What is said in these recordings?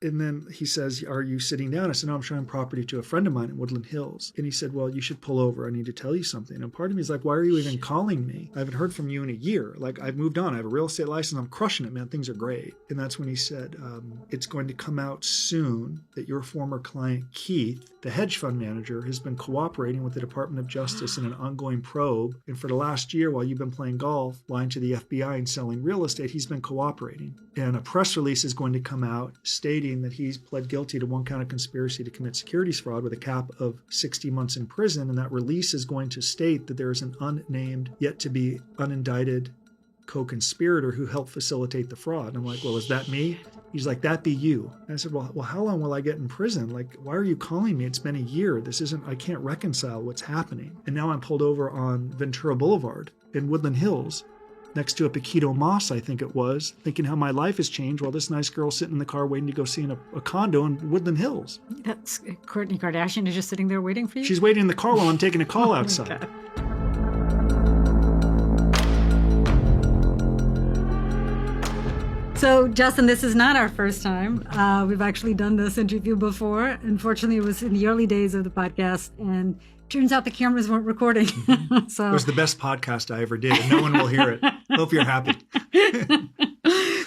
And then he says, are you sitting down? I said, no, I'm showing property to a friend of mine in Woodland Hills. And he said, well, you should pull over. I need to tell you something. And part of me is like, why are you even calling me? I haven't heard from you in a year. Like, I've moved on. I have a real estate license. I'm crushing it, man. Things are great. And that's when he said, it's going to come out soon that your former client, Keith, the hedge fund manager, has been cooperating with the Department of Justice in an ongoing probe. And for the last year, while you've been playing golf, lying to the FBI and selling real estate, he's been cooperating. And a press release is going to come out stating that he's pled guilty to one count of conspiracy to commit securities fraud with a cap of 60 months in prison. And that release is going to state that there is an unnamed, yet to be unindicted co-conspirator who helped facilitate the fraud. And I'm like, well, is that me? He's like, that be you. And I said, well, how long will I get in prison? Like, why are you calling me? It's been a year. I can't reconcile what's happening. And now I'm pulled over on Ventura Boulevard in Woodland Hills, next to a Paquito Moss, I think it was, thinking how my life has changed while this nice girl's sitting in the car waiting to go see a condo in Woodland Hills. That's Kourtney Kardashian is just sitting there waiting for you? She's waiting in the car while I'm taking a call outside. So, Justin, this is not our first time. We've actually done this interview before. Unfortunately, it was in the early days of the podcast, and turns out the cameras weren't recording. So it was the best podcast I ever did, and no one will hear it. Hope you're happy.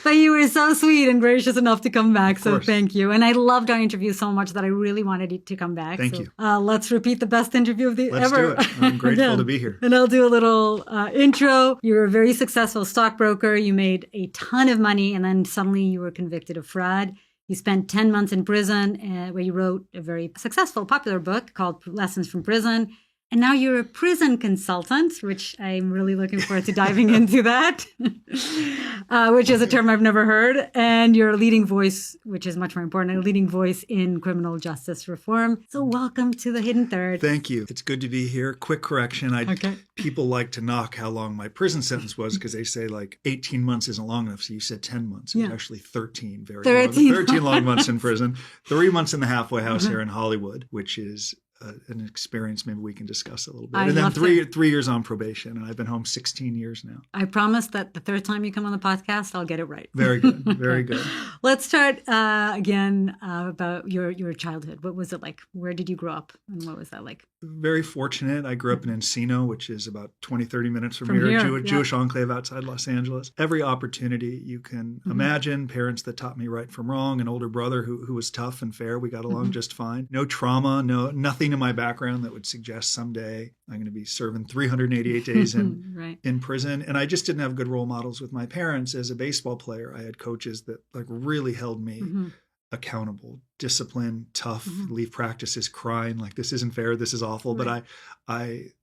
But you were so sweet and gracious enough to come back, so thank you. And I loved our interview so much that I really wanted you to come back. Thank you. Let's repeat the best interview of the Let's ever. do it. I'm grateful to be here. And I'll do a little intro. You were a very successful stockbroker. You made a ton of money, and then suddenly you were convicted of fraud. You spent 10 months in prison where you wrote a very successful, popular book called Lessons from Prison. And now you're a prison consultant, which I'm really looking forward to diving into that, which is a term I've never heard. And you're a leading voice, which is much more important, a leading voice in criminal justice reform. So welcome to the Hidden Third. Thank you. It's good to be here. Quick correction. People like to knock how long my prison sentence was because they say like 18 months isn't long enough. So you said 10 months. It was actually 13 13 long months in prison, 3 months in the halfway house here in Hollywood, which is an experience maybe we can discuss a little bit. And then 3 years on probation. And I've been home 16 years now. I promise that the third time you come on the podcast, I'll get it right. Very good. Very good. Let's start again about your childhood. What was it like? Where did you grow up? And what was that like? Very fortunate. I grew up in Encino, which is about 20, 30 minutes from here. Jewish enclave outside Los Angeles. Every opportunity you can imagine. Parents that taught me right from wrong. An older brother who was tough and fair. We got along just fine. No trauma. Nothing in my background that would suggest someday I'm going to be serving 388 days in prison. And I just didn't have good role models with my parents. As a baseball player, I had coaches that like really held me accountable, disciplined, tough, leave practices crying like this isn't fair, this is awful. But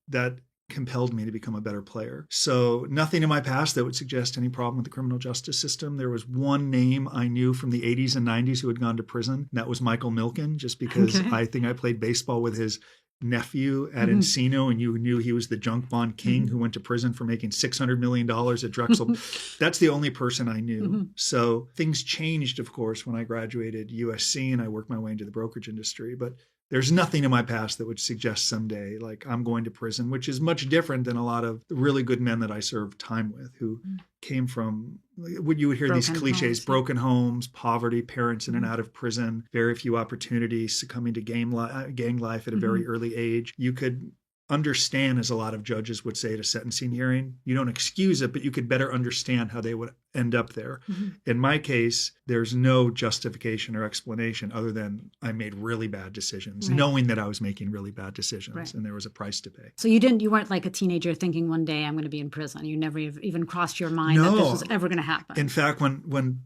that compelled me to become a better player. So nothing in my past that would suggest any problem with the criminal justice system. There was one name I knew from the 80s and 90s who had gone to prison. And that was Michael Milken, just because I think I played baseball with his nephew at Encino, and you knew he was the junk bond king who went to prison for making $600 million at Drexel. That's the only person I knew. So things changed, of course, when I graduated USC and I worked my way into the brokerage industry. But there's nothing in my past that would suggest someday like I'm going to prison, which is much different than a lot of the really good men that I served time with who came from what you would hear these cliches, broken homes, poverty, parents in and out of prison, very few opportunities, succumbing to gang life at a very early age. You could understand, as a lot of judges would say at a sentencing hearing, you don't excuse it, but you could better understand how they would end up there. In my case, there's no justification or explanation other than I made really bad decisions, knowing that I was making really bad decisions and there was a price to pay. So you weren't like a teenager thinking one day I'm going to be in prison. You never even crossed your mind that this was ever going to happen. In fact, when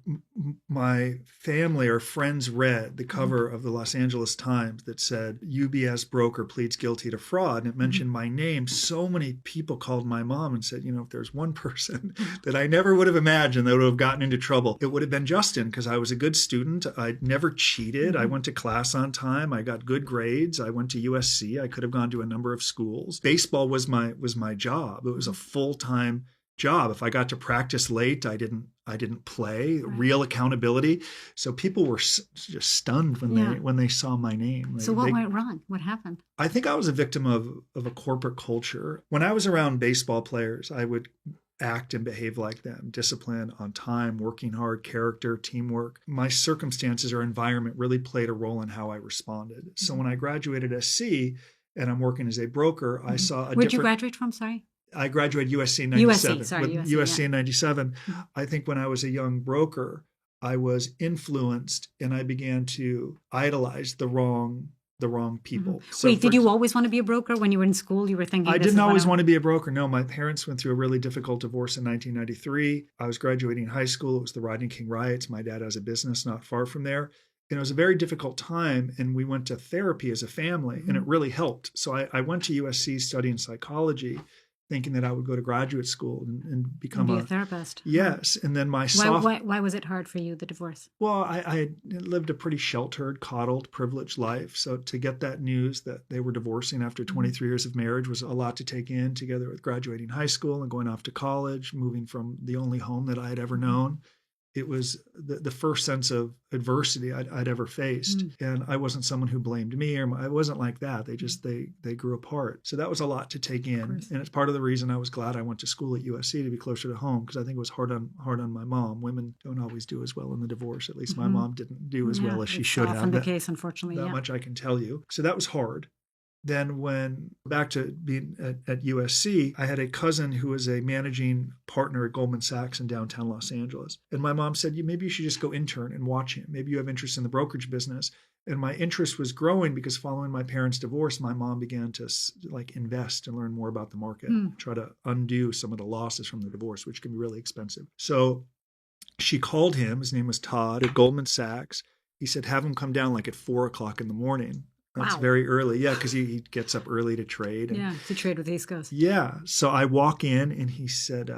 my family or friends read the cover of the Los Angeles Times that said UBS broker pleads guilty to fraud, and it mentioned my name, so many people called my mom and said, if there's one person that I never would have imagined that would have gotten into trouble, it would have been Justin, because I was a good student. I'd never cheated. I went to class on time. I got good grades. I went to USC. I could have gone to a number of schools. Baseball was my job. It was a full-time job. If I got to practice late, I didn't play. Real accountability. So people were just stunned when they saw my name. So what went wrong? What happened? I think I was a victim of a corporate culture. When I was around baseball players, I would act and behave like them. Discipline, on time, working hard, character, teamwork. My circumstances or environment really played a role in how I responded. So when I graduated SC and I'm working as a broker, I saw a Where'd you graduate from? Sorry. I graduated USC in 97. USC in 97. I think when I was a young broker, I was influenced and I began to idolize the wrong people. So Wait, did you always want to be a broker when you were in school? You were thinking I didn't always want to be a broker. No, my parents went through a really difficult divorce in 1993. I was graduating high school. It was the Rodney King riots. My dad has a business not far from there. And it was a very difficult time. And we went to therapy as a family and it really helped. So I went to USC studying psychology, thinking that I would go to graduate school and become a therapist. Yes. And then why was it hard for you, the divorce? Well, I lived a pretty sheltered, coddled, privileged life. So to get that news that they were divorcing after 23 years of marriage was a lot to take in, together with graduating high school and going off to college, moving from the only home that I had ever known. It was the first sense of adversity I'd ever faced. And I wasn't someone who blamed me, or I wasn't like that. They grew apart. So that was a lot to take in. And it's part of the reason I was glad I went to school at USC to be closer to home, because I think it was hard on my mom. Women don't always do as well in the divorce. At least my mom didn't do as well as she should have. Often the case, unfortunately. That much I can tell you. So that was hard. Then when back to being at USC, I had a cousin who was a managing partner at Goldman Sachs in downtown Los Angeles. And my mom said, maybe you should just go intern and watch him. Maybe you have interest in the brokerage business. And my interest was growing because following my parents' divorce, my mom began to invest and learn more about the market, try to undo some of the losses from the divorce, which can be really expensive. So she called him. His name was Todd at Goldman Sachs. He said, have him come down like at 4:00 in the morning. That's very early. Yeah, because he gets up early to trade. To trade with East Coast. Yeah. So I walk in and he said,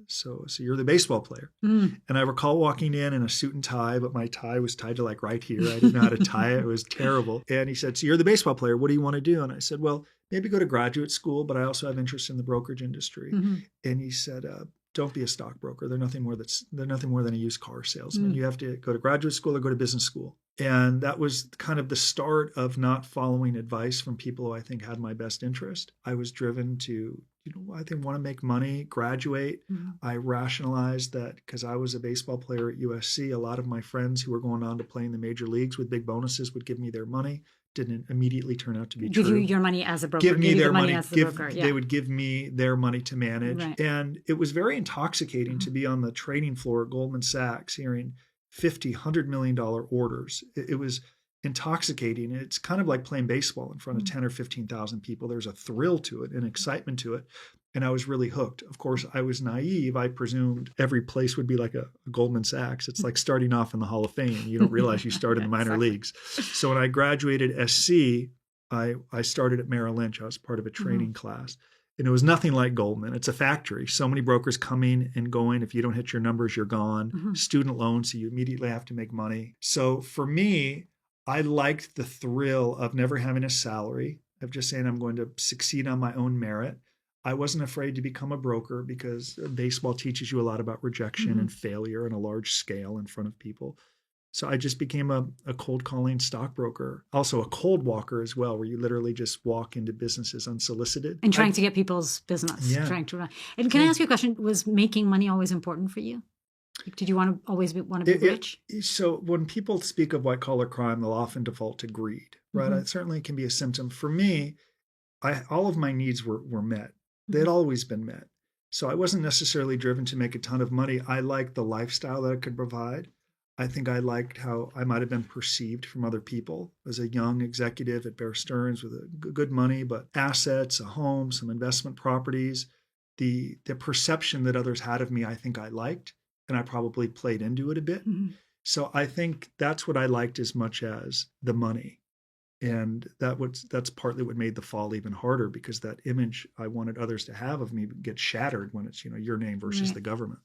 so you're the baseball player. And I recall walking in a suit and tie, but my tie was tied to like right here. I didn't know how to tie it. It was terrible. And he said, so you're the baseball player. What do you want to do? And I said, well, maybe go to graduate school, but I also have interest in the brokerage industry. And he said, don't be a stockbroker. They're nothing more than a used car salesman. You have to go to graduate school or go to business school. And that was kind of the start of not following advice from people who I think had my best interest. I was driven to, I think want to make money, graduate. I rationalized that because I was a baseball player at USC, a lot of my friends who were going on to play in the major leagues with big bonuses would give me their money. Didn't immediately turn out to be true. Give you your money as a broker. Give me their money as the broker. Yeah. They would give me their money to manage. Right. And it was very intoxicating to be on the trading floor at Goldman Sachs hearing $50, $100 million orders. It was intoxicating. It's kind of like playing baseball in front of 10 or 15,000 people. There's a thrill to it, an excitement to it. And I was really hooked. Of course, I was naive. I presumed every place would be like a Goldman Sachs. It's like starting off in the Hall of Fame. You don't realize you start in the minor leagues. So when I graduated SC, I started at Merrill Lynch. I was part of a training class. And it was nothing like Goldman. It's a factory. So many brokers coming and going. If you don't hit your numbers, you're gone. Student loans, so you immediately have to make money. So for me, I liked the thrill of never having a salary, of just saying I'm going to succeed on my own merit. I wasn't afraid to become a broker because baseball teaches you a lot about rejection and failure on a large scale in front of people. So I just became a cold calling stockbroker, also a cold walker as well, where you literally just walk into businesses unsolicited. And trying to get people's business. Yeah. And can I ask you a question? Was making money always important for you? Did you want to be rich? So when people speak of white collar crime, they'll often default to greed, right? It certainly can be a symptom. For me, all of my needs were met. They'd always been met. So I wasn't necessarily driven to make a ton of money. I liked the lifestyle that it could provide. I think I liked how I might have been perceived from other people as a young executive at Bear Stearns with good money, but assets, a home, some investment properties. The perception that others had of me, I think I liked, and I probably played into it a bit. So I think that's what I liked as much as the money. And that's partly what made the fall even harder, because that image I wanted others to have of me gets shattered when it's, your name versus the government.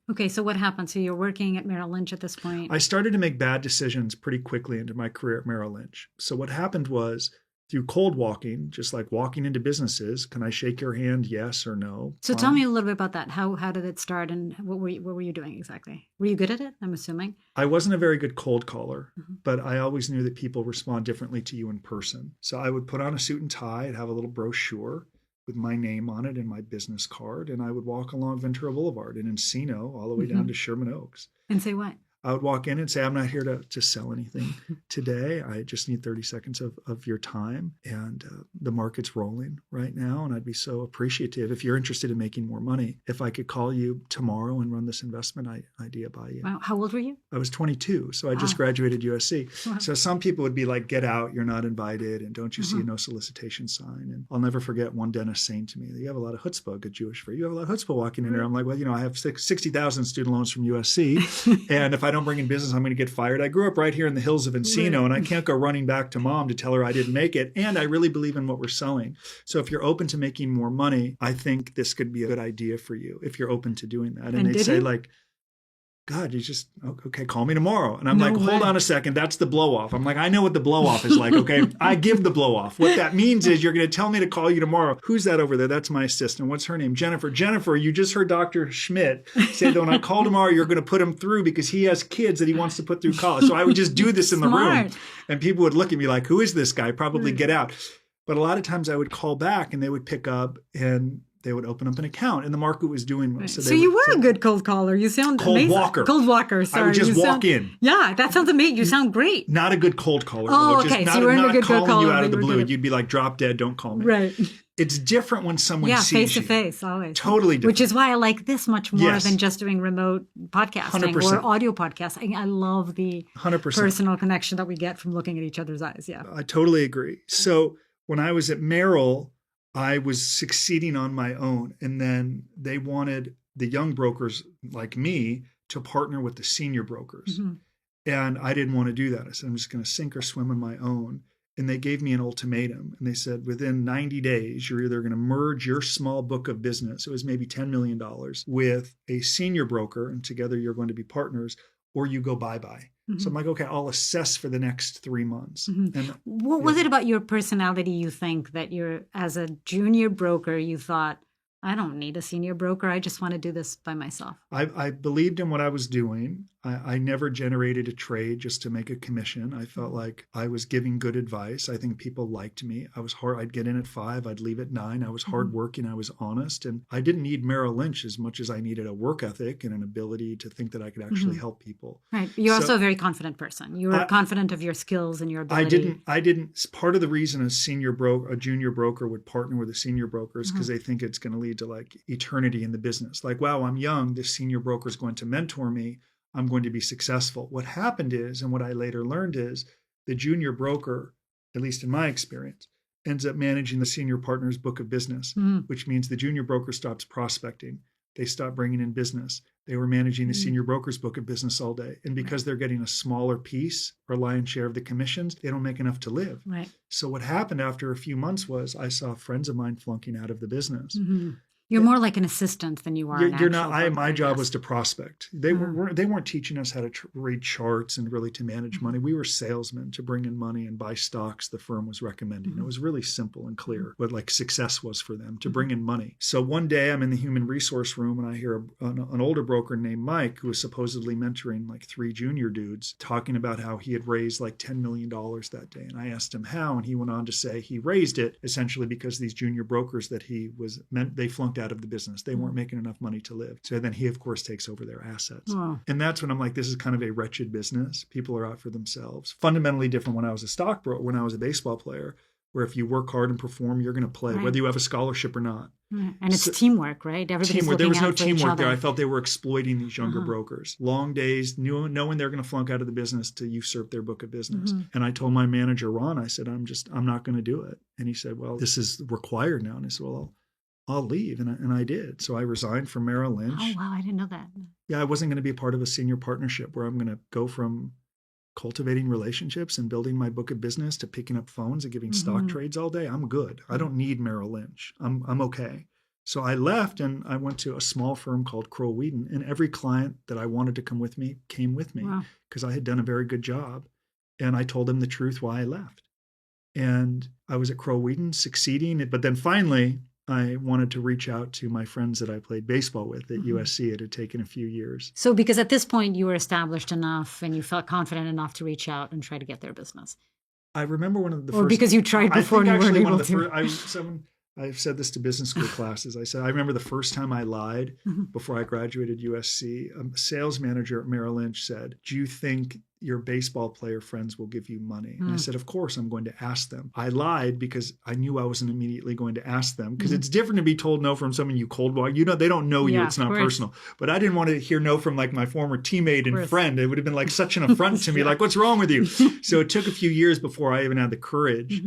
Okay, so what happened? So you're working at Merrill Lynch at this point. I started to make bad decisions pretty quickly into my career at Merrill Lynch. So what happened was, through cold walking, just like walking into businesses, can I shake your hand, yes or no? So tell me a little bit about that. How did it start, and what were you doing exactly? Were you good at it, I'm assuming? I wasn't a very good cold caller, but I always knew that people respond differently to you in person. So I would put on a suit and tie and have a little brochure. with my name on it and my business card. And I would walk along Ventura Boulevard in Encino all the way down to Sherman Oaks. And say what? I would walk in and say, I'm not here to sell anything today. I just need 30 seconds of your time. And the market's rolling right now. And I'd be so appreciative if you're interested in making more money, if I could call you tomorrow and run this investment idea by you. Wow. How old were you? I was 22. So I just graduated USC. Wow. So some people would be like, get out, you're not invited. And don't you see a no solicitation sign? And I'll never forget one dentist saying to me, you have a lot of chutzpah, good Jewish for you. You have a lot of chutzpah walking in there. I'm like, well, I have 60,000 student loans from USC. And if I don't bring in business, I'm going to get fired. I grew up right here in the hills of Encino, and I can't go running back to mom to tell her I didn't make it. And I really believe in what we're selling. So if you're open to making more money, I think this could be a good idea for you if you're open to doing that. And they'd say like, God, you just, okay, call me tomorrow. And I'm like, hold on a second. That's the blow off. I'm like, I know what the blow off is like. Okay, I give the blow off. What that means is you're going to tell me to call you tomorrow. Who's that over there? That's my assistant. What's her name? Jennifer. Jennifer, you just heard Dr. Schmidt say that when I call tomorrow, you're going to put him through because he has kids that he wants to put through college. So I would just do this in the room. And people would look at me like, who is this guy? Probably get out. But a lot of times I would call back and they would pick up and they would open up an account, and the market was doing well. Right. So you were a good cold caller. You sound amazing. Cold walker. Sorry. I would just walk in. Yeah, that sounds amazing. You sound great. Not a good cold caller. Oh, okay. Just so you weren't a good cold caller. Not calling you out of the blue. You'd be like, drop dead, don't call me. Right. It's different when someone sees face you. to face, always. Totally different. Which is why I like this much more than just doing remote podcasting 100%. or audio podcasting. I love the 100%. personal connection that we get from looking at each other's eyes. Yeah. I totally agree. So when I was at Merrill, I was succeeding on my own. And then they wanted the young brokers like me to partner with the senior brokers. And I didn't want to do that. I said, I'm just going to sink or swim on my own. And they gave me an ultimatum. And they said, within 90 days, you're either going to merge your small book of business, it was maybe $10 million, with a senior broker, and together you're going to be partners, or you go bye-bye. So I'm like, okay, I'll assess for the next 3 months. And what was it about your personality you think that you're, as a junior broker, you thought, I don't need a senior broker. I just want to do this by myself. I believed in what I was doing. I never generated a trade just to make a commission. I felt like I was giving good advice. I think people liked me. I was hard. I'd get in at 5. I'd leave at 9. I was hardworking. I was honest. And I didn't need Merrill Lynch as much as I needed a work ethic and an ability to think that I could actually help people. Right. You're also a very confident person. You were confident of your skills and your ability. I didn't. Part of the reason a junior broker would partner with a senior broker is because they think it's going to lead to like eternity in the business. Like, wow, I'm young. This senior broker is going to mentor me. I'm going to be successful. What happened is, and what I later learned is, the junior broker, at least in my experience, ends up managing the senior partner's book of business, which means the junior broker stops prospecting. They stop bringing in business. They were managing the senior broker's book of business all day. And because they're getting a smaller piece or lion's share of the commissions, they don't make enough to live. Right. So what happened after a few months was I saw friends of mine flunking out of the business. You're more like an assistant than you are. You're not. My job was to prospect. They weren't teaching us how to read charts and really to manage money. We were salesmen to bring in money and buy stocks the firm was recommending. It was really simple and clear what like success was for them, to bring in money. So one day I'm in the human resource room and I hear an older broker named Mike, who was supposedly mentoring like 3 junior dudes, talking about how he had raised like $10 million that day. And I asked him how, and he went on to say he raised it essentially because these junior brokers that they flunked out of the business. They weren't making enough money to live. So then he, of course, takes over their assets. Wow. And that's when I'm like, this is kind of a wretched business. People are out for themselves. Fundamentally different when I was a stockbroker, when I was a baseball player, where if you work hard and perform, you're going to play, whether you have a scholarship or not. And it's teamwork, right? Everybody's there was no teamwork there. I felt they were exploiting these younger brokers. Long days, knowing they're going to flunk out of the business to usurp their book of business. And I told my manager, Ron, I said, I'm not going to do it. And he said, well, this is required now. And I said, well, I'll leave. And I did. So I resigned from Merrill Lynch. Oh, wow. I didn't know that. Yeah, I wasn't going to be a part of a senior partnership where I'm going to go from cultivating relationships and building my book of business to picking up phones and giving stock trades all day. I'm good. I don't need Merrill Lynch. I'm okay. So I left and I went to a small firm called Crowe Weedon, and every client that I wanted to come with me came with me because I had done a very good job. And I told them the truth why I left. And I was at Crowe Weedon succeeding. But then finally, I wanted to reach out to my friends that I played baseball with at USC. It had taken a few years. So because at this point you were established enough and you felt confident enough to reach out and try to get their business. I remember one of the first... Or because you tried before and you weren't able to. I've said this to business school classes. I said, I remember the first time I lied before I graduated USC. A sales manager at Merrill Lynch said, do you think your baseball player friends will give you money? And I said, of course, I'm going to ask them. I lied because I knew I wasn't immediately going to ask them, because it's different to be told no from someone you cold walk. You know, they don't know you. It's not personal. But I didn't want to hear no from like my former teammate and friend. It would have been like such an affront to me. Like, what's wrong with you? So it took a few years before I even had the courage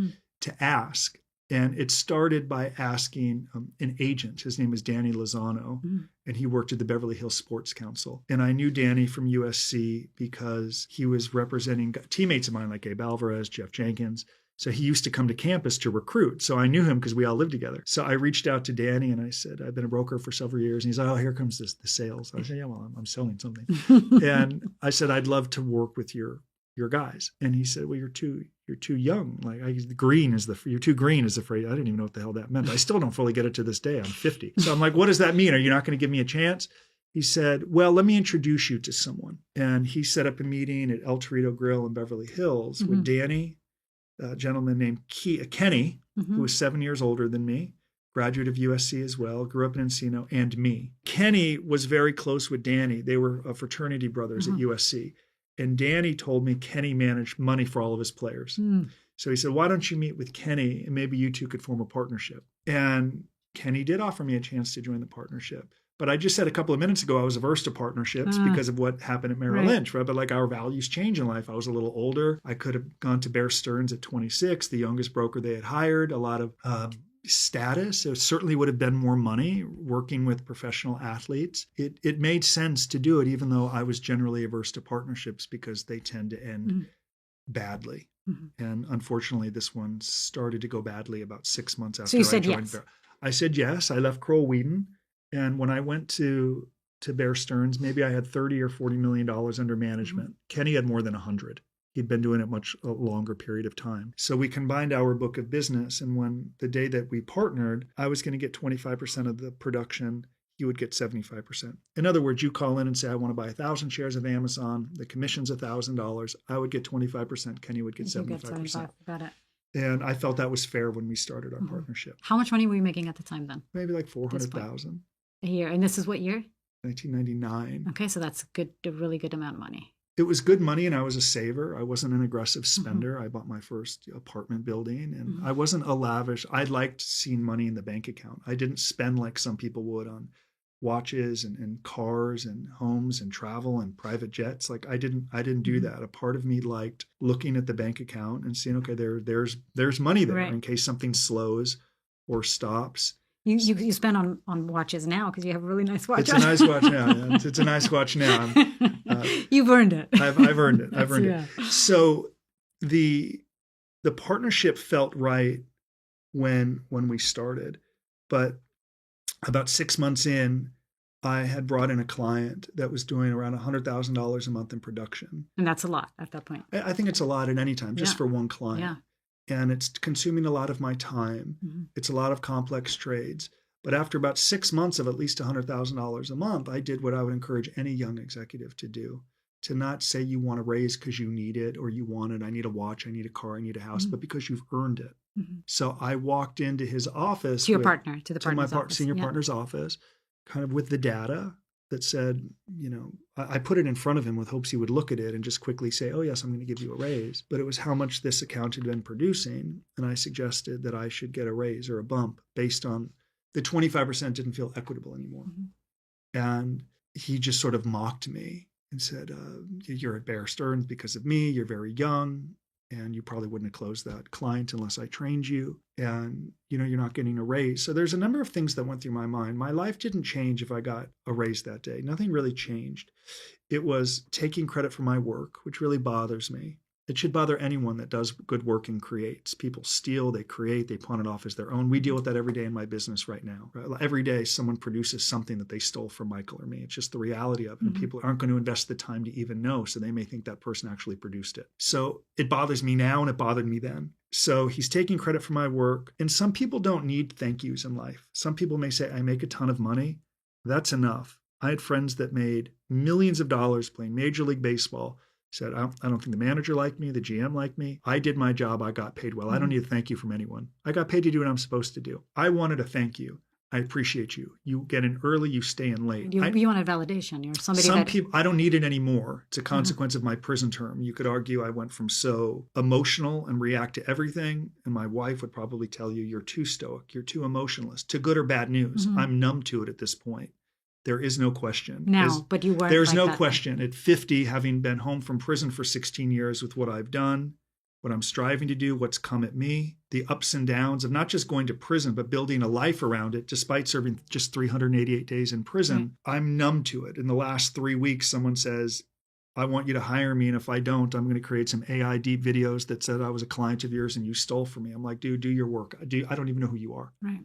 to ask. And it started by asking an agent. His name is Danny Lozano, and he worked at the Beverly Hills Sports Council. And I knew Danny from USC because he was representing teammates of mine like Gabe Alvarez, Jeff Jenkins. So he used to come to campus to recruit. So I knew him because we all lived together. So I reached out to Danny and I said, I've been a broker for several years. And he's like, oh, here comes the sales. I said, yeah, well, I'm selling something. And I said, I'd love to work with your guys. And he said, well, you're too young. Like you're too green is the phrase. I didn't even know what the hell that meant. I still don't fully get it to this day. I'm 50. So I'm like, what does that mean? Are you not going to give me a chance? He said, well, let me introduce you to someone. And he set up a meeting at El Torito Grill in Beverly Hills with Danny, a gentleman named Kenny, who was 7 years older than me, graduate of USC as well, grew up in Encino, and me. Kenny was very close with Danny. They were fraternity brothers at USC. And Danny told me Kenny managed money for all of his players. So he said, why don't you meet with Kenny and maybe you two could form a partnership? And Kenny did offer me a chance to join the partnership. But I just said a couple of minutes ago, I was averse to partnerships because of what happened at Merrill Lynch, right? But like our values change in life. I was a little older. I could have gone to Bear Stearns at 26, the youngest broker they had hired, a lot of status. It certainly would have been more money working with professional athletes. It made sense to do it, even though I was generally averse to partnerships because they tend to end badly. And unfortunately, this one started to go badly about 6 months after I joined Bear. I said yes. I left Crowell Weedon. And when I went to Bear Stearns, maybe I had $30 or $40 million under management. Kenny had more than 100. He'd been doing it a longer period of time. So we combined our book of business. And when the day that we partnered, I was going to get 25% of the production. He would get 75%. In other words, you call in and say, I want to buy 1,000 shares of Amazon. The commission's $1,000. I would get 25%. Kenny would get 75%. Got it. And I felt that was fair when we started our partnership. How much money were you making at the time then? Maybe like $400,000 a year. And this is what year? 1999. Okay, so that's a really good amount of money. It was good money, and I was a saver. I wasn't an aggressive spender. I bought my first apartment building, and I wasn't a lavish. I liked seeing money in the bank account. I didn't spend like some people would on watches and cars and homes and travel and private jets. Like I didn't do that. A part of me liked looking at the bank account and seeing, okay, there's money there in case something slows or stops. You spend on watches now because you have a really nice watch. It's a nice watch now. Yeah. It's a nice watch now. You've earned it. I've earned it. I've earned it. So the partnership felt right when we started, but about 6 months in, I had brought in a client that was doing around $100,000 a month in production. And that's a lot at that point. I think it's a lot at any time, just for one client. Yeah. And it's consuming a lot of my time. It's a lot of complex trades. But after about 6 months of at least $100,000 a month, I did what I would encourage any young executive to do, to not say you want to raise because you need it or you want it. I need a watch, I need a car, I need a house, but because you've earned it. So I walked into his office. To my senior partner's office, kind of with the data that said, I put it in front of him with hopes he would look at it and just quickly say, oh, yes, I'm going to give you a raise. But it was how much this account had been producing. And I suggested that I should get a raise or a bump based on the 25% didn't feel equitable anymore. And he just sort of mocked me and said, you're at Bear Stearns because of me. You're very young. And you probably wouldn't have closed that client unless I trained you. And, you're not getting a raise. So there's a number of things that went through my mind. My life didn't change if I got a raise that day. Nothing really changed. It was taking credit for my work, which really bothers me. It should bother anyone that does good work and creates. People steal, they create, they pawn it off as their own. We deal with that every day in my business right now. Right? Every day someone produces something that they stole from Michael or me. It's just the reality of it. And people aren't going to invest the time to even know. So they may think that person actually produced it. So it bothers me now and it bothered me then. So he's taking credit for my work. And some people don't need thank yous in life. Some people may say, I make a ton of money. That's enough. I had friends that made millions of dollars playing Major League Baseball Said, I don't think the manager liked me, the GM liked me. I did my job. I got paid well. I don't need a thank you from anyone. I got paid to do what I'm supposed to do. I wanted to thank you. I appreciate you. You get in early, you stay in late. You wanted validation. You're somebody Some people, I don't need it anymore. It's a consequence of my prison term. You could argue I went from so emotional and react to everything. And my wife would probably tell you, you're too stoic. You're too emotionless. To good or bad news. I'm numb to it at this point. There is no question. No, but you weren't. There's like no that question. then. At 50, having been home from prison for 16 years with what I've done, what I'm striving to do, what's come at me, the ups and downs of not just going to prison, but building a life around it, despite serving just 388 days in prison, I'm numb to it. In the last 3 weeks, someone says, I want you to hire me. And if I don't, I'm going to create some AI deep videos that said I was a client of yours and you stole from me. I'm like, dude, do your work. I don't even know who you are. Right.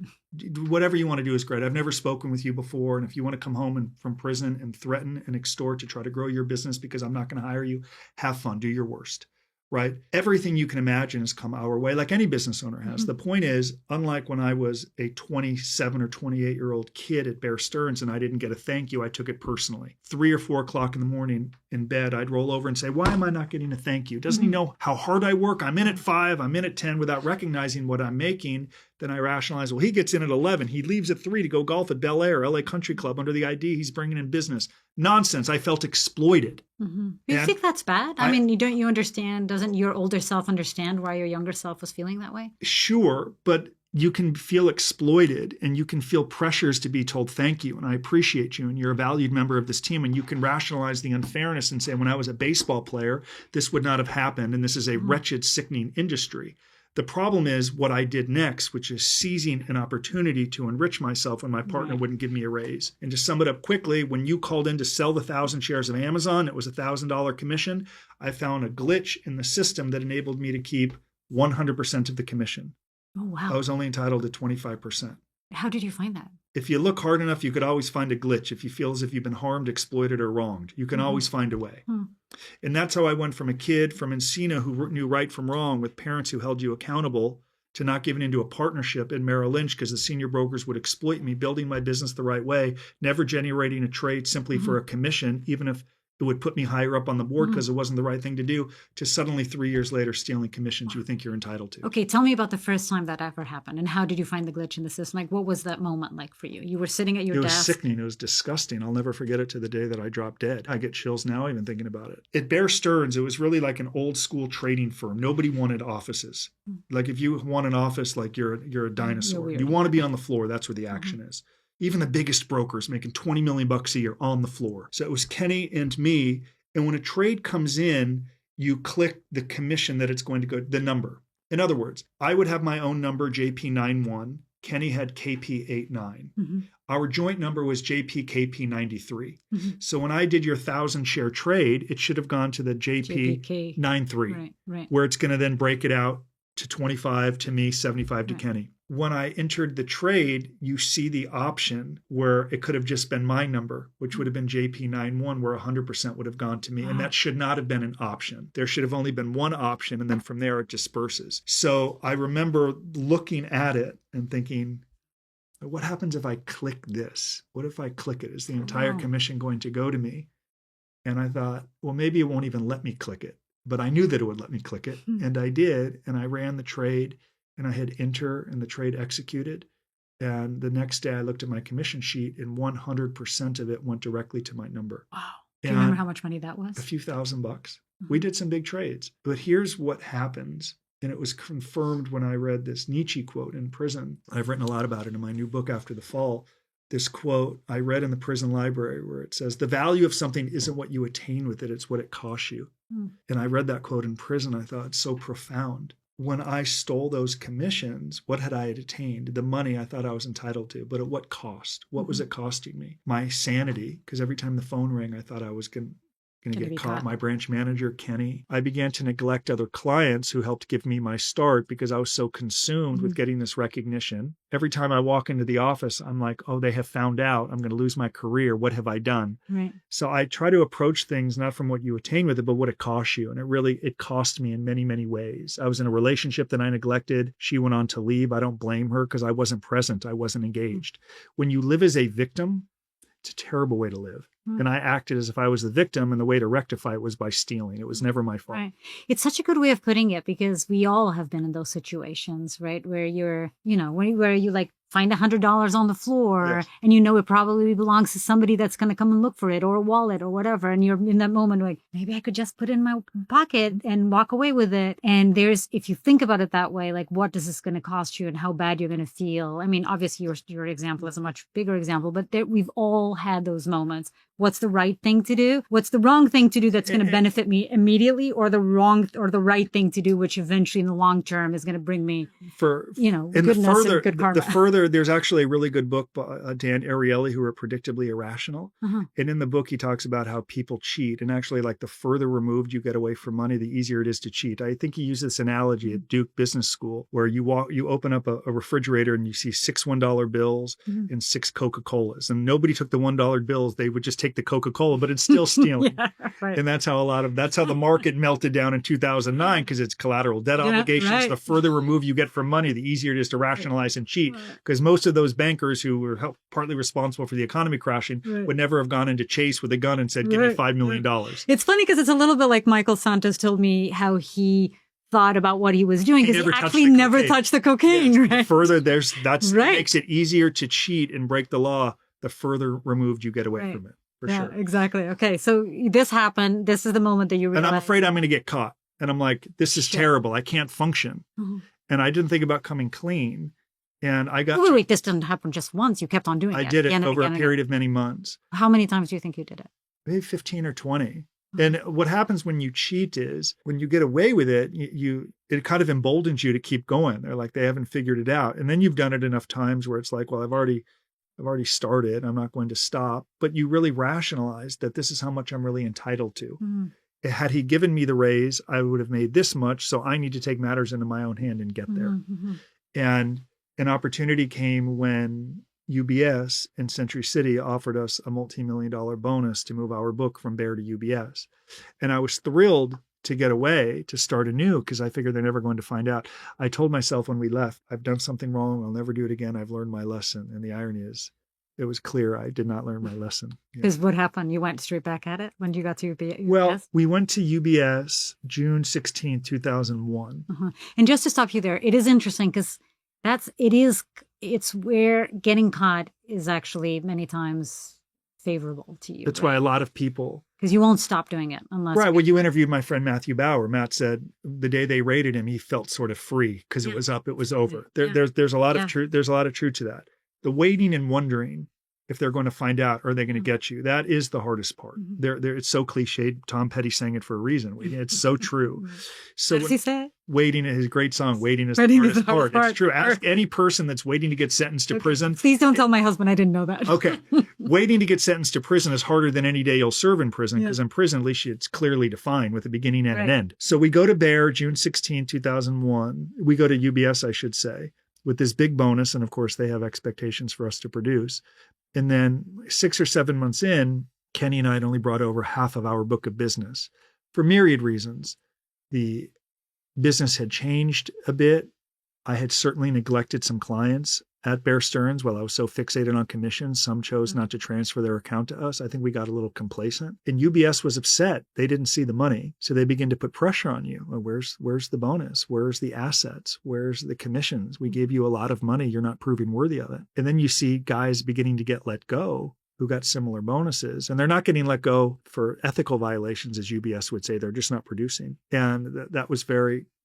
Whatever you want to do is great. I've never spoken with you before. And if you want to come home from prison and threaten and extort to try to grow your business because I'm not going to hire you, have fun. Do your worst. Right? Everything you can imagine has come our way, like any business owner has. The point is, unlike when I was a 27 or 28-year-old kid at Bear Stearns and I didn't get a thank you, I took it personally. 3 or 4 o'clock in the morning in bed, I'd roll over and say, why am I not getting a thank you? Doesn't he know how hard I work? I'm in at 5, I'm in at 10 without recognizing what I'm making. Then I rationalize, well, he gets in at 11. He leaves at 3 to go golf at Bel Air, LA Country Club under the ID he's bringing in business. Nonsense. I felt exploited. You think that's bad? I mean, don't you understand? Doesn't your older self understand why your younger self was feeling that way? Sure, but you can feel exploited and you can feel pressures to be told thank you and I appreciate you and you're a valued member of this team and you can rationalize the unfairness and say, when I was a baseball player, this would not have happened and this is a wretched, sickening industry. The problem is what I did next, which is seizing an opportunity to enrich myself when my partner wouldn't give me a raise. And to sum it up quickly, when you called in to sell the 1,000 shares of Amazon, it was a $1,000 commission. I found a glitch in the system that enabled me to keep 100% of the commission. Oh, wow. I was only entitled to 25%. How did you find that? If you look hard enough, you could always find a glitch. If you feel as if you've been harmed, exploited, or wronged, you can always find a way. And that's how I went from a kid from Encino who knew right from wrong with parents who held you accountable to not giving into a partnership in Merrill Lynch because the senior brokers would exploit me, building my business the right way, never generating a trade simply for a commission, even if it would put me higher up on the board because it wasn't the right thing to do, to suddenly 3 years later stealing commissions you think you're entitled to. Okay, tell me about the first time that ever happened and how did you find the glitch in the system? Like, what was that moment like for you? You were sitting at your desk. It was sickening. It was disgusting. I'll never forget it to the day that I dropped dead. I get chills now even thinking about it. At Bear Stearns, it was really like an old school trading firm. Nobody wanted offices. Like if you want an office, like you're a dinosaur. You want to be on the floor. That's where the action is. Even the biggest brokers making $20 million a year on the floor. So it was Kenny and me. And when a trade comes in, you click the commission that it's going to go, the number. In other words, I would have my own number, JP91. Kenny had KP89. Our joint number was JPKP93. So when I did your 1,000 share trade, it should have gone to the JP93, where it's going to then break it out to 25 to me, 75 to Kenny. When I entered the trade, you see the option where it could have just been my number, which would have been JP91, where 100% would have gone to me. And that should not have been an option. There should have only been one option. And then from there, it disperses. So I remember looking at it and thinking, what happens if I click this? What if I click it? Is the entire commission going to go to me? And I thought, well, maybe it won't even let me click it. But I knew that it would let me click it. And I did. And I ran the trade. And I hit enter and the trade executed. And the next day I looked at my commission sheet and 100% of it went directly to my number. Wow. Do you remember how much money that was? A few $1,000s. We did some big trades. But here's what happens. And it was confirmed when I read this Nietzsche quote in prison. I've written a lot about it in my new book After the Fall. This quote I read in the prison library where it says, the value of something isn't what you attain with it, it's what it costs you. And I read that quote in prison. I thought it's so profound. When I stole those commissions, what had I attained? The money I thought I was entitled to, but at what cost? What was it costing me? My sanity, because every time the phone rang, I thought I was going to get caught. My branch manager, Kenny. I began to neglect other clients who helped give me my start because I was so consumed with getting this recognition. Every time I walk into the office, I'm like, oh, they have found out. I'm going to lose my career. What have I done? So I try to approach things not from what you attain with it, but what it costs you. And it cost me in many, many ways. I was in a relationship that I neglected. She went on to leave. I don't blame her because I wasn't present. I wasn't engaged. When you live as a victim, it's a terrible way to live. And I acted as if I was the victim, and the way to rectify it was by stealing. It was never my fault. Right. It's such a good way of putting it, because we all have been in those situations, right? Where you're, where you like find $100 on the floor, and it probably belongs to somebody that's going to come and look for it, or a wallet or whatever. And you're in that moment like, maybe I could just put it in my pocket and walk away with it. And if you think about it that way, like, what is this going to cost you and how bad you're going to feel? I mean, obviously your example is a much bigger example, but we've all had those moments. What's the right thing to do? What's the wrong thing to do that's going to benefit me immediately, or the right thing to do, which eventually in the long term is going to bring me goodness and good karma. The further, there's actually a really good book by Dan Ariely, who are Predictably Irrational. And in the book, he talks about how people cheat. And actually, like, the further removed you get away from money, the easier it is to cheat. I think he used this analogy at Duke Business School, where you open up a refrigerator and you see 6 $1 bills and 6 Coca-Colas. And nobody took the $1 bills. They would just take the Coca-Cola, but it's still stealing. And that's how the market melted down in 2009, because it's collateral debt obligations. The further removed you get from money, the easier it is to rationalize and cheat. Because most of those bankers who were partly responsible for the economy crashing would never have gone into Chase with a gun and said, give me $5 million. It's funny because it's a little bit like Michael Santos told me how he thought about what he was doing, because he actually never touched the cocaine. Right? Further, that makes it easier to cheat and break the law the further removed you get away from it. For sure. Exactly. Okay. So this happened. This is the moment that you realize. And I'm afraid I'm going to get caught. And I'm like, this is terrible. I can't function. And I didn't think about coming clean. And I got... Wait, this didn't happen just once. You kept on doing it. I did it over a period of many months. How many times do you think you did it? Maybe 15 or 20. And what happens when you cheat is, when you get away with it, it kind of emboldens you to keep going. They're like, they haven't figured it out. And then you've done it enough times where it's like, well, I've already started. I'm not going to stop. But you really rationalize that this is how much I'm really entitled to. Had he given me the raise, I would have made this much. So I need to take matters into my own hand and get there. And an opportunity came when UBS in Century City offered us a multi-million-dollar bonus to move our book from Bear to UBS. And I was thrilled to get away, to start anew, because I figured they're never going to find out. I told myself when we left, I've done something wrong. I'll never do it again. I've learned my lesson. And the irony is, it was clear I did not learn my lesson. Because what happened? You went straight back at it when you got to UBS? Well, we went to UBS June 16, 2001. And just to stop you there, it is interesting because it's where getting caught is actually many times favorable to you. That's why a lot of people... Because you won't stop doing it unless... Right. Well, you interviewed my friend Matthew Bauer. Matt said the day they raided him, he felt sort of free because it was up, it was over. There's a lot of truth. There's a lot of truth to that. The waiting and wondering if they're going to find out, or are they going to get you? That is the hardest part. It's so cliched. Tom Petty sang it for a reason. It's so true. So what does he say? Waiting is his great song. Waiting is the hardest part. It's true. Ask any person that's waiting to get sentenced to prison. Please don't tell my husband I didn't know that. Okay. Waiting to get sentenced to prison is harder than any day you'll serve in prison, because in prison, at least it's clearly defined with a beginning and an end. So we go to Bear, June 16, 2001. We go to UBS, I should say, with this big bonus. And of course, they have expectations for us to produce. And then 6 or 7 months in, Kenny and I had only brought over half of our book of business for myriad reasons. The business had changed a bit. I had certainly neglected some clients at Bear Stearns while I was so fixated on commissions. Some chose not to transfer their account to us. I think we got a little complacent. And UBS was upset. They didn't see the money. So they began to put pressure on you. Well, where's the bonus? Where's the assets? Where's the commissions? We gave you a lot of money. You're not proving worthy of it. And then you see guys beginning to get let go who got similar bonuses. And they're not getting let go for ethical violations, as UBS would say. They're just not producing. And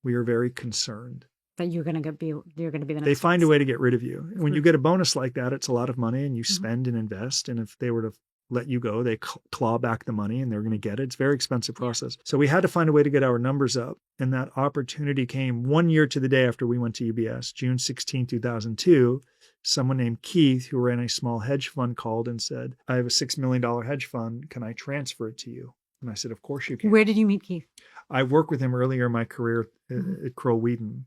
we were very concerned. That you're going to be the next. They find a way to get rid of you. And when you get a bonus like that, it's a lot of money, and you spend and invest. And if they were to let you go, they claw back the money and they're going to get it. It's a very expensive process. So we had to find a way to get our numbers up. And that opportunity came 1 year to the day after we went to UBS, June 16, 2002. Someone named Keith, who ran a small hedge fund, called and said, I have a $6 million hedge fund. Can I transfer it to you? And I said, of course you can. Where did you meet Keith? I worked with him earlier in my career at Crow Wheaton.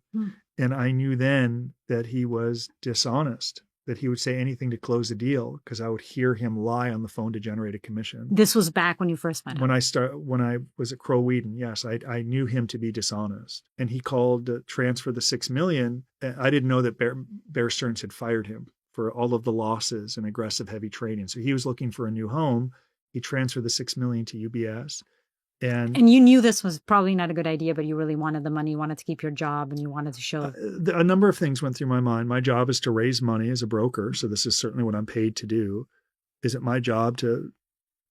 And I knew then that he was dishonest, that he would say anything to close a deal, because I would hear him lie on the phone to generate a commission. This was back when you first met him? When I was at Crow Wheaton, yes, I knew him to be dishonest. And he called to transfer the $6 million. I didn't know that Bear Stearns had fired him for all of the losses and aggressive heavy trading. So he was looking for a new home. He transferred the $6 million to UBS. And you knew this was probably not a good idea, but you really wanted the money. You wanted to keep your job and you wanted to show. A number of things went through my mind. My job is to raise money as a broker. So this is certainly what I'm paid to do. Is it my job to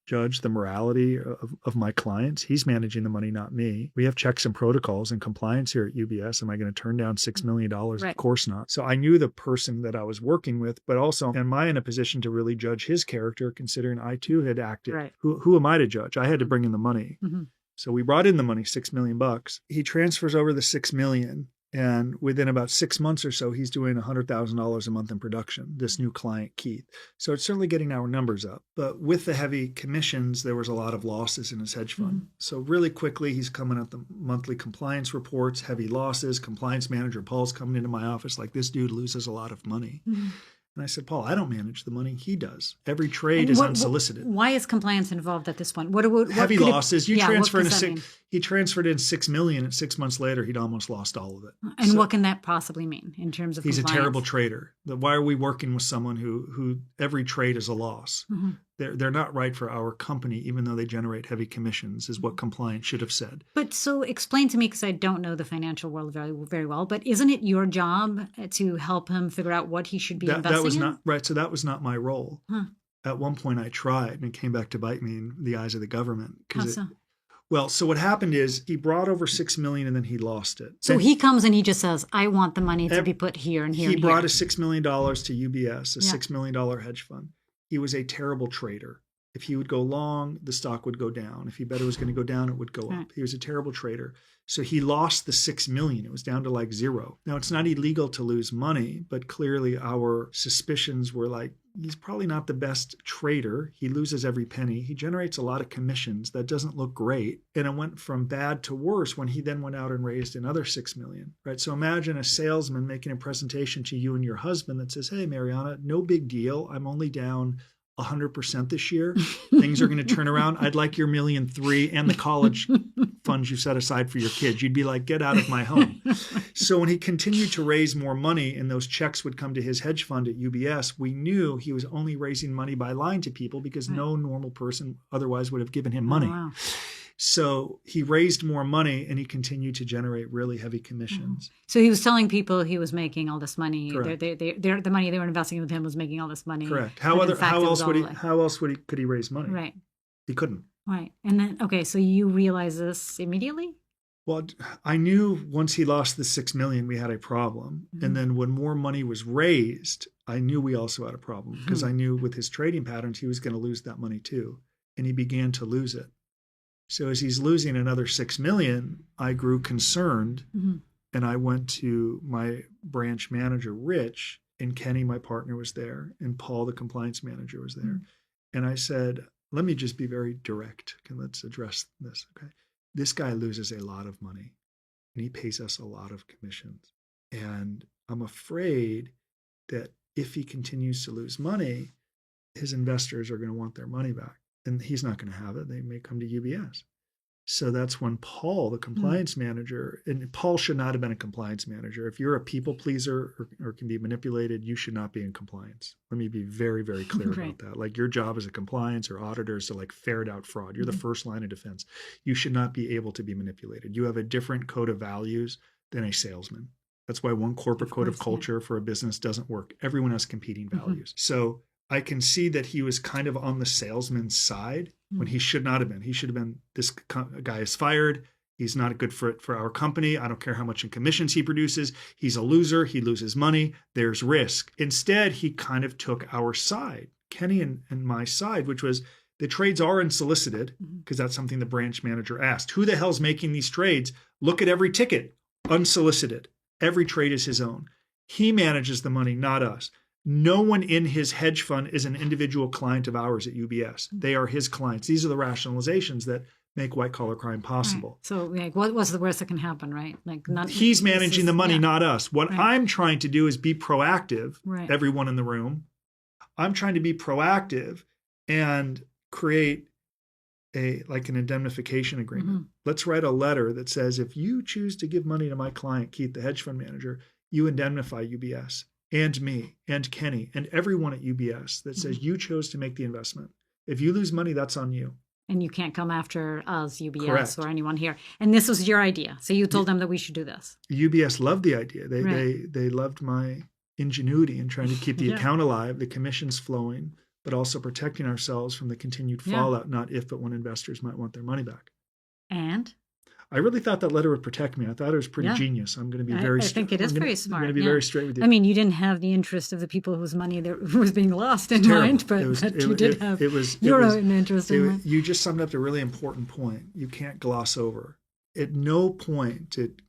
judge the morality of my clients? He's managing the money, not me. We have checks and protocols and compliance here at UBS. Am I going to turn down $6 million? Right. Of course not. So I knew the person that I was working with, but also am I in a position to really judge his character, considering I too had acted? Right. Who am I to judge? I had to bring in the money. Mm-hmm. So we brought in the money, $6 million. He transfers over the $6 million. And within about 6 months or so, he's doing $100,000 a month in production, this new client, Keith. So it's certainly getting our numbers up. But with the heavy commissions, there was a lot of losses in his hedge fund. Mm-hmm. So really quickly, he's coming at the monthly compliance reports, heavy losses. Compliance manager Paul's coming into my office like, this dude loses a lot of money. Mm-hmm. And I said, Paul, I don't manage the money. He does. Every trade is unsolicited. Why is compliance involved at this point? What heavy losses. He transferred in $6 million, and 6 months later, he'd almost lost all of it. And what can that possibly mean in terms of he's compliance? A terrible trader. Why are we working with someone who every trade is a loss? Mm-hmm. They're not right for our company, even though they generate heavy commissions, is what compliance should have said. But so explain to me, because I don't know the financial world very, very well, but isn't it your job to help him figure out what he should be investing that was in? Not right. So that was not my role. Huh. At one point I tried, and it came back to bite me in the eyes of the government. How so? Well, so what happened is he brought over $6 million and then he lost it. So he comes and he just says, I want the money to be put here and here. He brought $6 million to UBS, a $6 million hedge fund. He was a terrible trader. If he would go long, the stock would go down. If he bet it was going to go down, it would go up. He was a terrible trader. So he lost the $6 million. It was down to like zero. Now, it's not illegal to lose money, but clearly our suspicions were like, he's probably not the best trader. He loses every penny. He generates a lot of commissions. That doesn't look great. And it went from bad to worse when he then went out and raised another $6 million, right? So imagine a salesman making a presentation to you and your husband that says, hey, Mariana, no big deal. I'm only down 100% this year. Things are going to turn around. I'd like your $1.3 million and the college funds you set aside for your kids. You'd be like, get out of my home. So when he continued to raise more money and those checks would come to his hedge fund at UBS, we knew he was only raising money by lying to people because no normal person otherwise would have given him money. Oh, wow. So he raised more money and he continued to generate really heavy commissions. So he was telling people he was making all this money. Correct. The money they were investing with him was making all this money. Correct. How else could he raise money? Right. He couldn't. Right. And then, so you realize this immediately? Well, I knew once he lost the $6 million, we had a problem. Mm-hmm. And then when more money was raised, I knew we also had a problem because I knew with his trading patterns, he was going to lose that money too. And he began to lose it. So as he's losing another $6 million, I grew concerned, and I went to my branch manager, Rich, and Kenny, my partner, was there, and Paul, the compliance manager, was there. And I said, let me just be very direct. Let's address this. Okay, this guy loses a lot of money, and he pays us a lot of commissions. And I'm afraid that if he continues to lose money, his investors are going to want their money back. And he's not going to have it. They may come to UBS. So that's when Paul, the compliance manager, and Paul should not have been a compliance manager. If you're a people pleaser or can be manipulated, you should not be in compliance. Let me be very, very clear about that. Like your job as a compliance or auditor is to like ferret out fraud. You're the first line of defense. You should not be able to be manipulated. You have a different code of values than a salesman. That's why one corporate code of culture for a business doesn't work. Everyone has competing values. So I can see that he was kind of on the salesman's side when he should not have been. He should have been, this guy is fired. He's not a good fit for our company. I don't care how much in commissions he produces. He's a loser. He loses money. There's risk. Instead, he kind of took our side, Kenny and my side, which was the trades are unsolicited because that's something the branch manager asked. Who the hell's making these trades? Look at every ticket, unsolicited. Every trade is his own. He manages the money, not us. No one in his hedge fund is an individual client of ours at UBS. They are his clients. These are the rationalizations that make white-collar crime possible. Right. So like, what's the worst that can happen, right? Like, he's managing the money, not us. What I'm trying to do is be proactive, everyone in the room. I'm trying to be proactive and create an indemnification agreement. Let's write a letter that says, if you choose to give money to my client, Keith, the hedge fund manager, you indemnify UBS. And me, and Kenny, and everyone at UBS that says you chose to make the investment. If you lose money, that's on you. And you can't come after us, UBS, Correct. or anyone here. And this was your idea. So you told them that we should do this. UBS loved the idea. Right. They loved my ingenuity in trying to keep the account alive, the commissions flowing, but also protecting ourselves from the continued fallout, not if, but when investors might want their money back. And? I really thought that letter would protect me. I thought it was pretty genius. I'm going to be very I think it is very smart. I'm going to be very straight with you. I mean, you didn't have the interest of the people whose money was being lost in mind, but you did have your own interest in mind. You just summed up a really important point you can't gloss over. At no point did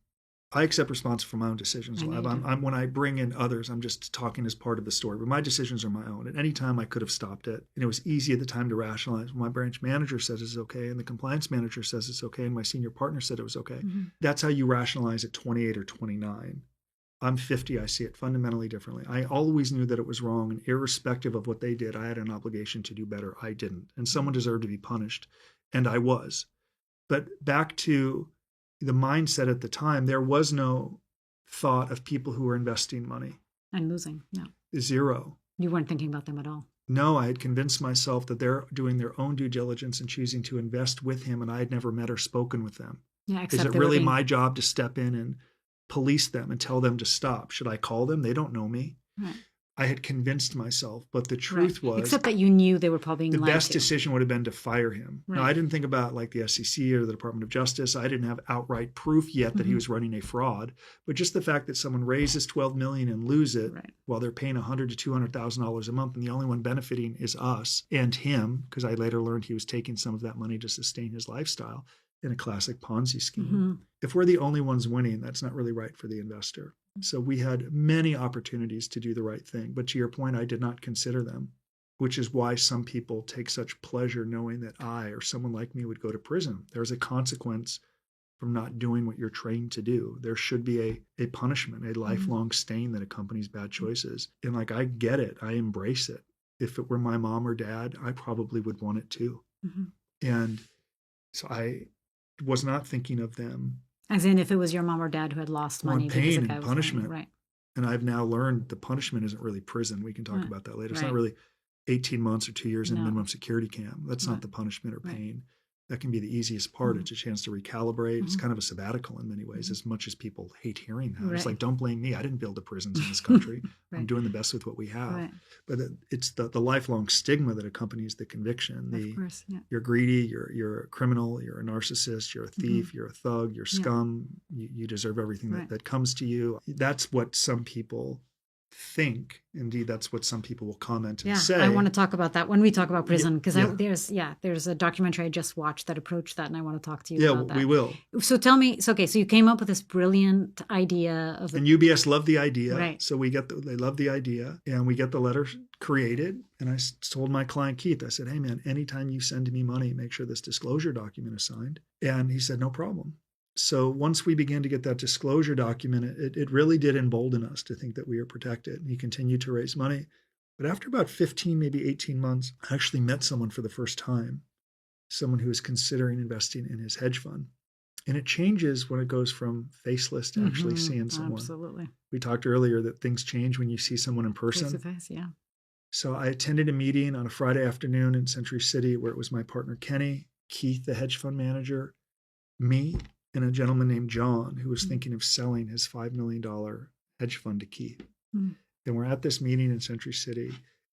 I accept responsibility for my own decisions. When I bring in others, I'm just talking as part of the story, but my decisions are my own. At any time, I could have stopped it. And it was easy at the time to rationalize. When my branch manager says it's okay, and the compliance manager says it's okay, and my senior partner said it was okay. Mm-hmm. That's how you rationalize at 28 or 29. I'm 50. I see it fundamentally differently. I always knew that it was wrong, and irrespective of what they did, I had an obligation to do better. I didn't. And someone deserved to be punished, and I was. But back to the mindset at the time, there was no thought of people who were investing money. And losing, Zero. You weren't thinking about them at all. No, I had convinced myself that they're doing their own due diligence and choosing to invest with him, and I had never met or spoken with them. Yeah, Is it really my job to step in and police them and tell them to stop? Should I call them? They don't know me. Right. I had convinced myself, but the truth was... Except that you knew they were probably the best decision would have been to fire him. Right. Now, I didn't think about like the SEC or the Department of Justice. I didn't have outright proof yet that he was running a fraud. But just the fact that someone raises $12 million and lose it while they're paying $100,000 to $200,000 a month, and the only one benefiting is us and him, because I later learned he was taking some of that money to sustain his lifestyle in a classic Ponzi scheme. Mm-hmm. If we're the only ones winning, that's not really right for the investor. So we had many opportunities to do the right thing. But to your point, I did not consider them, which is why some people take such pleasure knowing that I or someone like me would go to prison. There's a consequence from not doing what you're trained to do. There should be a punishment, a lifelong stain that accompanies bad choices. And like, I get it. I embrace it. If it were my mom or dad, I probably would want it too. Mm-hmm. And so I was not thinking of them. As in if it was your mom or dad who had lost money. Pain and punishment. Right. And I've now learned the punishment isn't really prison. We can talk about that later. It's not really 18 months or 2 years in minimum security camp. That's not the punishment or pain. That can be the easiest part. It's a chance to recalibrate. It's kind of a sabbatical in many ways, as much as people hate hearing that. It's like, don't blame me. I didn't build the prisons in this country. I'm doing the best with what we have. But it's the lifelong stigma that accompanies the conviction. You're greedy, you're a criminal, you're a narcissist, you're a thief, you're a thug, you're scum, you deserve everything that comes to you. That's what some people think. Indeed, that's what some people will comment and say. I want to talk about that when we talk about prison, because there's a documentary I just watched that approached that, and I want to talk to you about that. Yeah, we will. So tell me, so you came up with this brilliant idea of and UBS loved the idea, right? So they love the idea, and we get the letter created, and I told my client Keith, I said, hey man, anytime you send me money, make sure this disclosure document is signed. And he said, no problem. So once we began to get that disclosure document, it really did embolden us to think that we are protected. And he continued to raise money. But after about 15, maybe 18 months, I actually met someone for the first time, someone who was considering investing in his hedge fund. And it changes when it goes from faceless to actually seeing someone. Absolutely. We talked earlier that things change when you see someone in person. Face to face, yeah. So I attended a meeting on a Friday afternoon in Century City where it was my partner Kenny, Keith, the hedge fund manager, me, and a gentleman named John who was thinking of selling his $5 million hedge fund to Keith. And we're at this meeting in Century City.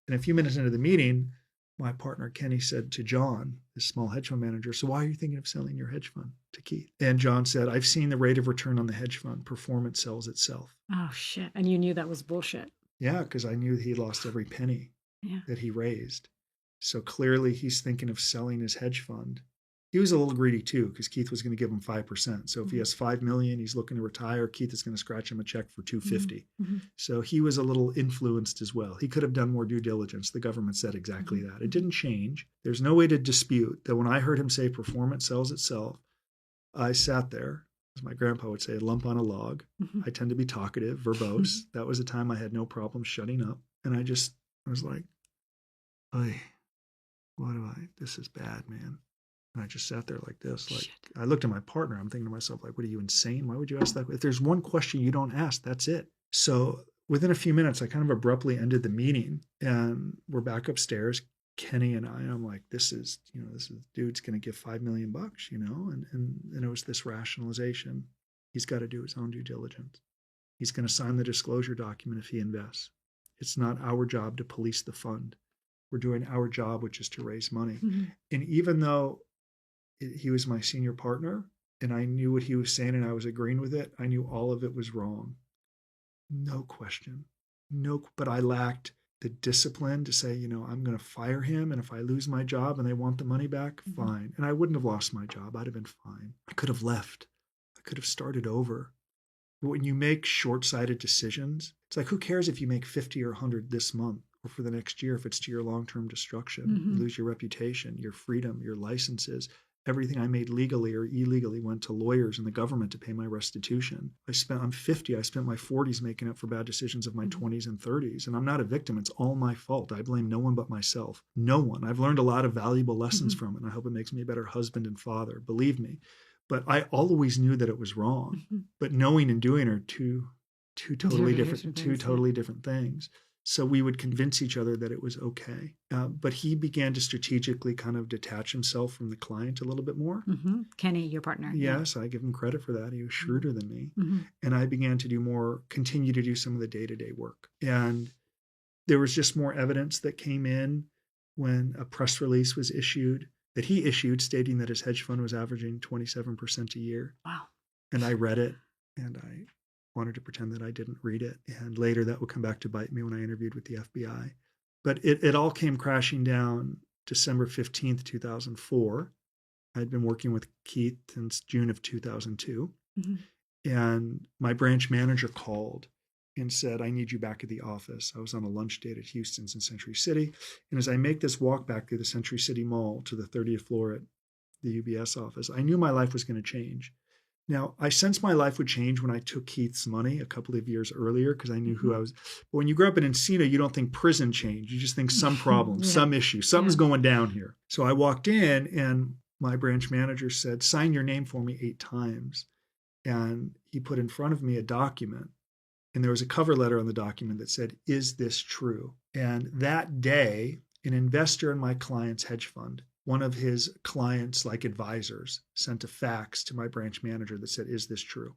And a few minutes into the meeting, my partner Kenny said to John, this small hedge fund manager, so why are you thinking of selling your hedge fund to Keith? And John said, I've seen the rate of return on the hedge fund. Performance sells itself. Oh, shit. And you knew that was bullshit. Yeah, because I knew he lost every penny that he raised. So clearly he's thinking of selling his hedge fund. He was a little greedy too, because Keith was going to give him 5%. So if he has $5 million, he's looking to retire, Keith is going to scratch him a check for $250. So he was a little influenced as well. He could have done more due diligence. The government said exactly that. It didn't change. There's no way to dispute that when I heard him say performance sells itself, I sat there, as my grandpa would say, a lump on a log. I tend to be talkative, verbose. That was a time I had no problem shutting up. And I was like, this is bad, man. And I just sat there like this. Like, I looked at my partner. I'm thinking to myself, like, what are you, insane? Why would you ask that? If there's one question you don't ask, that's it. So within a few minutes, I kind of abruptly ended the meeting, and we're back upstairs. Kenny and I'm like, this is dude's going to give $5 million, and it was this rationalization. He's got to do his own due diligence. He's going to sign the disclosure document if he invests. It's not our job to police the fund. We're doing our job, which is to raise money. Mm-hmm. And even though he was my senior partner and I knew what he was saying and I was agreeing with it, I knew all of it was wrong. No question. But I lacked the discipline to say, I'm going to fire him. And if I lose my job and they want the money back, mm-hmm. fine. And I wouldn't have lost my job. I'd have been fine. I could have left. I could have started over. But when you make short-sighted decisions, it's like, who cares if you make 50 or 100 this month or for the next year if it's to your long-term destruction? Mm-hmm. You lose your reputation, your freedom, your licenses. Everything I made legally or illegally went to lawyers and the government to pay my restitution. I'm 50. I spent my 40s making up for bad decisions of my 20s and 30s. And I'm not a victim. It's all my fault. I blame no one but myself. No one. I've learned a lot of valuable lessons from it. And I hope it makes me a better husband and father. Believe me. But I always knew that it was wrong. But knowing and doing are two totally different things. So we would convince each other that it was okay. But he began to strategically kind of detach himself from the client a little bit more. Mm-hmm. Kenny, your partner. Yes, I give him credit for that. He was shrewder than me. Mm-hmm. And I began to continue to do some of the day-to-day work. And there was just more evidence that came in when a press release was issued, that he issued, stating that his hedge fund was averaging 27% a year. Wow. And I read it, and I wanted to pretend that I didn't read it. And later that would come back to bite me when I interviewed with the FBI. But it all came crashing down December 15th, 2004. I'd been working with Keith since June of 2002. Mm-hmm. And my branch manager called and said, I need you back at the office. I was on a lunch date at Houston's in Century City. And as I make this walk back through the Century City Mall to the 30th floor at the UBS office, I knew my life was going to change. Now, I sensed my life would change when I took Keith's money a couple of years earlier because I knew who I was. But when you grow up in Encino, you don't think prison change. You just think some problem, some issue, something's going down here. So I walked in and my branch manager said, sign your name for me 8 times. And he put in front of me a document. And there was a cover letter on the document that said, is this true? And that day, an investor in my client's hedge fund, one of his clients, like advisors, sent a fax to my branch manager that said, is this true?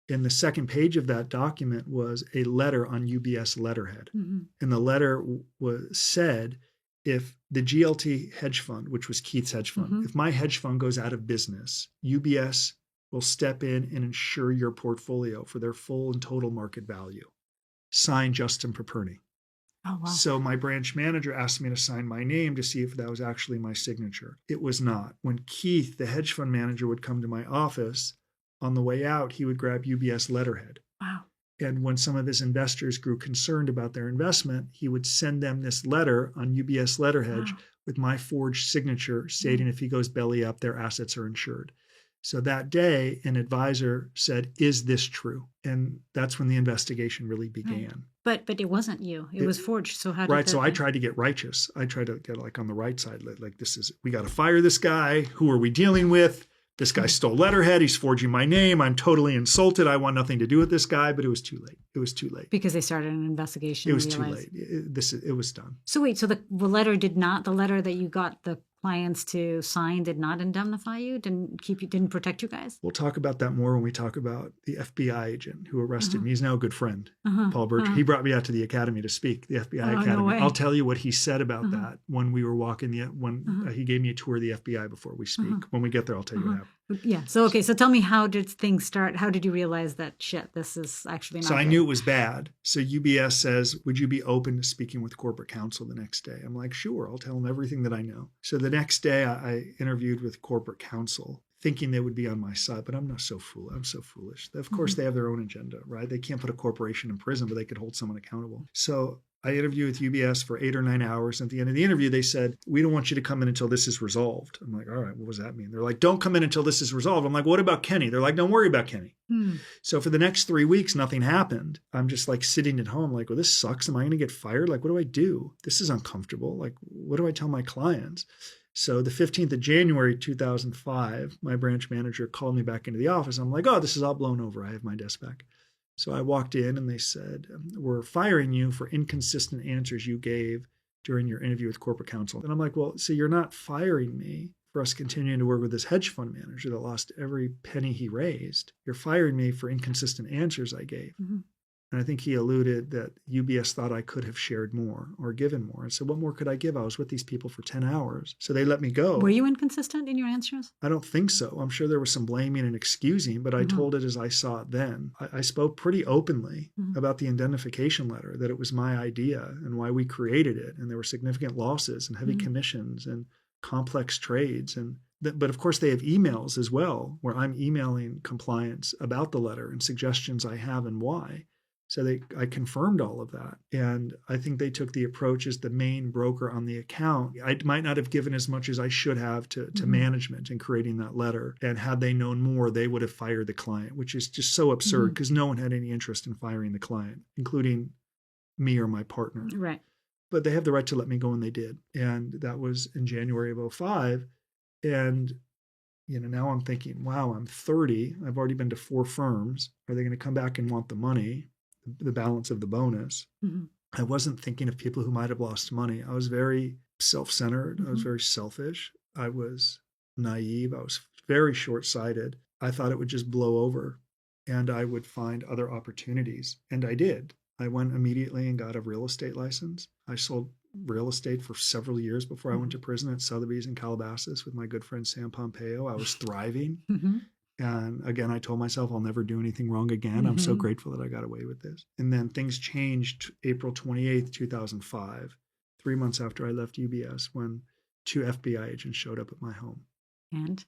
And the second page of that document was a letter on UBS letterhead. Mm-hmm. And the letter said, if the GLT hedge fund, which was Keith's hedge fund, if my hedge fund goes out of business, UBS will step in and insure your portfolio for their full and total market value. Signed, Justin Paperny. Oh, wow. So my branch manager asked me to sign my name to see if that was actually my signature. It was not. When Keith, the hedge fund manager, would come to my office, on the way out, he would grab UBS letterhead. Wow. And when some of his investors grew concerned about their investment, he would send them this letter on UBS letterhead with my forged signature stating if he goes belly up, their assets are insured. So that day, an advisor said, is this true? And that's when the investigation really began. But it wasn't you. It was forged. So how did Right. So I tried to get righteous. I tried to get on the right side. Like we got to fire this guy. Who are we dealing with? This guy stole letterhead. He's forging my name. I'm totally insulted. I want nothing to do with this guy. But it was too late. It was too late. Because they started an investigation. It was too late. It was done. So wait, so the letter that you got the clients to sign did not indemnify you, didn't protect you guys? We'll talk about that more when we talk about the FBI agent who arrested me. He's now a good friend, Paul Birch. He brought me out to the academy to speak, the FBI academy. No way. I'll tell you what he said about that when we were walking, he gave me a tour of the FBI before we speak. When we get there, I'll tell you what happened. Yeah. So, okay. So tell me, how did things start? How did you realize that, this is actually not So good? I knew it was bad. So UBS says, would you be open to speaking with corporate counsel the next day? I'm like, sure. I'll tell them everything that I know. So the next day I interviewed with corporate counsel, thinking they would be on my side, but I'm not so foolish. I'm so foolish. Of course, they have their own agenda, right? They can't put a corporation in prison, but they could hold someone accountable. So I interviewed with UBS for 8 or 9 hours. At the end of the interview, they said, we don't want you to come in until this is resolved. I'm like, all right, what does that mean? They're like, don't come in until this is resolved. I'm like, what about Kenny? They're like, don't worry about Kenny. So for the next 3 weeks, nothing happened. I'm just like sitting at home like, well, this sucks. Am I going to get fired? Like, what do I do? This is uncomfortable. Like, what do I tell my clients? So the 15th of January, 2005, my branch manager called me back into the office. I'm like, oh, this is all blown over. I have my desk back. So I walked in and they said, we're firing you for inconsistent answers you gave during your interview with corporate counsel. And I'm like, well, see, you're not firing me for us continuing to work with this hedge fund manager that lost every penny he raised. You're firing me for inconsistent answers I gave. Mm-hmm. And I think he alluded that UBS thought I could have shared more or given more. I said, what more could I give? I was with these people for 10 hours. So they let me go. Were you inconsistent in your answers? I don't think so. I'm sure there was some blaming and excusing, but I told it as I saw it then. I spoke pretty openly about the indemnification letter, that it was my idea and why we created it. And there were significant losses and heavy commissions and complex trades. But of course, they have emails as well, where I'm emailing compliance about the letter and suggestions I have and why. So I confirmed all of that. And I think they took the approach as the main broker on the account. I might not have given as much as I should have to management in creating that letter. And had they known more, they would have fired the client, which is just so absurd because no one had any interest in firing the client, including me or my partner. Right. But they have the right to let me go, and they did. And that was in January of 2005. And now I'm thinking, wow, I'm 30. I've already been to 4 firms. Are they going to come back and want the money? The balance of the bonus. I wasn't thinking of people who might have lost money. I was very self-centered. I was very selfish. I was naive. I was very short-sighted. I thought it would just blow over and I would find other opportunities. And I did. I went immediately and got a real estate license. I sold real estate for several years before I went to prison at Sotheby's in Calabasas with my good friend Sam Pompeo. I was thriving. And again, I told myself I'll never do anything wrong again. I'm so grateful that I got away with this. And then things changed April 28th, 2005, 3 months after I left UBS, when 2 FBI agents showed up at my home. And?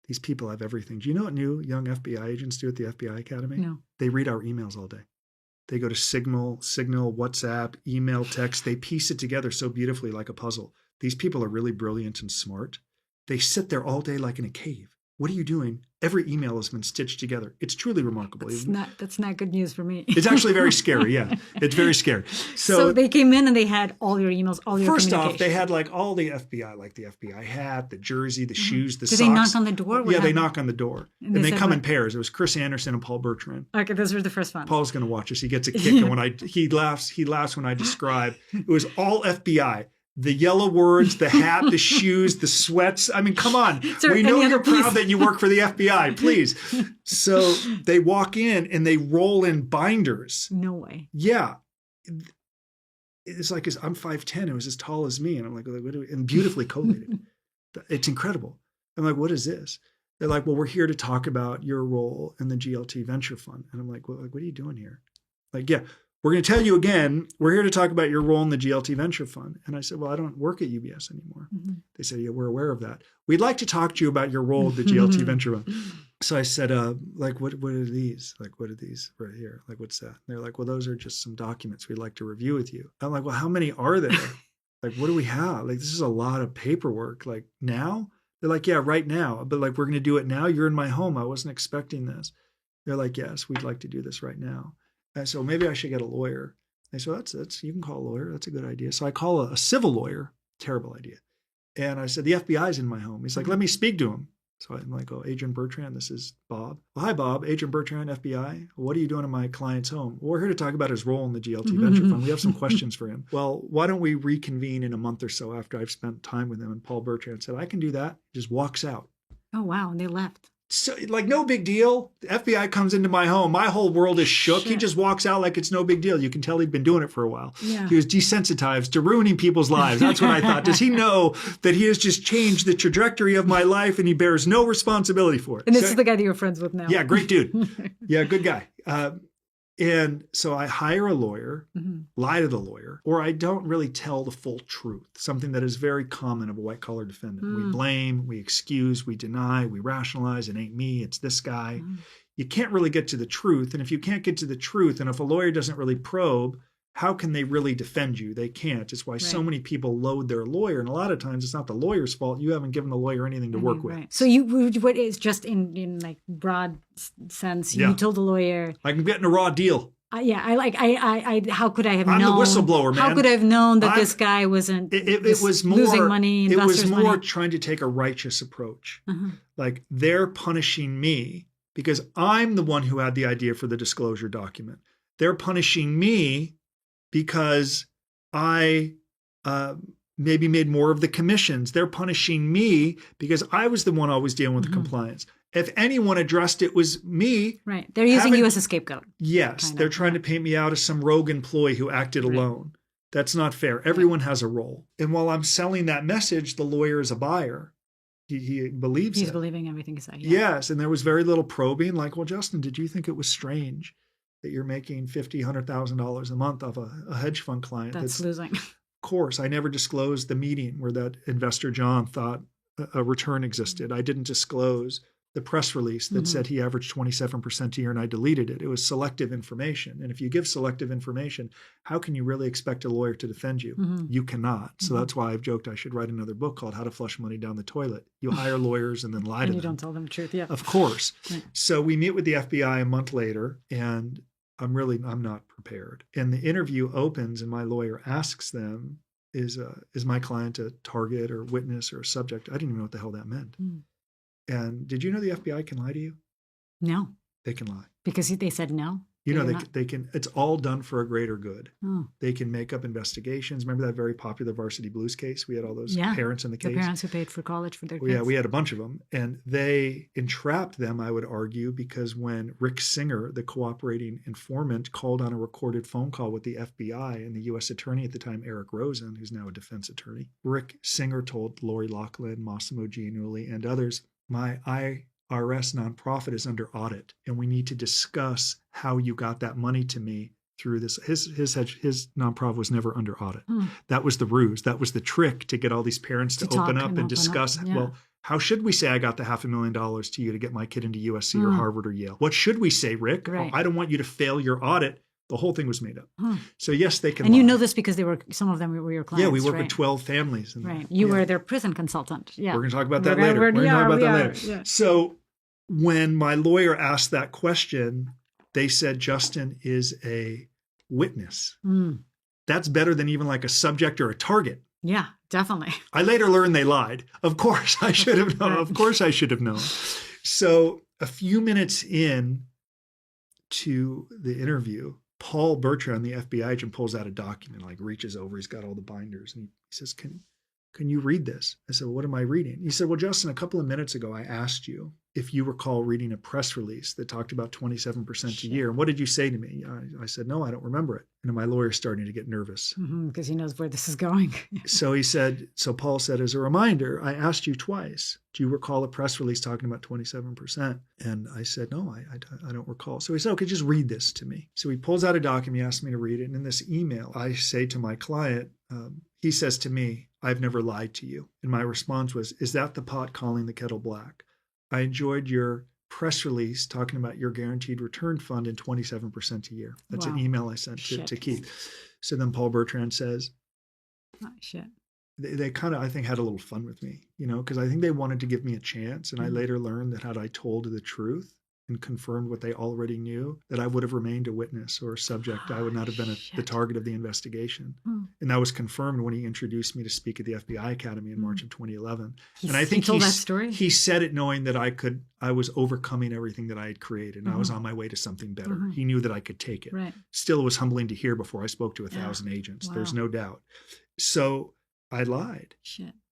These people have everything. Do you know what new young FBI agents do at the FBI Academy? No. They read our emails all day. They go to Signal, WhatsApp, email, text. They piece it together so beautifully like a puzzle. These people are really brilliant and smart. They sit there all day like in a cave. What are you doing? Every email has been stitched together. It's truly remarkable. That's not good news for me. It's actually very scary. Yeah, it's very scary. So they came in and they had all your emails, all your First off, they had like all the FBI, like the FBI hat, the jersey, the shoes, the socks. Did they knock on the door? Yeah, they knock on the door. And they come in pairs. It was Chris Anderson and Paul Bertrand. Okay, those were the first ones. Paul's going to watch us. He gets a kick. And when he laughs when I describe, it was all FBI. The yellow words, the hat, the shoes, the sweats. I mean, come on. We know you're proud that you work for the FBI, please. So they walk in and they roll in binders. No way. Yeah. It's like, I'm 5'10". It was as tall as me. And I'm like, what do we, and beautifully collated. It's incredible. I'm like, what is this? They're like, well, we're here to talk about your role in the GLT Venture Fund. And I'm like, well, what are you doing here? Like, yeah. We're going to tell you again, we're here to talk about your role in the GLT Venture Fund. And I said, well, I don't work at UBS anymore. They said, yeah, we're aware of that. We'd like to talk to you about your role at the GLT Venture Fund. So I said, like, what are these? Like, what are these right here? Like, what's that? And they're like, well, those are just some documents we'd like to review with you. I'm like, well, how many are there? Like, what do we have? Like, this is a lot of paperwork. Like, now? They're like, yeah, right now. But like, we're going to do it now. You're in my home. I wasn't expecting this. They're like, yes, we'd like to do this right now. And so maybe I should get a lawyer. I said, that's you can call a lawyer. That's a good idea. So I call a civil lawyer. Terrible idea. And I said, the FBI's in my home. He's like, let me speak to him. So I'm like, oh, Agent Bertrand, this is Bob. Well, hi, Bob. Agent Bertrand, FBI. What are you doing in my client's home? Well, we're here to talk about his role in the GLT Venture Fund. We have some questions for him. Well, why don't we reconvene in a month or so after I've spent time with him? And Paul Bertrand said, I can do that. Just walks out. Oh, wow. And they left. So, like, no big deal. The FBI comes into my home. My whole world is shook. Shit. He just walks out like it's no big deal. You can tell he'd been doing it for a while. Yeah. He was desensitized to ruining people's lives. That's what I thought. Does he know that he has just changed the trajectory of my life and he bears no responsibility for it? And this is the guy that you're friends with now. Yeah, great dude. Yeah, good guy. And so I hire a lawyer, lie to the lawyer, or I don't really tell the full truth, something that is very common of a white-collar defendant. We blame, we excuse, we deny, we rationalize. It ain't me, it's this guy. You can't really get to the truth. And if you can't get to the truth, and if a lawyer doesn't really probe, how can they really defend you? They can't. It's why so many people load their lawyer. And a lot of times it's not the lawyer's fault. You haven't given the lawyer anything to work with. So what is just in like broad sense, you told the lawyer, I'm getting a raw deal. How could I have known? I'm the whistleblower, man. How could I have known that this guy wasn't it was more, losing money, it was more money? Trying to take a righteous approach. Like, they're punishing me because I'm the one who had the idea for the disclosure document. They're punishing me because I maybe made more of the commissions. They're punishing me because I was the one always dealing with the compliance. If anyone addressed it was me. Right. They're using you as a scapegoat. Yes. They're trying to paint me out as some rogue employee who acted alone. That's not fair. Everyone has a role. And while I'm selling that message, the lawyer is a buyer. He believes He's believing everything you say. Yes. And there was very little probing. Like, well, Justin, did you think it was strange that you're making $50,000, $100,000 a month off a hedge fund client? That's losing. Of course, I never disclosed the meeting where that investor John thought a return existed. I didn't disclose the press release that said he averaged 27% a year, and I deleted it. It was selective information. And if you give selective information, how can you really expect a lawyer to defend you? You cannot. So that's why I've joked I should write another book called How to Flush Money Down the Toilet. You hire lawyers and then lie to them. And you don't tell them the truth, Of course. Right. So we meet with the FBI a month later, and I'm not prepared. And the interview opens and my lawyer asks them, is my client a target or witness or a subject? I didn't even know what the hell that meant. And did you know the FBI can lie to you? No. They can lie. Because they said no? You know, they can, it's all done for a greater good. They can make up investigations. Remember that very popular Varsity Blues case? We had all those parents in the case. The parents who paid for college for their kids. Yeah, we had a bunch of them. And they entrapped them, I would argue, because when Rick Singer, the cooperating informant, called on a recorded phone call with the FBI and the U.S. attorney at the time, Eric Rosen, who's now a defense attorney, Rick Singer told Lori Loughlin, Massimo Giannulli, and others, my IRS nonprofit is under audit, and we need to discuss how you got that money to me through this. His nonprofit was never under audit. That was the ruse. That was the trick to get all these parents to open up and discuss. Well, how should we say I got the $500,000 to you to get my kid into USC or Harvard or Yale? What should we say, Rick? Right. Oh, I don't want you to fail your audit. The whole thing was made up. So yes, they can. And lie. you know this because some of them were your clients. Yeah, we work with 12 families. Right. You were their prison consultant. Yeah. We're going to talk about that later. We're going to talk about that later. Yeah. So when my lawyer asked that question, they said Justin is a witness. That's better than even like a subject or a target. Yeah, definitely. I later learned they lied. Of course, I should have known. Of course, I should have known. So a few minutes in to the interview, Paul Bertrand, the FBI agent, pulls out a document, like reaches over. He's got all the binders, and he says, "Can you read this?" I said, "Well, what am I reading?" He said, "Well, Justin, a couple of minutes ago, I asked you if you recall reading a press release that talked about 27% a year. And what did you say to me?" I said, "No, I don't remember it." And my lawyer's starting to get nervous. Because he knows where this is going. So Paul said, as a reminder, I asked you twice, do you recall a press release talking about 27%? And I said, no, I don't recall. So he said, okay, just read this to me. So he pulls out a document, he asked me to read it. And in this email, I say to my client, he says to me, "I've never lied to you." And my response was, "Is that the pot calling the kettle black? I enjoyed your press release talking about your guaranteed return fund in 27% a year." That's an email I sent to Keith. So then Paul Bertrand says, they kind of, I think, had a little fun with me, because I think they wanted to give me a chance. And I later learned that had I told the truth and confirmed what they already knew, that I would have remained a witness or a subject. I would not have been the target of the investigation. And that was confirmed when he introduced me to speak at the FBI Academy in March of 2011. And I think he told that story? He said it knowing that I was overcoming everything that I had created, and I was on my way to something better. He knew that I could take it. Right. Still, it was humbling to hear before I spoke to 1,000 agents. Wow. There's no doubt. So I lied.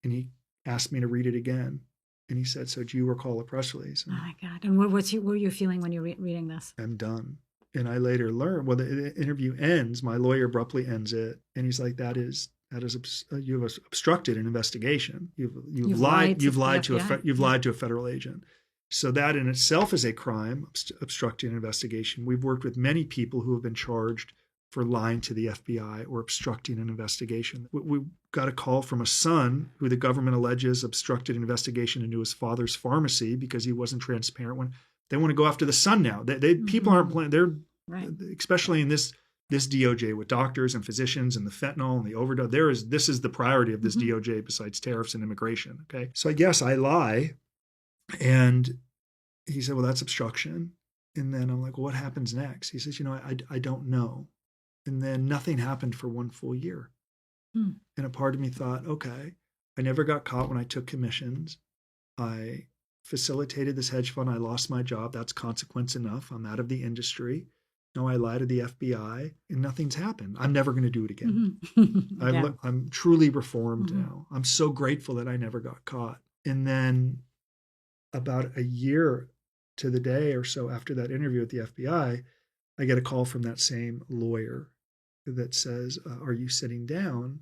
And he asked me to read it again. And he said, "So do you recall a press release?" And oh my God. And what were you feeling when you're reading this? I'm done. And I later learned, the interview ends, my lawyer abruptly ends it. And he's like, you have obstructed an investigation. You've lied to a federal agent. So that in itself is a crime, obstructing an investigation. We've worked with many people who have been charged for lying to the FBI or obstructing an investigation. We got a call from a son who the government alleges obstructed an investigation into his father's pharmacy because he wasn't transparent. When they want to go after the son now, people aren't playing. They're especially in this DOJ with doctors and physicians and the fentanyl and the overdose. This is the priority of this DOJ besides tariffs and immigration. Okay, so I guess I lie, and he said, "Well, that's obstruction." And then I'm like, "Well, what happens next?" He says, I don't know." And then nothing happened for one full year. And a part of me thought, okay, I never got caught when I took commissions. I facilitated this hedge fund. I lost my job. That's consequence enough. I'm out of the industry. No, I lied to the FBI and nothing's happened. I'm never going to do it again. Yeah. I'm truly reformed now. I'm so grateful that I never got caught. And then about a year to the day or so after that interview at the FBI, I get a call from that same lawyer that says, are you sitting down?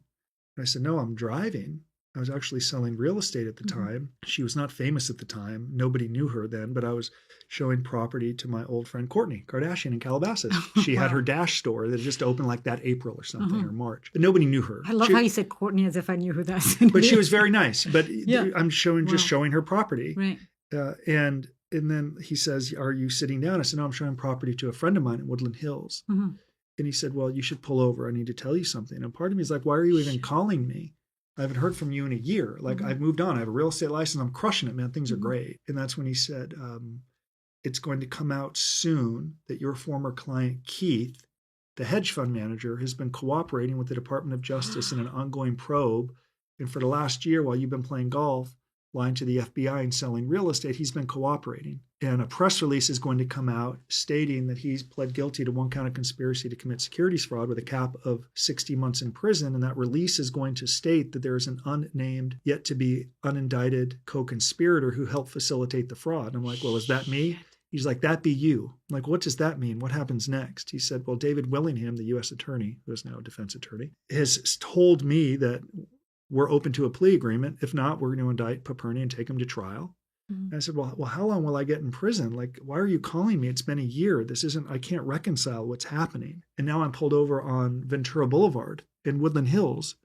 And I said, no, I'm driving. I was actually selling real estate at the time. She was not famous at the time. Nobody knew her then, but I was showing property to my old friend Kourtney Kardashian in Calabasas. She had her Dash store that just opened like that April or something or March, but nobody knew her. I love how you said Kourtney as if I knew who that is. But she was very nice. But I'm just showing her property. Right. And then he says, are you sitting down? I said, no, I'm showing property to a friend of mine in Woodland Hills. And he said, well, you should pull over. I need to tell you something. And part of me is like, why are you even calling me? I haven't heard from you in a year. Like I've moved on. I have a real estate license. I'm crushing it, man. Things are great. And that's when he said, it's going to come out soon that your former client, Keith, the hedge fund manager, has been cooperating with the Department of Justice in an ongoing probe. And for the last year, while you've been playing golf, lying to the FBI and selling real estate, he's been cooperating. And a press release is going to come out stating that he's pled guilty to 1 count of conspiracy to commit securities fraud with a cap of 60 months in prison. And that release is going to state that there is an unnamed, yet to be unindicted co-conspirator who helped facilitate the fraud. And I'm like, well, is that me? He's like, that be you. I'm like, what does that mean? What happens next? He said, well, David Willingham, the U.S. attorney, who is now a defense attorney, has told me that we're open to a plea agreement. If not, we're going to indict Paperny and take him to trial. And I said, well, how long will I get in prison? Like, why are you calling me? It's been a year. I can't reconcile what's happening. And now I'm pulled over on Ventura Boulevard in Woodland Hills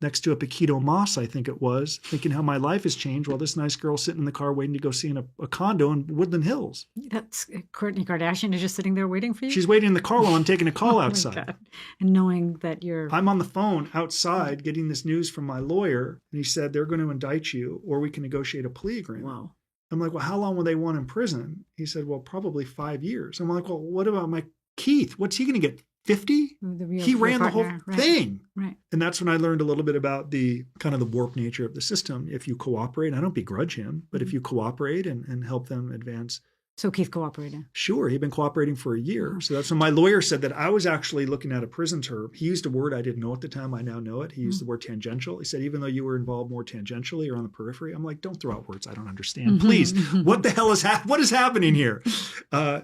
next to a Paquito Moss, I think it was, thinking how my life has changed while this nice girl's sitting in the car waiting to go see a condo in Woodland Hills. That's Kourtney Kardashian is just sitting there waiting for you? She's waiting in the car while I'm taking a call outside. God. And knowing that I'm on the phone outside getting this news from my lawyer, and he said, they're going to indict you or we can negotiate a plea agreement. Wow. I'm like, well, how long will they want in prison? He said, well, probably 5 years. I'm like, well, what about my Keith? What's he going to get? 50? He ran the whole thing. Right. And that's when I learned a little bit about the kind of the warped nature of the system. If you cooperate, I don't begrudge him, but if you cooperate and help them advance. So Keith cooperated? Sure. He'd been cooperating for a year. So that's when my lawyer said that I was actually looking at a prison term. He used a word I didn't know at the time. I now know it. He used the word tangential. He said, even though you were involved more tangentially or on the periphery, I'm like, don't throw out words I don't understand. Please. What the hell what is happening here?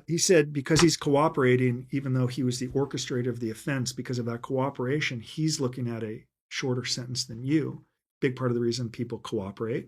He said, because he's cooperating, even though he was the orchestrator of the offense, because of that cooperation, he's looking at a shorter sentence than you. Big part of the reason people cooperate.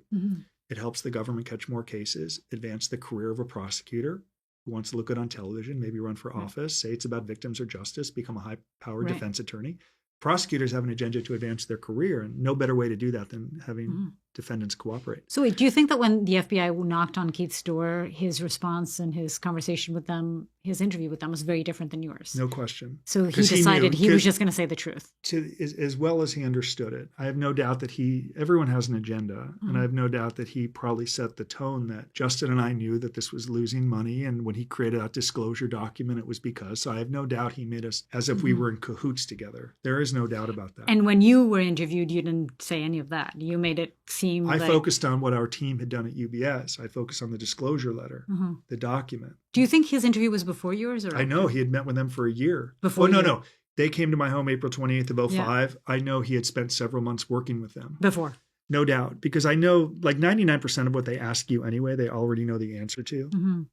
It helps the government catch more cases, advance the career of a prosecutor who wants to look good on television, maybe run for office, say it's about victims or justice, become a high-powered defense attorney. Prosecutors have an agenda to advance their career, and no better way to do that than having defendants cooperate. So wait, do you think that when the FBI knocked on Keith's door, his response and his conversation with them, his interview with them was very different than yours? No question. So he decided he was just going to say the truth. As well as he understood it. I have no doubt that everyone has an agenda, and I have no doubt that he probably set the tone that Justin and I knew that this was losing money, and when he created that disclosure document, it was because. So I have no doubt he made us as if we were in cahoots together. There is no doubt about that. And when you were interviewed, you didn't say any of that. You made it seem I focused on what our team had done at UBS. I focused on the disclosure letter, the document. Do you think his interview was before yours? Or I know he had met with them for a year. Before? No. They came to my home April 28th of 2005. Yeah. I know he had spent several months working with them. Before? No doubt, because I know like 99% of what they ask you anyway, they already know the answer to.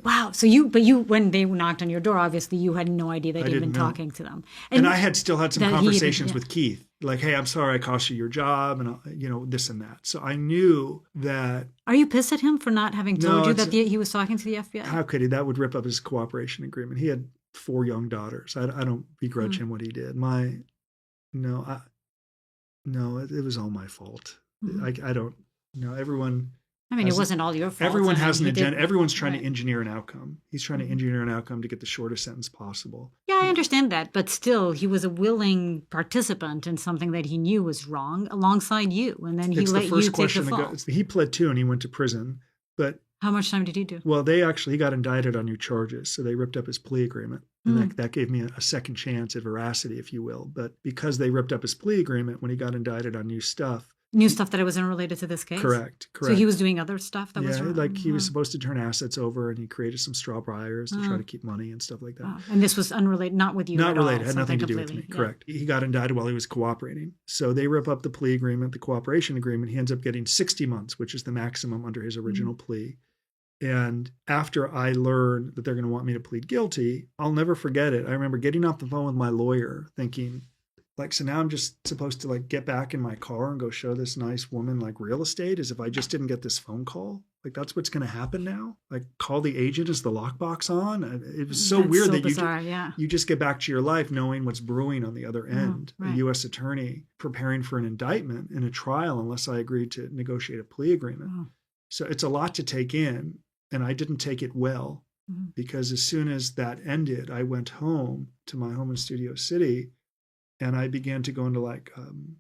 Wow. So when they knocked on your door, obviously you had no idea they'd even been talking to them. And I had still had some conversations with Keith, like, hey, I'm sorry I cost you your job and, this and that. So I knew that. Are you pissed at him for not having told you that he was talking to the FBI? How could he? That would rip up his cooperation agreement. He had 4 young daughters. I don't begrudge him what he did. No, it was all my fault. I don't know. Everyone. I mean, it wasn't all your fault. Everyone has an agenda. Everyone's trying to engineer an outcome. He's trying to engineer an outcome to get the shortest sentence possible. Yeah, I understand that. But still, he was a willing participant in something that he knew was wrong alongside you. And then he let you take the fall. He pled too, and he went to prison. But how much time did he do? Well, he got indicted on new charges. So they ripped up his plea agreement. And that gave me a second chance at veracity, if you will. But because they ripped up his plea agreement when he got indicted on new stuff, New stuff that it wasn't related to this case? Correct. So he was doing other stuff that was like he was supposed to turn assets over, and he created some straw buyers to try to keep money and stuff like that. Oh. And this was unrelated, not with you Not at related. all, Had nothing to do with completely. me. Correct. He got indicted while he was cooperating. So they rip up the plea agreement, the cooperation agreement. He ends up getting 60 months, which is the maximum under his original plea. And after I learned that they're going to want me to plead guilty, I'll never forget it. I remember getting off the phone with my lawyer thinking, like, so now I'm just supposed to like get back in my car and go show this nice woman like real estate as if I just didn't get this phone call. Like, that's what's going to happen now. Like, call the agent, is the lockbox on? It was so weird that bizarre, you just get back to your life knowing what's brewing on the other end. Right. A U.S. attorney preparing for an indictment in a trial unless I agreed to negotiate a plea agreement. Oh. So it's a lot to take in. And I didn't take it well because as soon as that ended, I went home to my home in Studio City and I began to go into like kind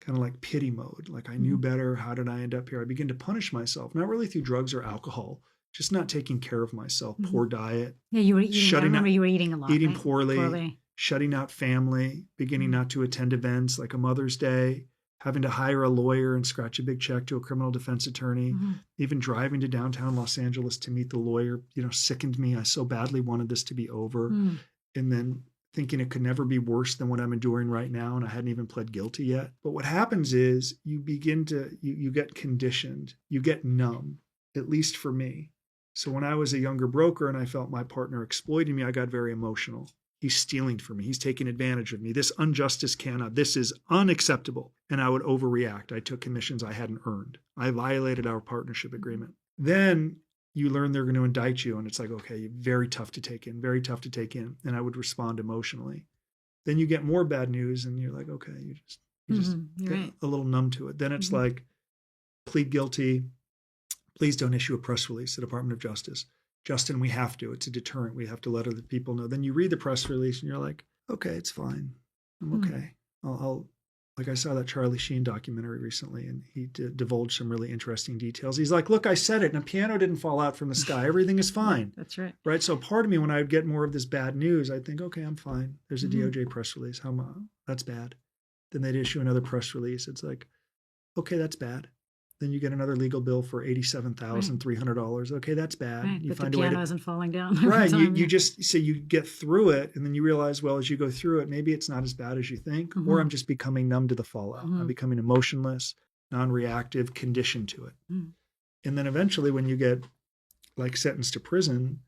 of like pity mode. Like I knew better. How did I end up here? I began to punish myself, not really through drugs or alcohol, just not taking care of myself. Poor diet. Yeah, you were eating. I remember you were eating a lot. Eating right? poorly, shutting out family, beginning not to attend events like a Mother's Day, having to hire a lawyer and scratch a big check to a criminal defense attorney, even driving to downtown Los Angeles to meet the lawyer, sickened me. I so badly wanted this to be over. And then thinking it could never be worse than what I'm enduring right now. And I hadn't even pled guilty yet. But what happens is you begin to, you get conditioned, you get numb, at least for me. So when I was a younger broker and I felt my partner exploiting me, I got very emotional. He's stealing from me. He's taking advantage of me. This injustice this is unacceptable. And I would overreact. I took commissions I hadn't earned. I violated our partnership agreement. Then you learn they're going to indict you. And it's like, okay, very tough to take in, very tough to take in. And I would respond emotionally. Then you get more bad news and you're like, okay, you just get a little numb to it. Then it's like, plead guilty. Please don't issue a press release, the Department of Justice. Justin, we have to. It's a deterrent. We have to let other people know. Then you read the press release and you're like, okay, it's fine. I'm okay. I'll like I saw that Charlie Sheen documentary recently and he divulged some really interesting details. He's like, look, I said it and a piano didn't fall out from the sky. Everything is fine. That's right. Right. So part of me, when I would get more of this bad news, I'd think, okay, I'm fine. There's a DOJ press release. That's bad. Then they'd issue another press release. It's like, okay, that's bad. Then you get another legal bill for $87,300. Okay, that's bad. Right, you but find the a way piano isn't falling down. Right. You just so you get through it, and then you realize, well, as you go through it, maybe it's not as bad as you think, or I'm just becoming numb to the fallout. I'm becoming emotionless, non-reactive, conditioned to it. And then eventually, when you get like sentenced to prison,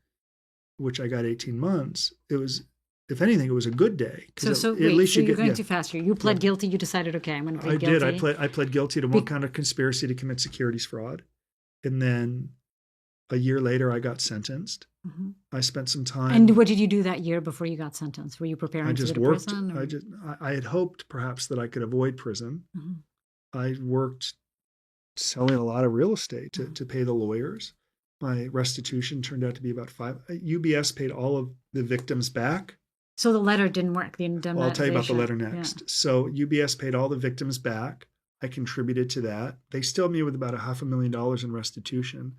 which I got 18 months, it was. If anything, it was a good day. So you're going too fast here. You pled guilty. You decided, okay, I'm going to plead guilty. I did. I pled guilty to one kind of conspiracy to commit securities fraud. And then a year later, I got sentenced. I spent some time. And what did you do that year before you got sentenced? Were you preparing to go to prison? I had hoped perhaps that I could avoid prison. I worked selling a lot of real estate to pay the lawyers. My restitution turned out to be about UBS paid all of the victims back. So the letter didn't work, the indemnization. Well, I'll tell you about the letter next. Yeah. So UBS paid all the victims back. I contributed to that. They still me with about $500,000 in restitution.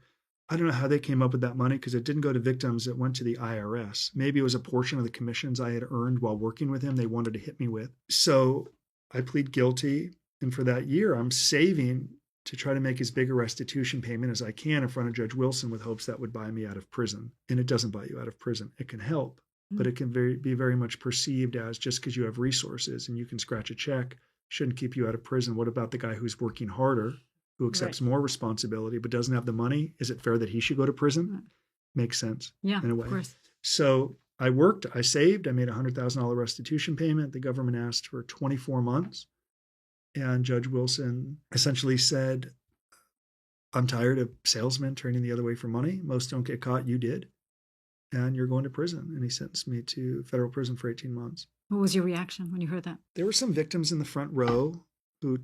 I don't know how they came up with that money because it didn't go to victims. It went to the IRS. Maybe it was a portion of the commissions I had earned while working with him they wanted to hit me with. So I plead guilty. And for that year, I'm saving to try to make as big a restitution payment as I can in front of Judge Wilson with hopes that would buy me out of prison. And it doesn't buy you out of prison. It can help. But it can be very much perceived as just because you have resources and you can scratch a check shouldn't keep you out of prison. What about the guy who's working harder, who accepts more responsibility but doesn't have the money? Is it fair that he should go to prison? Makes sense. Yeah, in a way. Of course. So I worked, I saved, I made a $100,000 restitution payment. The government asked for 24 months. And Judge Wilson essentially said, I'm tired of salesmen turning the other way for money. Most don't get caught. You did. And you're going to prison. And he sentenced me to federal prison for 18 months. What was your reaction when you heard that? There were some victims in the front row who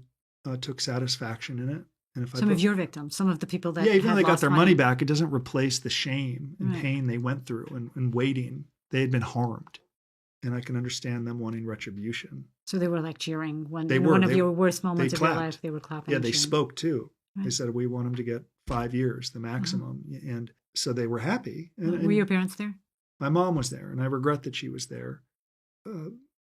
took satisfaction in it. And if some of your victims, some of the people that even though they got their money back, it doesn't replace the shame and pain they went through and waiting. They had been harmed. And I can understand them wanting retribution. So they were like cheering when one of your worst moments of your life, they were clapping. Yeah, they spoke too. Right. They said, we want him to get 5 years, the maximum. And so they were happy. And were your parents there? My mom was there, and I regret that she was there.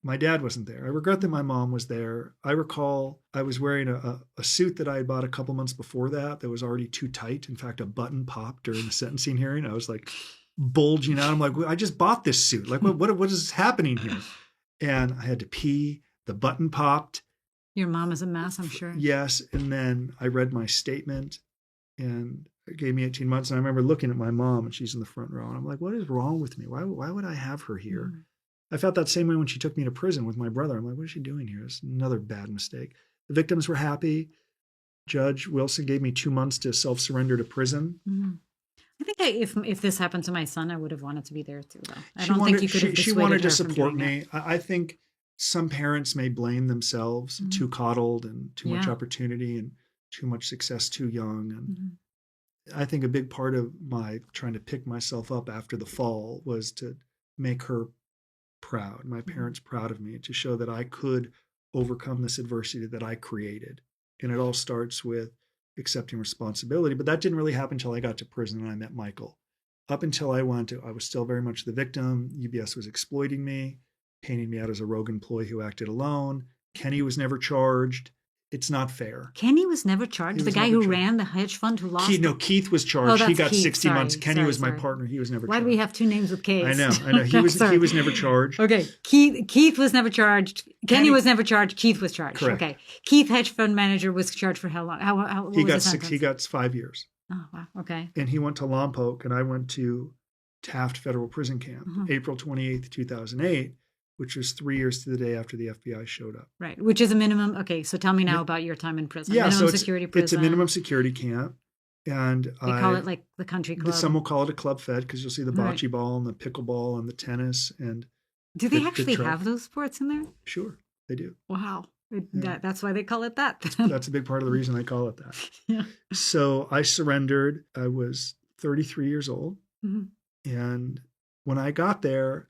My dad wasn't there. I regret that my mom was there. I recall I was wearing a suit that I had bought a couple months before that was already too tight. In fact, a button popped during the sentencing hearing. I was like bulging out. I'm like, I just bought this suit. Like, what is happening here? And I had to pee. The button popped. Your mom is a mess, I'm sure. Yes. And then I read my statement and it gave me 18 months. And I remember looking at my mom and she's in the front row. And I'm like, what is wrong with me? Why would I have her here? Mm-hmm. I felt that same way when she took me to prison with my brother. I'm like, what is she doing here? It's another bad mistake. The victims were happy. Judge Wilson gave me 2 months to self-surrender to prison. Mm-hmm. I think if this happened to my son, I would have wanted to be there too, though. I don't think you could have dissuaded She wanted to her from support doing me. it. I think some parents may blame themselves, too coddled and too much opportunity and too much success too young. And I think a big part of my trying to pick myself up after the fall was to make her proud, my parents proud of me, to show that I could overcome this adversity that I created. And it all starts with accepting responsibility. But that didn't really happen until I got to prison and I met Michael. Up until I was still very much the victim. UBS was exploiting me, painting me out as a rogue employee who acted alone. Kenny was never charged. It's not fair. Kenny was never charged? The guy who ran the hedge fund who lost? Keith was charged. He got 60 months. Kenny was my partner. He was never charged. Why do we have two names with K's? I know. He was never charged. Okay. Keith was never charged. Kenny was never charged. Keith was charged. Correct. Okay. Keith, hedge fund manager, was charged for how long? What was the sentence? He got 5 years. Oh, wow. Okay. And he went to Lompoc and I went to Taft Federal Prison Camp, April 28th, 2008. Which was 3 years to the day after the FBI showed up. Right, which is a minimum. Okay, so tell me now about your time in prison. Yeah, minimum so security prison. It's a minimum security camp. And they call it like the country club. Some will call it a club fed because you'll see the bocce ball and the pickleball and the tennis. And do they actually have those sports in there? Sure, they do. Wow. That's why they call it that. That's a big part of the reason they call it that. Yeah. So I surrendered. I was 33 years old. And when I got there,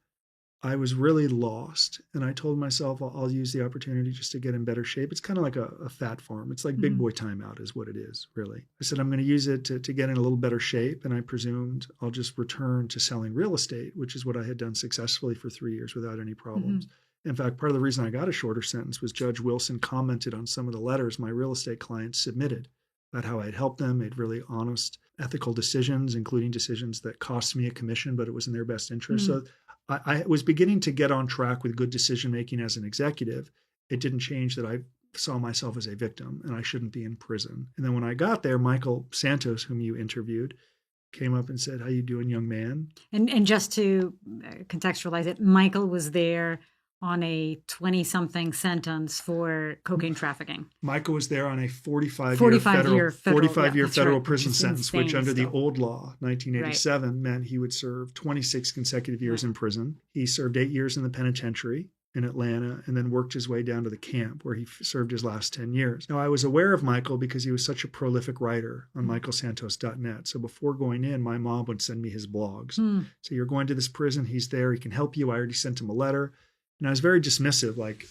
I was really lost. And I told myself, I'll use the opportunity just to get in better shape. It's kind of like a fat farm. It's like big boy timeout is what it is, really. I said, I'm going to use it to get in a little better shape. And I presumed I'll just return to selling real estate, which is what I had done successfully for 3 years without any problems. In fact, part of the reason I got a shorter sentence was Judge Wilson commented on some of the letters my real estate clients submitted about how I'd helped them, made really honest, ethical decisions, including decisions that cost me a commission, but it was in their best interest. So I was beginning to get on track with good decision-making as an executive. It didn't change that I saw myself as a victim and I shouldn't be in prison. And then when I got there, Michael Santos, whom you interviewed, came up and said, how you doing, young man? And just to contextualize it, Michael was there on a 20-something sentence for cocaine trafficking. Michael was there on a 45-year federal prison sentence, which under the old law, 1987, meant he would serve 26 consecutive years in prison. He served 8 years in the penitentiary in Atlanta and then worked his way down to the camp where he served his last 10 years. Now, I was aware of Michael because he was such a prolific writer on michaelsantos.net. So before going in, my mom would send me his blogs. So you're going to this prison, he's there, he can help you. I already sent him a letter. And I was very dismissive, like,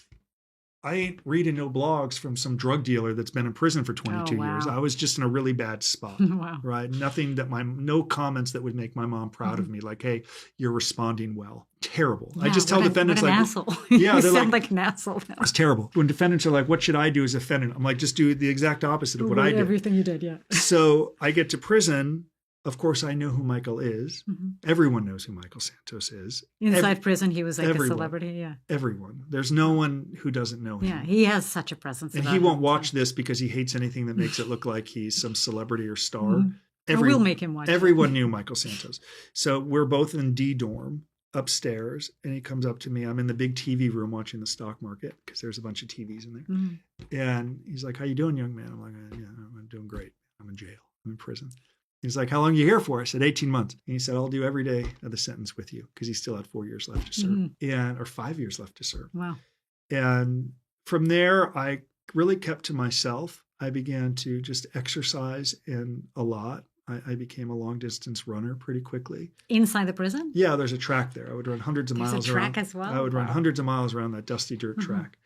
I ain't reading no blogs from some drug dealer that's been in prison for 22 years. I was just in a really bad spot, right? No comments that would make my mom proud of me, like, hey, you're responding well. Terrible. I just tell defendants, what an like, asshole. Yeah, you they're sound like an asshole now. It's terrible. When defendants are like, what should I do as a defendant? I'm like, just do the exact opposite of what I did. Everything you did, yeah. So I get to prison. Of course, I know who Michael is. Everyone knows who Michael Santos is. Inside prison, he was like a celebrity, yeah. Everyone. There's no one who doesn't know him. Yeah, he has such a presence. And he won't watch this because he hates anything that makes it look like he's some celebrity or star. We'll make him watch Everyone knew Michael Santos. So we're both in D dorm upstairs, and he comes up to me. I'm in the big TV room watching the stock market because there's a bunch of TVs in there. And he's like, how you doing, young man? I'm like, yeah, I'm doing great. I'm in jail. I'm in prison. He's like, how long are you here for? I said, 18 months. And he said, I'll do every day of the sentence with you because he still had 4 years left to serve or 5 years left to serve. Wow. And from there, I really kept to myself. I began to just exercise a lot. I became a long distance runner pretty quickly. Inside the prison? Yeah, there's a track there. I would run hundreds of miles around. There's a track as well? I would run hundreds of miles around that dusty dirt track.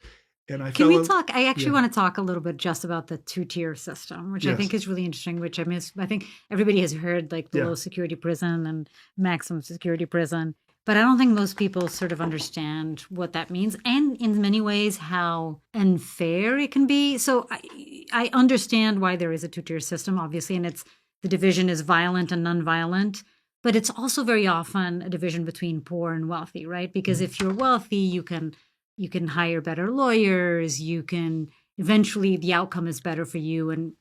And Can we talk? I actually want to talk a little bit just about the two-tier system, which I think is really interesting, which I think everybody has heard, like below security prison and maximum security prison. But I don't think most people sort of understand what that means, and in many ways how unfair it can be. So I understand why there is a two-tier system, obviously, and the division is violent and nonviolent. But it's also very often a division between poor and wealthy, right? Because if you're wealthy, you can hire better lawyers. You can eventually the outcome is better for you, and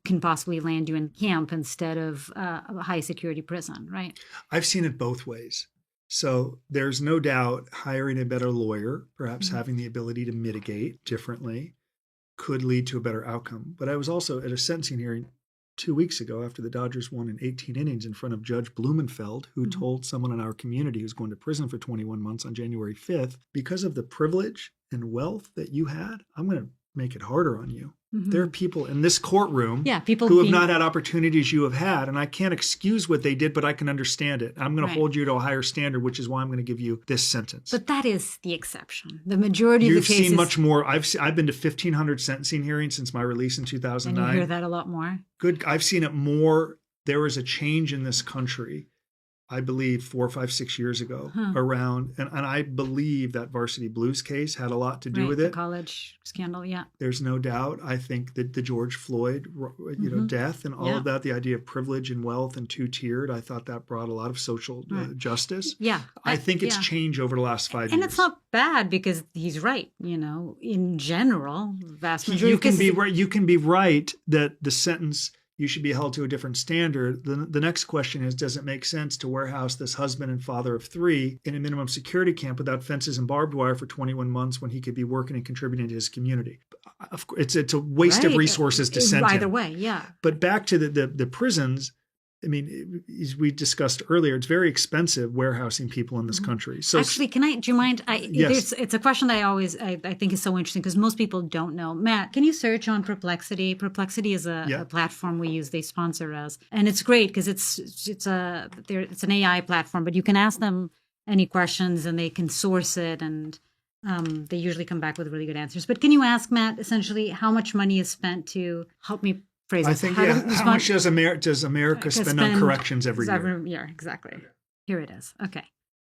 can possibly land you in camp instead of a high security prison, right? I've seen it both ways. So there's no doubt hiring a better lawyer, perhaps having the ability to mitigate differently, could lead to a better outcome. But I was also at a sentencing hearing 2 weeks ago after the Dodgers won in 18 innings in front of Judge Blumenfeld, who told someone in our community who's going to prison for 21 months on January 5th, because of the privilege and wealth that you had, I'm going to make it harder on you. There are people in this courtroom who have not had opportunities you have had, and I can't excuse what they did, but I can understand it. I'm going to hold you to a higher standard, which is why I'm going to give you this sentence. But that is the exception. The majority of the cases... You've seen much more. I've been to 1,500 sentencing hearings since my release in 2009. And you hear that a lot more? Good. I've seen it more. There was a change in this country, I believe 4, 5, 6 years ago around, and I believe that Varsity Blues case had a lot to do with it. The college scandal, yeah. There's no doubt. I think that the George Floyd, death and all of that, the idea of privilege and wealth and two-tiered, I thought that brought a lot of social justice. Yeah. I think it's changed over the last 5 years. And it's not bad because he's right, in general, vast majority. You can be right that the sentence, you should be held to a different standard. The next question is, does it make sense to warehouse this husband and father of 3 in a minimum security camp without fences and barbed wire for 21 months when he could be working and contributing to his community? Of course, it's a waste of resources to send him. Either way, yeah. But back to the prisons, I mean, as we discussed earlier, it's very expensive warehousing people in this country. So actually, do you mind? Yes. It's a question that I think is so interesting because most people don't know. Matt, can you search on Perplexity? Perplexity is a platform we use. They sponsor us, and it's great because it's an AI platform, but you can ask them any questions and they can source it, and they usually come back with really good answers. But can you ask Matt essentially how much money is spent to help me? I think, how much does America spend on corrections every year? Yeah, exactly. Here it is. Okay.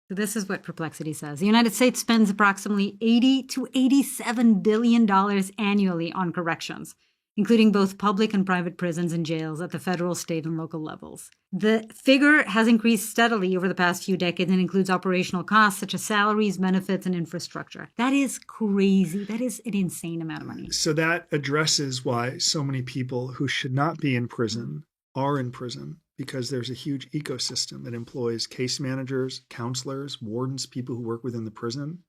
So this is what Perplexity says. The United States spends approximately $80 to $87 billion annually on corrections, including both public and private prisons and jails at the federal, state, and local levels. The figure has increased steadily over the past few decades and includes operational costs such as salaries, benefits, and infrastructure. That is crazy. That is an insane amount of money. So that addresses why so many people who should not be in prison are in prison, because there's a huge ecosystem that employs case managers, counselors, wardens, people who work within the prison.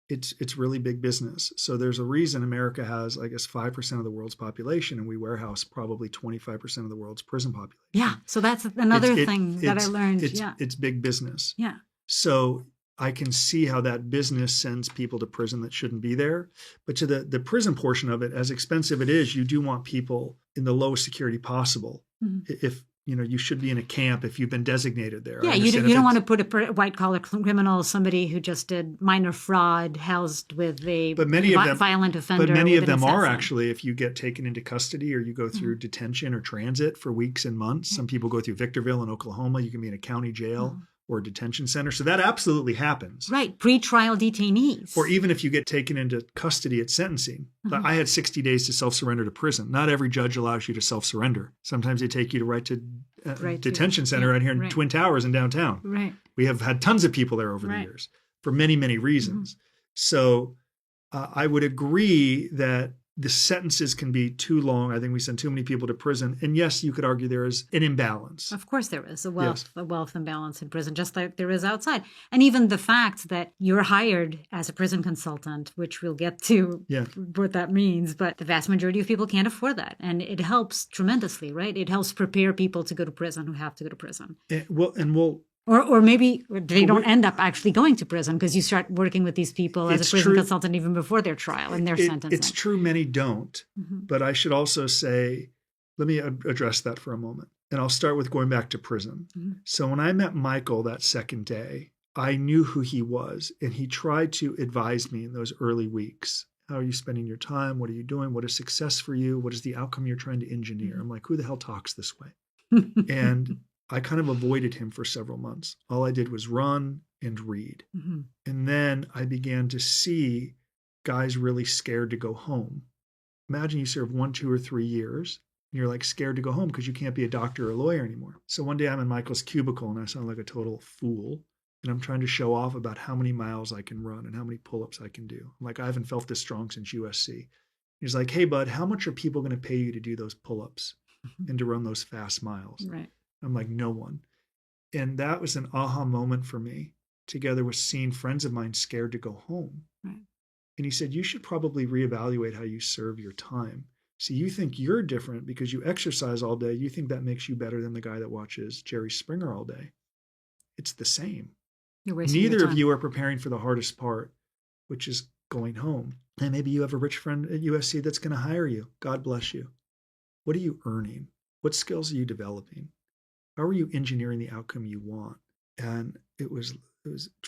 It's really big business. So there's a reason America has, I guess, 5% of the world's population, and we warehouse probably 25% of the world's prison population. Yeah. So that's another thing that I learned. It's big business. Yeah. So I can see how that business sends people to prison that shouldn't be there. But to the prison portion of it, as expensive it is, you do want people in the lowest security possible. If you should be in a camp if you've been designated there. Yeah, you don't want to put a white-collar criminal, somebody who just did minor fraud, housed with a violent offender. But many of them are actually, if you get taken into custody or you go through detention or transit for weeks and months. Some people go through Victorville in Oklahoma. You can be in a county jail or a detention center. So that absolutely happens. Right, pre-trial detainees. Or even if you get taken into custody at sentencing. I had 60 days to self-surrender to prison. Not every judge allows you to self-surrender. Sometimes they take you to detention center right here in Twin Towers in downtown. Right. We have had tons of people there over the years for many, many reasons. So I would agree that the sentences can be too long. I think we send too many people to prison. And yes, you could argue there is an imbalance. Of course there is a wealth imbalance in prison, just like there is outside. And even the fact that you're hired as a prison consultant, which we'll get to what that means, but the vast majority of people can't afford that. And it helps tremendously, right? It helps prepare people to go to prison who have to go to prison. Or maybe they don't end up actually going to prison because you start working with these people as a prison consultant even before their trial and their sentencing. It's true many don't, but I should also say, let me address that for a moment. And I'll start with going back to prison. So when I met Michael that second day, I knew who he was, and he tried to advise me in those early weeks. How are you spending your time? What are you doing? What is success for you? What is the outcome you're trying to engineer? I'm like, who the hell talks this way? And I kind of avoided him for several months. All I did was run and read. Mm-hmm. And then I began to see guys really scared to go home. Imagine you serve 1, 2, or 3 years, and you're like scared to go home because you can't be a doctor or a lawyer anymore. So one day I'm in Michael's cubicle and I sound like a total fool. And I'm trying to show off about how many miles I can run and how many pull-ups I can do. I'm like, I haven't felt this strong since USC. He's like, hey, bud, how much are people going to pay you to do those pull-ups and to run those fast miles? Right. I'm like, no one. And that was an aha moment for me, together with seeing friends of mine scared to go home. Right. And he said, you should probably reevaluate how you serve your time. See, you think you're different because you exercise all day. You think that makes you better than the guy that watches Jerry Springer all day. It's the same. Neither of you are preparing for the hardest part, which is going home. And maybe you have a rich friend at USC that's going to hire you. God bless you. What are you earning? What skills are you developing? How are you engineering the outcome you want? And it was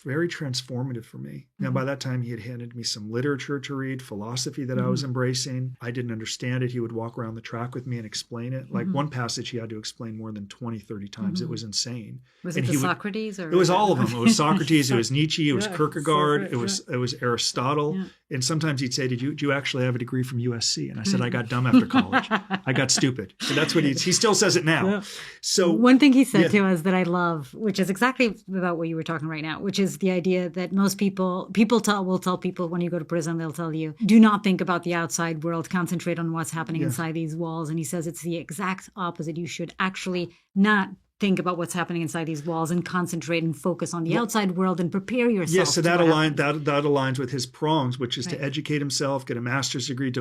very transformative for me. Now, by that time, he had handed me some literature to read, philosophy that I was embracing. I didn't understand it. He would walk around the track with me and explain it. Like one passage he had to explain more than 20, 30 times. It was insane. Was it Socrates? Or it was all of them. It was Socrates, it was Nietzsche, it was Kierkegaard, it was Aristotle. Yeah. And sometimes he'd say, did you actually have a degree from USC? And I said, I got dumb after college. I got stupid. So that's what he still says it now. Yeah. So one thing he said to us that I love, which is exactly about what you were talking right now, which is the idea that most people will tell people when you go to prison, they'll tell you, do not think about the outside world, concentrate on what's happening inside these walls. And he says it's the exact opposite. You should actually not think about what's happening inside these walls and concentrate and focus on the outside world and prepare yourself. Yes, so that aligns with his prongs, which is to educate himself, get a master's degree,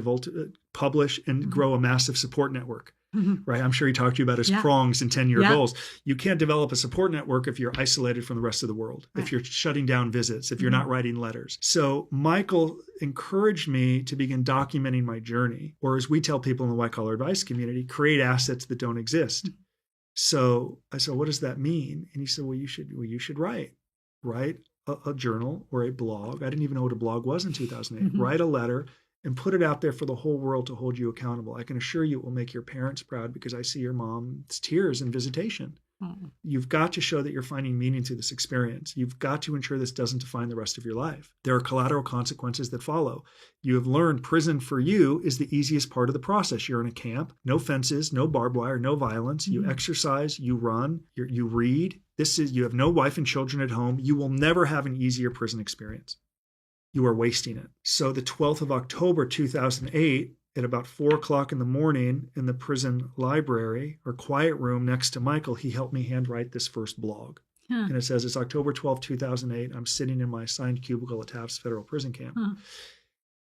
publish, and grow a massive support network. Right? I'm sure he talked to you about his prongs and 10-year goals. You can't develop a support network if you're isolated from the rest of the world, if you're shutting down visits, if you're not writing letters. So Michael encouraged me to begin documenting my journey, or as we tell people in the white-collar advice community, create assets that don't exist. So I said, what does that mean? And he said, well, you should write a journal or a blog. I didn't even know what a blog was in 2008. Write a letter and put it out there for the whole world to hold you accountable. I can assure you it will make your parents proud because I see your mom's tears in visitation. You've got to show that you're finding meaning through this experience. You've got to ensure this doesn't define the rest of your life. There are collateral consequences that follow. You have learned prison for you is the easiest part of the process. You're in a camp, no fences, no barbed wire, no violence. You exercise, you run, you read. You have no wife and children at home. You will never have an easier prison experience. You are wasting it. So the 12th of October, 2008, at about 4:00 in the morning in the prison library or quiet room next to Michael, he helped me handwrite this first blog. And it says, it's October 12, 2008. I'm sitting in my assigned cubicle at Taft's federal prison camp.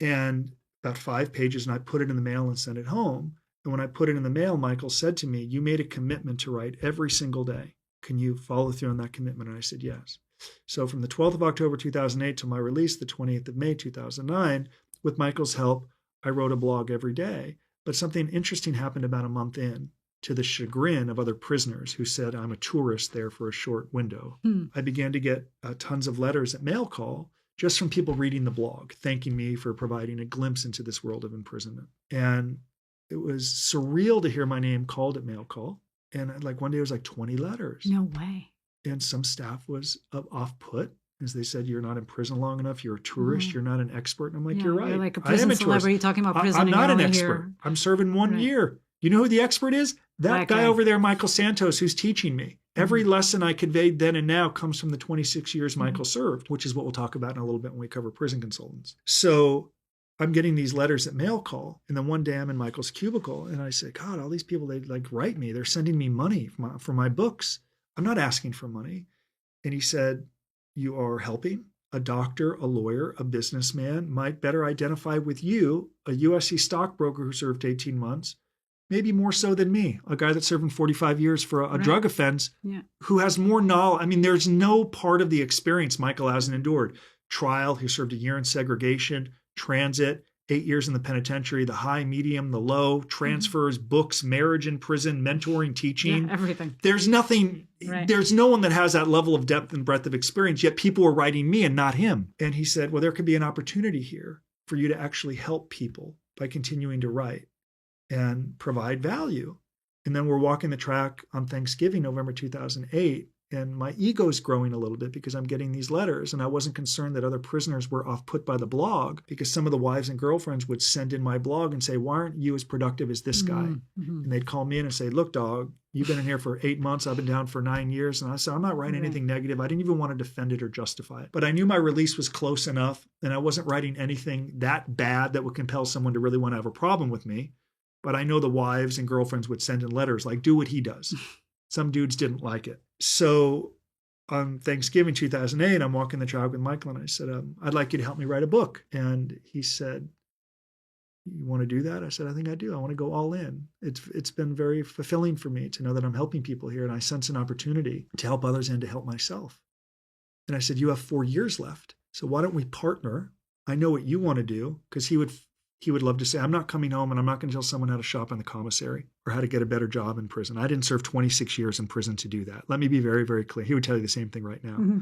And about 5 pages, and I put it in the mail and sent it home. And when I put it in the mail, Michael said to me, you made a commitment to write every single day. Can you follow through on that commitment? And I said, yes. So from the 12th of October, 2008 to my release, the 28th of May, 2009, with Michael's help, I wrote a blog every day. But something interesting happened about a month in, to the chagrin of other prisoners who said, I'm a tourist there for a short window. I began to get tons of letters at mail call just from people reading the blog, thanking me for providing a glimpse into this world of imprisonment. And it was surreal to hear my name called at mail call. And like one day it was like 20 letters. No way. And some staff was off put. As they said, you're not in prison long enough. You're a tourist. You're not an expert. And I'm like, you're right. You're like a prison celebrity talking about prison. I'm not an expert. I'm serving 1 year. You know who the expert is? That guy over there, Michael Santos, who's teaching me. Every lesson I conveyed then and now comes from the 26 years Michael served, which is what we'll talk about in a little bit when we cover prison consultants. So I'm getting these letters at mail call. And then one day I'm in Michael's cubicle and I say, God, all these people, they like write me. They're sending me money for my books. I'm not asking for money. And he said, you are helping. A doctor, a lawyer, a businessman might better identify with you, a USC stockbroker who served 18 months, maybe more so than me, a guy that's serving 45 years for a drug offense, who has more knowledge. I mean, there's no part of the experience Michael hasn't endured. Trial, he served a year in segregation, transit, 8 years in the penitentiary, the high, medium, the low, transfers, books, marriage in prison, mentoring, teaching. Everything. There's nothing, there's no one that has that level of depth and breadth of experience, yet people are writing me and not him. And he said, well, there could be an opportunity here for you to actually help people by continuing to write and provide value. And then we're walking the track on Thanksgiving, November 2008, And my ego's growing a little bit because I'm getting these letters. And I wasn't concerned that other prisoners were off put by the blog, because some of the wives and girlfriends would send in my blog and say, why aren't you as productive as this guy? Mm-hmm. And they'd call me in and say, look, dog, you've been in here for 8 months. I've been down for 9 years. And I said, I'm not writing anything negative. I didn't even want to defend it or justify it. But I knew my release was close enough, and I wasn't writing anything that bad that would compel someone to really want to have a problem with me. But I know the wives and girlfriends would send in letters like, do what he does. Some dudes didn't like it. So on Thanksgiving 2008, I'm walking the track with Michael, and I said, I'd like you to help me write a book. And he said, you want to do that? I said, I think I do. I want to go all in. It's been very fulfilling for me to know that I'm helping people here, and I sense an opportunity to help others and to help myself. And I said, you have 4 years left. So why don't we partner? I know what you want to do, because he would love to say, I'm not coming home and I'm not going to tell someone how to shop in the commissary or how to get a better job in prison. I didn't serve 26 years in prison to do that. Let me be very, very clear. He would tell you the same thing right now. Mm-hmm.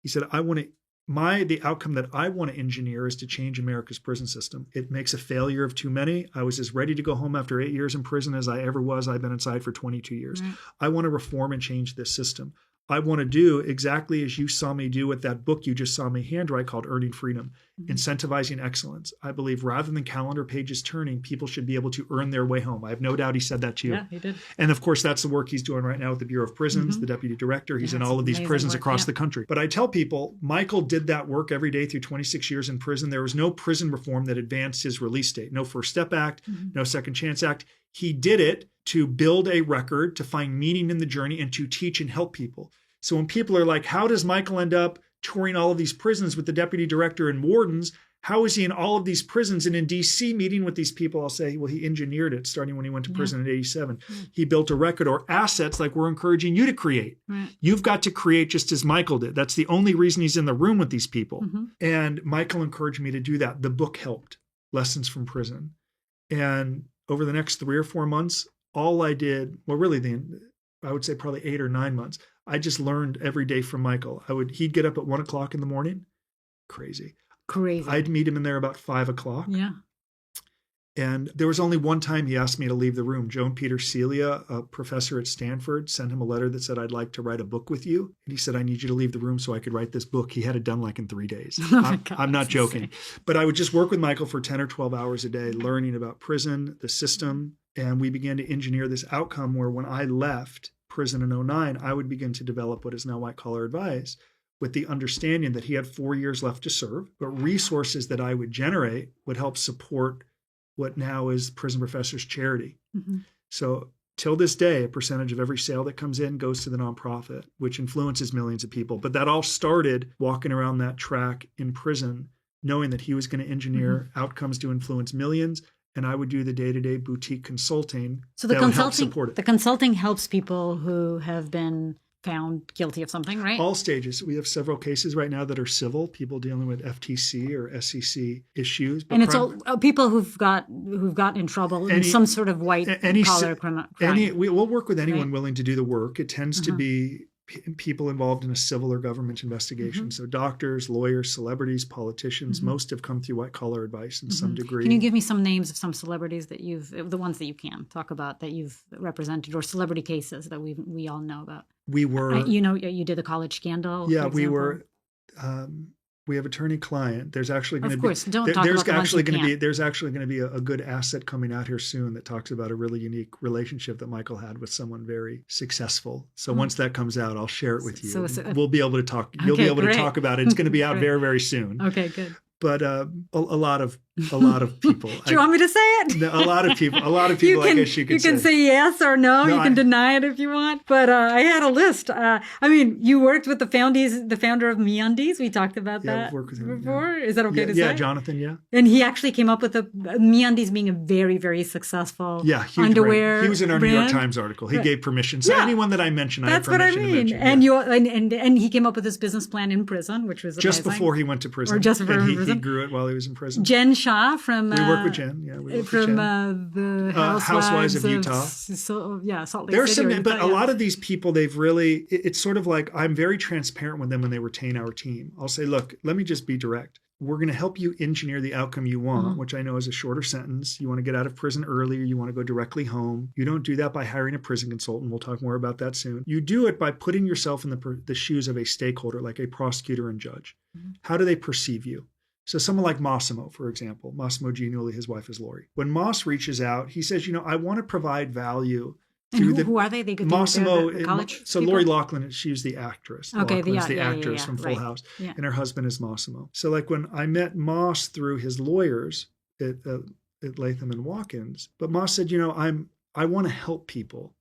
He said, the outcome that I want to engineer is to change America's prison system. It makes a failure of too many. I was as ready to go home after 8 years in prison as I ever was. I've been inside for 22 years. Right. I want to reform and change this system. I want to do exactly as you saw me do with that book you just saw me handwrite called Earning Freedom, Incentivizing Excellence. I believe rather than calendar pages turning, people should be able to earn their way home. I have no doubt he said that to you. Yeah, he did. And of course, that's the work he's doing right now with the Bureau of Prisons, the deputy director. He's in all of these prisons across the country. But I tell people, Michael did that work every day through 26 years in prison. There was no prison reform that advanced his release date. No First Step Act, no Second Chance Act. He did it to build a record, to find meaning in the journey, and to teach and help people. So when people are like, how does Michael end up touring all of these prisons with the deputy director and wardens? How is he in all of these prisons and in D.C. meeting with these people? I'll say, well, he engineered it starting when he went to prison in 87. He built a record or assets like we're encouraging you to create. You've got to create just as Michael did. That's the only reason he's in the room with these people. And Michael encouraged me to do that. The book helped. Lessons from Prison. And over the next 3 or 4 months, all I did, well, really, I would say probably 8 or 9 months, I just learned every day from Michael. He'd get up at 1 o'clock in the morning. Crazy. I'd meet him in there about 5 o'clock. Yeah. And there was only one time he asked me to leave the room. Joan Peter Celia, a professor at Stanford, sent him a letter that said, I'd like to write a book with you. And he said, I need you to leave the room so I could write this book. He had it done like in 3 days. I'm not joking. Insane. But I would just work with Michael for 10 or 12 hours a day, learning about prison, the system. And we began to engineer this outcome where when I left prison in 2009, I would begin to develop what is now white collar advice, with the understanding that he had 4 years left to serve, but resources that I would generate would help support what now is Prison Professors Charity. So till this day, a percentage of every sale that comes in goes to the nonprofit, which influences millions of people. But that all started walking around that track in prison, knowing that he was going to engineer outcomes to influence millions. And I would do the day-to-day boutique consulting. So the consulting helps people who have been found guilty of something, right? All stages. We have several cases right now that are civil, people dealing with FTC or SEC issues. And it's all people who've got in trouble in some sort of white collar crime. We'll work with anyone willing to do the work. It tends to be people involved in a civil or government investigation. So doctors, lawyers, celebrities, politicians, most have come through white collar advice in some degree. Can you give me some names of some celebrities that the ones that you can talk about that you've represented, or celebrity cases that we all know about? We were, you did the college scandal. Yeah, we were. We have attorney-client. There's actually going to be. Of course, don't talk about the ones you can't. There's actually going to be a good asset coming out here soon that talks about a really unique relationship that Michael had with someone very successful. So once that comes out, I'll share it with you. We'll be able to talk. You'll be able to talk about it. It's going to be out very, very soon. Okay, good. But a lot of people. Do you want me to say it? A lot of people. I guess you could say. You can say yes or no. You can deny it if you want. But I had a list. You worked with the founder of MeUndies. We talked about that. I've worked with him before. Is that okay to say? Yeah, Jonathan. Yeah. And he actually came up with MeUndies being a very, very successful underwear. He was in our brand. New York Times article. He gave permission. So anyone that I mentioned, I have permission to mention. And he came up with this business plan in prison, which was just before he went to prison. Or just before he grew it while he was in prison. Jen Shaw from we work with Jen. Yeah, we work with Jen. The Housewives of Utah. Salt Lake City. But a lot of these people, they've really. It's sort of like I'm very transparent with them when they retain our team. I'll say, look, let me just be direct. we're going to help you engineer the outcome you want, which I know is a shorter sentence. You want to get out of prison earlier. You want to go directly home. You don't do that by hiring a prison consultant. We'll talk more about that soon. You do it by putting yourself in the shoes of a stakeholder, like a prosecutor and judge. How do they perceive you? So someone like Massimo, for example, Massimo Giannulli, his wife is Lori. When Moss reaches out, he says, I want to provide value. And who are they? They could Massimo, the college so people? Lori Loughlin, she's the actress. Okay, the actress from Full House, and her husband is Massimo. So like when I met Moss through his lawyers at Latham and Watkins, but Moss said, I want to help people.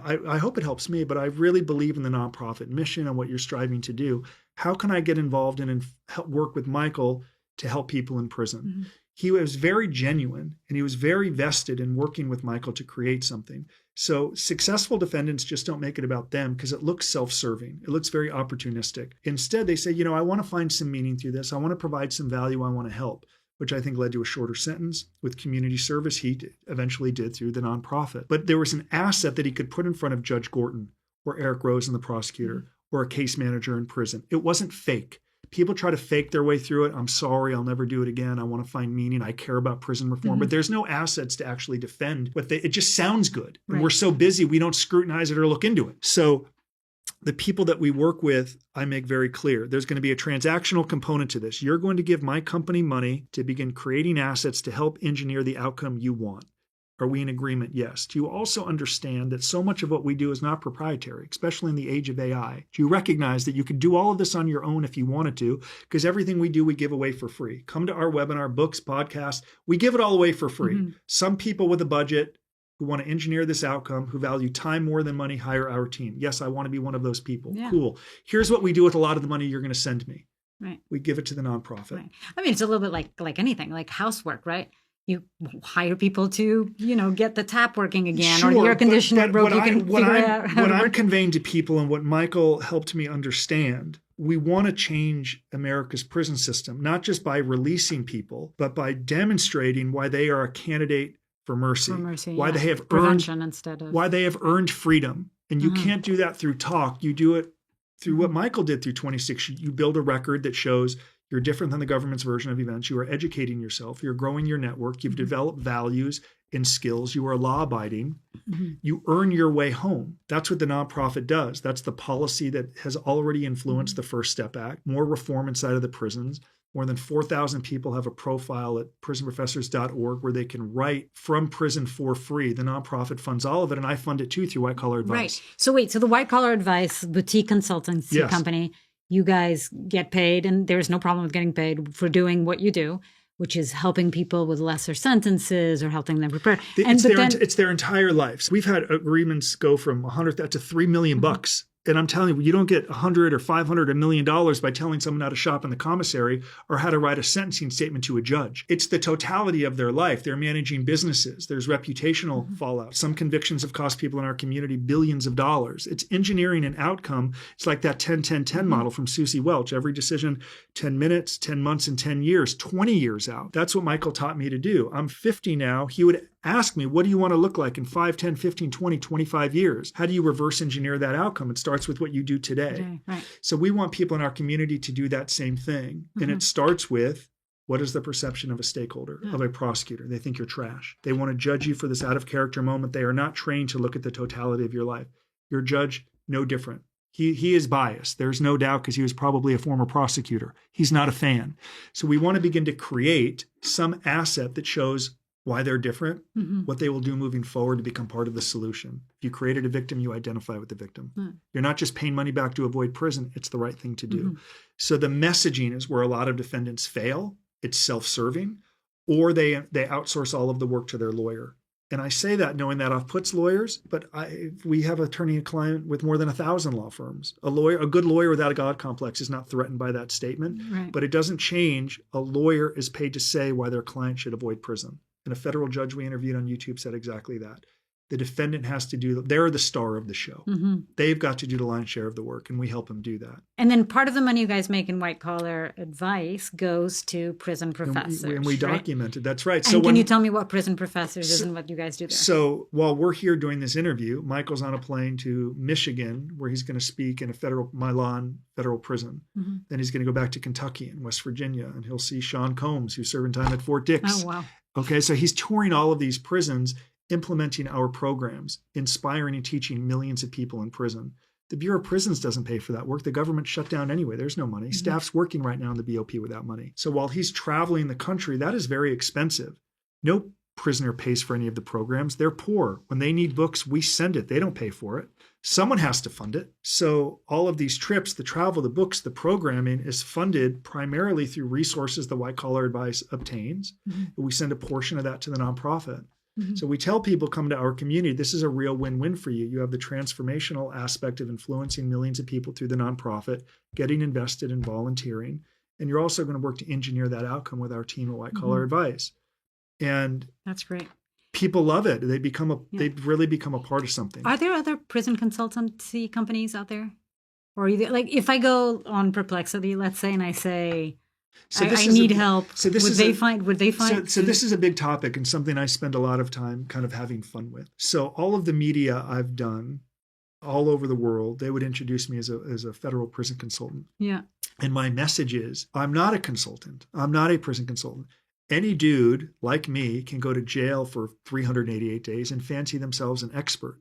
I hope it helps me, but I really believe in the nonprofit mission and what you're striving to do. How can I get involved in and help work with Michael to help people in prison? He was very genuine and he was very vested in working with Michael to create something. So successful defendants just don't make it about them because it looks self-serving. It looks very opportunistic. Instead, they say, I want to find some meaning through this. I want to provide some value. I want to help, which I think led to a shorter sentence. With community service, he eventually did through the nonprofit. But there was an asset that he could put in front of Judge Gorton or Eric Rosen, the prosecutor, or a case manager in prison. It wasn't fake. People try to fake their way through it. I'm sorry, I'll never do it again. I want to find meaning. I care about prison reform. But there's no assets to actually defend. It just sounds good. And we're so busy, we don't scrutinize it or look into it. So the people that we work with, I make very clear, there's going to be a transactional component to this. You're going to give my company money to begin creating assets to help engineer the outcome you want. Are we in agreement? Yes. Do you also understand that so much of what we do is not proprietary, especially in the age of AI? Do you recognize that you could do all of this on your own if you wanted to, because everything we do, we give away for free? Come to our webinar, books, podcasts, we give it all away for free. Some people with a budget who want to engineer this outcome, who value time more than money, hire our team. Yes, I want to be one of those people. Yeah. Cool. Here's what we do with a lot of the money you're going to send me. Right. We give it to the nonprofit. Right. I mean, it's a little bit like anything, like housework, right? You hire people to, get the tap working again, or the air conditioner broke. You can figure out how what to I'm work. conveying to people, and what Michael helped me understand, we want to change America's prison system, not just by releasing people, but by demonstrating why they are a candidate for mercy, why they have prevention instead of why they have earned freedom. And you can't do that through talk. You do it through what Michael did through 26. You build a record that shows you're different than the government's version of events. You are educating yourself. You're growing your network. You've developed values and skills. You are law-abiding. You earn your way home. That's what the nonprofit does. That's the policy that has already influenced the First Step Act. More reform inside of the prisons. More than 4,000 people have a profile at prisonprofessors.org where they can write from prison for free. The nonprofit funds all of it, and I fund it too through White Collar Advice. Right. So the White Collar Advice boutique consultancy company, you guys get paid, and there's no problem with getting paid for doing what you do, which is helping people with lesser sentences or helping them prepare. It's their entire lives. We've had agreements go from $100,000 to $3 million bucks. And I'm telling you, you don't get $100 or $500 or $1 million by telling someone how to shop in the commissary or how to write a sentencing statement to a judge. It's the totality of their life. They're managing businesses. There's reputational fallout. Some convictions have cost people in our community billions of dollars. It's engineering an outcome. It's like that 10-10-10 model from Susie Welch. Every decision, 10 minutes, 10 months, and 10 years, 20 years out. That's what Michael taught me to do. I'm 50 now. He would ask me, what do you want to look like in 5, 10, 15, 20, 25 years? How do you reverse engineer that outcome? It starts with what you do today. Right. So we want people in our community to do that same thing. And it starts with, what is the perception of a stakeholder, of a prosecutor? They think you're trash. They want to judge you for this out of character moment. They are not trained to look at the totality of your life. Your judge, no different. He is biased. There's no doubt, because he was probably a former prosecutor. He's not a fan. So we want to begin to create some asset that shows why they're different, what they will do moving forward to become part of the solution. If you created a victim, you identify with the victim. You're not just paying money back to avoid prison. It's the right thing to do. So the messaging is where a lot of defendants fail. It's self-serving, or they outsource all of the work to their lawyer. And I say that knowing that off-puts lawyers, but we have an attorney and client with more than 1,000 law firms. A good lawyer without a God complex is not threatened by that statement, but it doesn't change. A lawyer is paid to say why their client should avoid prison. And a federal judge we interviewed on YouTube said exactly that. The defendant has to do, they're the star of the show. Mm-hmm. They've got to do the lion's share of the work, and we help them do that. And then part of the money you guys make in white collar advice goes to prison professors. And we document it. That's right. And so can you tell me what prison professors is and what you guys do there? So while we're here doing this interview, Michael's on a plane to Michigan, where he's going to speak in a federal prison. Mm-hmm. Then he's going to go back to Kentucky and West Virginia, and he'll see Sean Combs, who's serving time at Fort Dix. Oh, wow. Okay, so he's touring all of these prisons, implementing our programs, inspiring and teaching millions of people in prison. The Bureau of Prisons doesn't pay for that work. The government shut down anyway. There's no money. Mm-hmm. Staff's working right now in the BOP without money. So while he's traveling the country, that is very expensive. No prisoner pays for any of the programs. They're poor. When they need books, we send it. They don't pay for it. Someone has to fund it. So all of these trips, the travel, the books, the programming is funded primarily through resources the White Collar Advice obtains. Mm-hmm. We send a portion of that to the nonprofit. Mm-hmm. So we tell people, come to our community, this is a real win-win for you. You have the transformational aspect of influencing millions of people through the nonprofit, getting invested in volunteering, and you're also going to work to engineer that outcome with our team at White Collar Advice. And that's great. People love it. They've really become a part of something. Are there other prison consultancy companies out there? Or either, like if I go on Perplexity, let's say, and I say, I need help. So would they find? So this is a big topic and something I spend a lot of time kind of having fun with. So all of the media I've done all over the world, they would introduce me as a federal prison consultant. Yeah. And my message is, I'm not a consultant. I'm not a prison consultant. Any dude like me can go to jail for 388 days and fancy themselves an expert.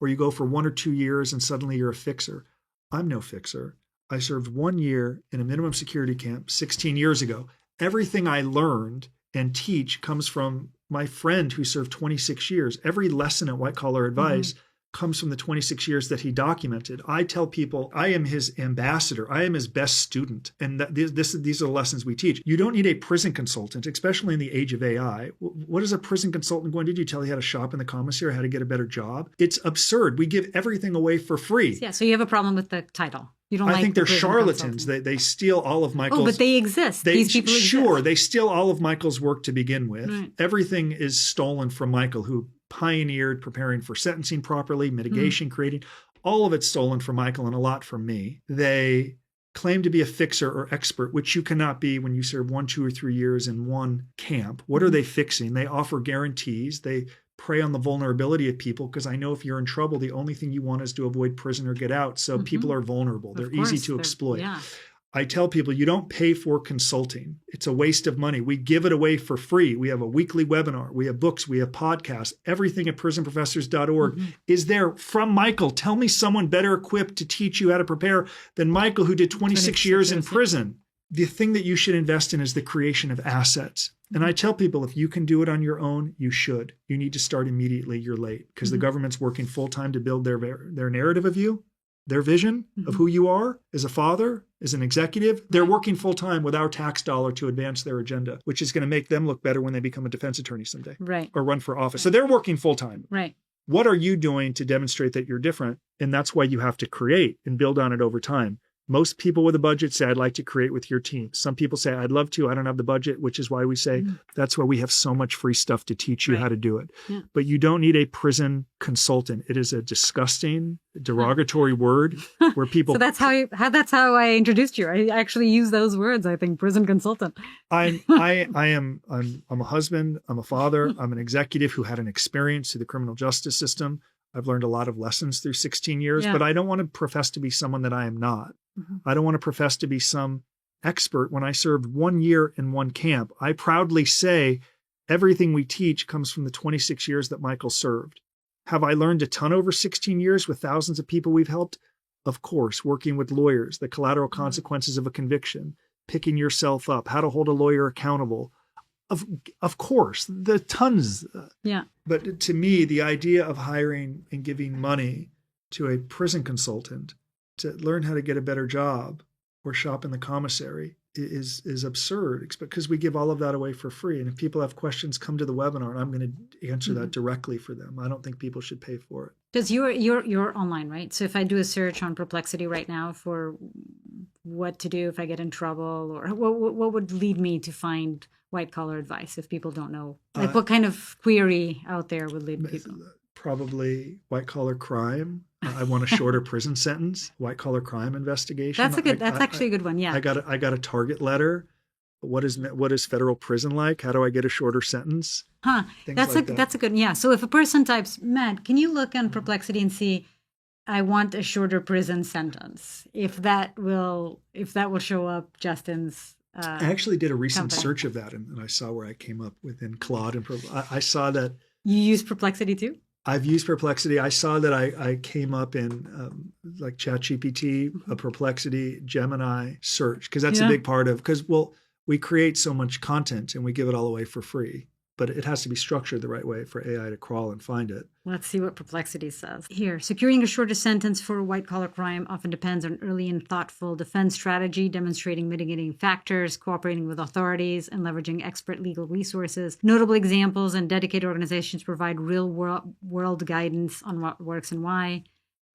Or you go for 1 or 2 years and suddenly you're a fixer. I'm no fixer. I served 1 year in a minimum security camp 16 years ago. Everything I learned and teach comes from my friend who served 26 years. Every lesson at White Collar Advice comes from the 26 years that he documented. I tell people I am his ambassador. I am his best student. And these are the lessons we teach. You don't need a prison consultant, especially in the age of AI. What is a prison consultant going to do? Tell you how to shop in the commissary, how to get a better job? It's absurd. We give everything away for free. Yeah, so you have a problem with the title. You don't I think they're charlatans. They steal all of Michael's... Oh, but they exist. These people exist. Sure, they steal all of Michael's work to begin with. Right. Everything is stolen from Michael, who pioneered preparing for sentencing properly, mitigation, creating. All of it's stolen from Michael and a lot from me. They claim to be a fixer or expert, which you cannot be when you serve 1, 2, or 3 years in one camp. What are they fixing? They offer guarantees. They prey on the vulnerability of people, because I know if you're in trouble, the only thing you want is to avoid prison or get out. So people are vulnerable. They're easy to exploit. Yeah. I tell people, you don't pay for consulting. It's a waste of money. We give it away for free. We have a weekly webinar. We have books. We have podcasts. Everything at prisonprofessors.org is there from Michael. Tell me someone better equipped to teach you how to prepare than Michael, who did 26 years in prison. The thing that you should invest in is the creation of assets. And I tell people, if you can do it on your own, you should. You need to start immediately. You're late, because the government's working full time to build their narrative of you, their vision of who you are as a father, as an executive. They're working full time with our tax dollar to advance their agenda, which is going to make them look better when they become a defense attorney someday, or run for office. So they're working full time. Right. What are you doing to demonstrate that you're different? And that's why you have to create and build on it over time. Most people with a budget say, I'd like to create with your team. Some people say, I'd love to. I don't have the budget, which is why we say that's why we have so much free stuff to teach you how to do it. Yeah. But you don't need a prison consultant. It is a disgusting, derogatory word where people... So that's how I introduced you. I actually use those words, I think, prison consultant. I'm a husband. I'm a father. I'm an executive who had an experience through the criminal justice system. I've learned a lot of lessons through 16 years, but I don't want to profess to be someone that I am not. I don't want to profess to be some expert. When I served 1 year in one camp, I proudly say everything we teach comes from the 26 years that Michael served. Have I learned a ton over 16 years with thousands of people we've helped? Of course, working with lawyers, the collateral consequences of a conviction, picking yourself up, how to hold a lawyer accountable. Of course, the tons. Yeah. But to me, the idea of hiring and giving money to a prison consultant to learn how to get a better job or shop in the commissary is absurd, because we give all of that away for free. And if people have questions, come to the webinar and I'm going to answer that directly for them. I don't think people should pay for it. Because you're online, right? So if I do a search on Perplexity right now for what to do if I get in trouble, or what would lead me to find White Collar Advice if people don't know? Like what kind of query out there would lead people? Probably white-collar crime. I want a shorter prison sentence. White-collar crime investigation. That's actually a good one. Yeah. I got a target letter. What is federal prison like? How do I get a shorter sentence? That's a good. Yeah. So if a person types, Matt, can you look on Perplexity and see, I want a shorter prison sentence. If that will show up, Justin's. I actually did a recent search of that, and I saw where I came up within Claude, and I saw that. You use Perplexity too? I've used Perplexity. I saw that I came up in like ChatGPT, a Perplexity, Gemini search, because that's a big part of, we create so much content and we give it all away for free, but it has to be structured the right way for AI to crawl and find it. Let's see what Perplexity says. Here, securing a shorter sentence for a white-collar crime often depends on early and thoughtful defense strategy, demonstrating mitigating factors, cooperating with authorities, and leveraging expert legal resources. Notable examples and dedicated organizations provide real-world guidance on what works and why.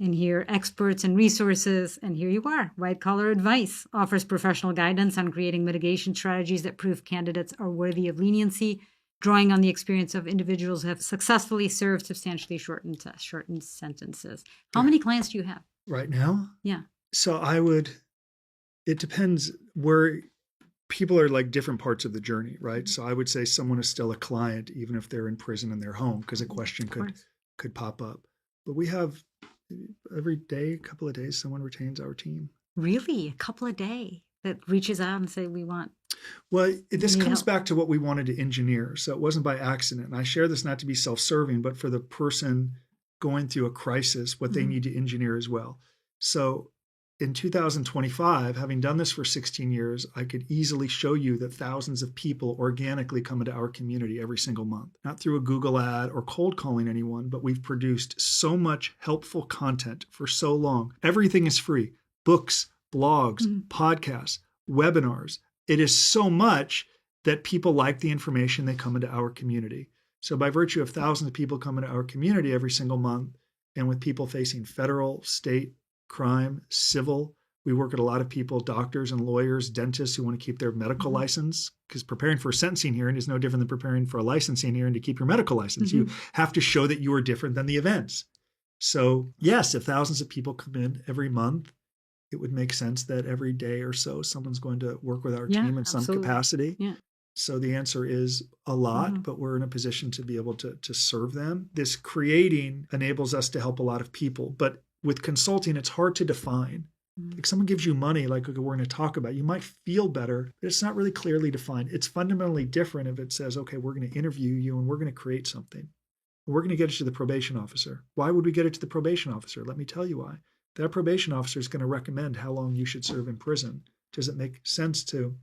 And here, experts and resources. And here you are. White-collar advice offers professional guidance on creating mitigation strategies that prove candidates are worthy of leniency, drawing on the experience of individuals who have successfully served substantially shortened sentences. How many clients do you have? Right now? Yeah. So it depends where people are, like different parts of the journey, right? So I would say someone is still a client, even if they're in prison in their home, because a question could pop up. But we have every day, a couple of days, someone retains our team. Really? A couple a day that reaches out and say, we want. Well, this comes back to what we wanted to engineer. So it wasn't by accident. And I share this not to be self-serving, but for the person going through a crisis, what they need to engineer as well. So in 2025, having done this for 16 years, I could easily show you that thousands of people organically come into our community every single month, not through a Google ad or cold calling anyone, but we've produced so much helpful content for so long. Everything is free. Books, blogs, podcasts, webinars. It is so much that people like the information, they come into our community. So by virtue of thousands of people coming to our community every single month, and with people facing federal, state, crime, civil, we work with a lot of people, doctors and lawyers, dentists who want to keep their medical license, because preparing for a sentencing hearing is no different than preparing for a licensing hearing to keep your medical license. You have to show that you are different than the events. So yes, if thousands of people come in every month, it would make sense that every day or so, someone's going to work with our team in some capacity. Yeah. So the answer is a lot, but we're in a position to be able to serve them. This creating enables us to help a lot of people. But with consulting, it's hard to define. Like someone gives you money, like we're going to talk about, you might feel better, but it's not really clearly defined. It's fundamentally different if it says, okay, we're going to interview you and we're going to create something. We're going to get it to the probation officer. Why would we get it to the probation officer? Let me tell you why. That probation officer is going to recommend how long you should serve in prison. Does it make sense to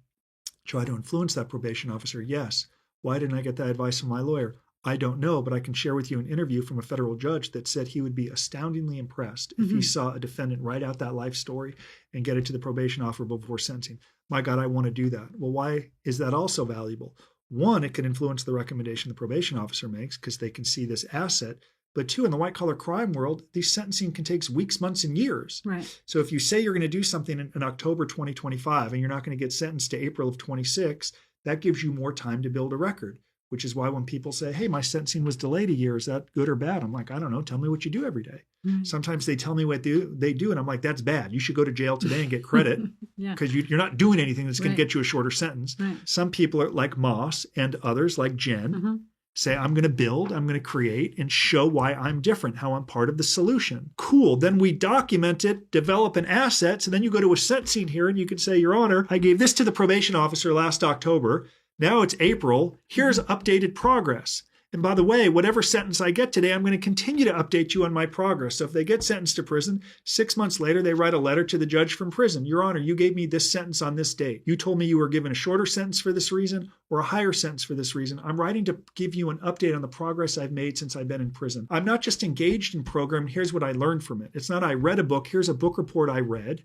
try to influence that probation officer? Yes. Why didn't I get that advice from my lawyer? I don't know, but I can share with you an interview from a federal judge that said he would be astoundingly impressed if he saw a defendant write out that life story and get it to the probation officer before sentencing. My God, I want to do that. Well, why is that also valuable? One, it can influence the recommendation the probation officer makes because they can see this asset. But two, in the white-collar crime world, these sentencing can take weeks, months, and years. Right. So if you say you're going to do something in October 2025 and you're not going to get sentenced to April of 26, that gives you more time to build a record, which is why when people say, hey, my sentencing was delayed a year, is that good or bad? I'm like, I don't know. Tell me what you do every day. Sometimes they tell me what they do, and I'm like, that's bad. You should go to jail today and get credit because you're not doing anything that's going to get you a shorter sentence. Right. Some people are like Moss and others like Jen. Say, I'm going to build, I'm going to create, and show why I'm different, how I'm part of the solution. Cool. Then we document it, develop an asset. So then you go to a sentencing hearing. You can say, Your Honor, I gave this to the probation officer last October. Now it's April. Here's updated progress. And by the way, whatever sentence I get today, I'm going to continue to update you on my progress. So if they get sentenced to prison, 6 months later, they write a letter to the judge from prison. Your Honor, you gave me this sentence on this date. You told me you were given a shorter sentence for this reason or a higher sentence for this reason. I'm writing to give you an update on the progress I've made since I've been in prison. I'm not just engaged in program. Here's what I learned from it. It's not I read a book. Here's a book report I read.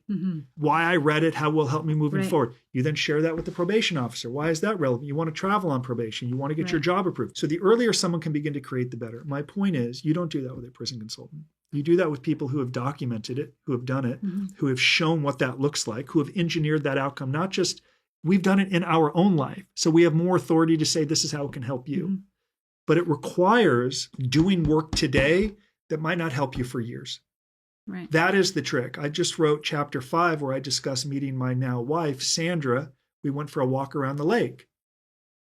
Why I read it, how it will help me moving forward. You then share that with the probation officer. Why is that relevant? You want to travel on probation. You want to get your job approved. So the earlier someone can begin to create, the better. My point is, you don't do that with a prison consultant. You do that with people who have documented it, who have done it, who have shown what that looks like, who have engineered that outcome. Not just, we've done it in our own life. So we have more authority to say, this is how it can help you. but it requires doing work today that might not help you for years. Right. That is the trick. I just wrote chapter 5 where I discuss meeting my now wife, Sandra. We went for a walk around the lake,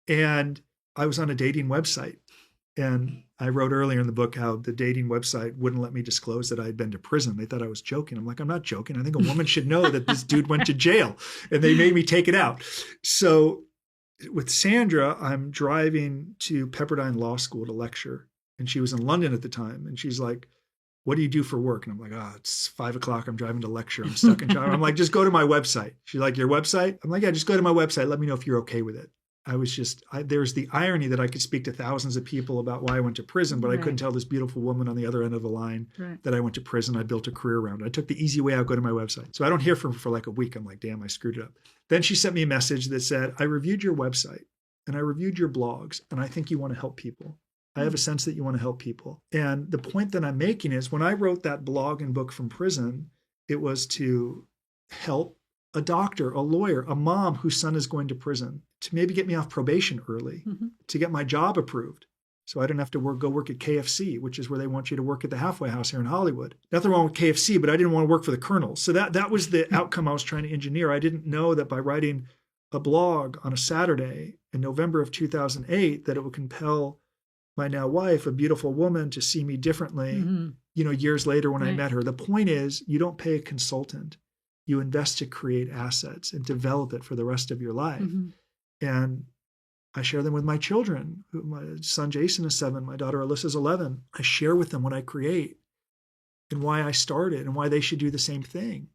and I was on a dating website. And I wrote earlier in the book how the dating website wouldn't let me disclose that I had been to prison. They thought I was joking. I'm like, I'm not joking. I think a woman should know that this dude went to jail, and they made me take it out. So with Sandra, I'm driving to Pepperdine Law School to lecture, and she was in London at the time. And she's like, what do you do for work? And I'm like, it's 5 o'clock. I'm driving to lecture. I'm stuck in traffic. I'm like, just go to my website. She's like, your website? I'm like, yeah, just go to my website. Let me know if you're okay with it. There's the irony that I could speak to thousands of people about why I went to prison, but I couldn't tell this beautiful woman on the other end of the line that I went to prison. I built a career around it. I took the easy way out, go to my website. So I don't hear from her for like a week. I'm like, damn, I screwed it up. Then she sent me a message that said, I reviewed your website and I reviewed your blogs, and I think you want to help people. I have a sense that you want to help people. And the point that I'm making is when I wrote that blog and book from prison, it was to help a doctor, a lawyer, a mom whose son is going to prison, to maybe get me off probation early, to get my job approved. So I didn't have to go work at KFC, which is where they want you to work at the halfway house here in Hollywood. Nothing wrong with KFC, but I didn't want to work for the Colonel. So that was the outcome I was trying to engineer. I didn't know that by writing a blog on a Saturday in November of 2008, that it would compel my now wife, a beautiful woman, to see me differently, years later when I met her. The point is, you don't pay a consultant. You invest to create assets and develop it for the rest of your life. And I share them with my children. My son Jason is 7, my daughter Alyssa is 11. I share with them what I create and why I started and why they should do the same thing.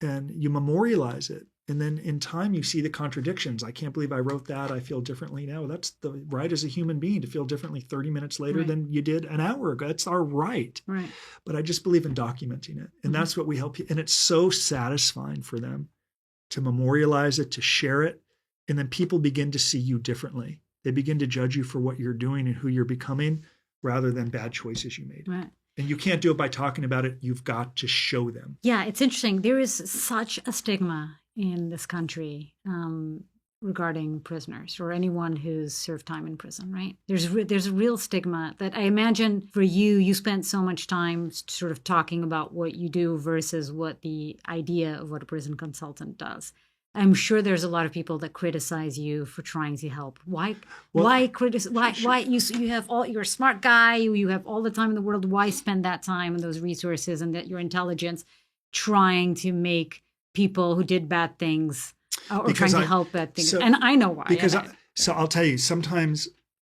And you memorialize it. And then in time, you see the contradictions. I can't believe I wrote that. I feel differently now. That's the right as a human being, to feel differently 30 minutes later than you did an hour ago. That's our right. But I just believe in documenting it. And that's what we help you. And it's so satisfying for them to memorialize it, to share it. And then people begin to see you differently. They begin to judge you for what you're doing and who you're becoming rather than bad choices you made. And you can't do it by talking about it. You've got to show them. Yeah, it's interesting. There is such a stigma in this country regarding prisoners or anyone who's served time in prison, right? There's a real stigma that I imagine for you spent so much time sort of talking about what you do versus what the idea of what a prison consultant does. I'm sure there's a lot of people that criticize you for trying to help. Why you have you're a smart guy, you have all the time in the world. Why spend that time and those resources and your intelligence trying to make people who did bad things or trying to help bad things? And I know why. So I'll tell you, sometimes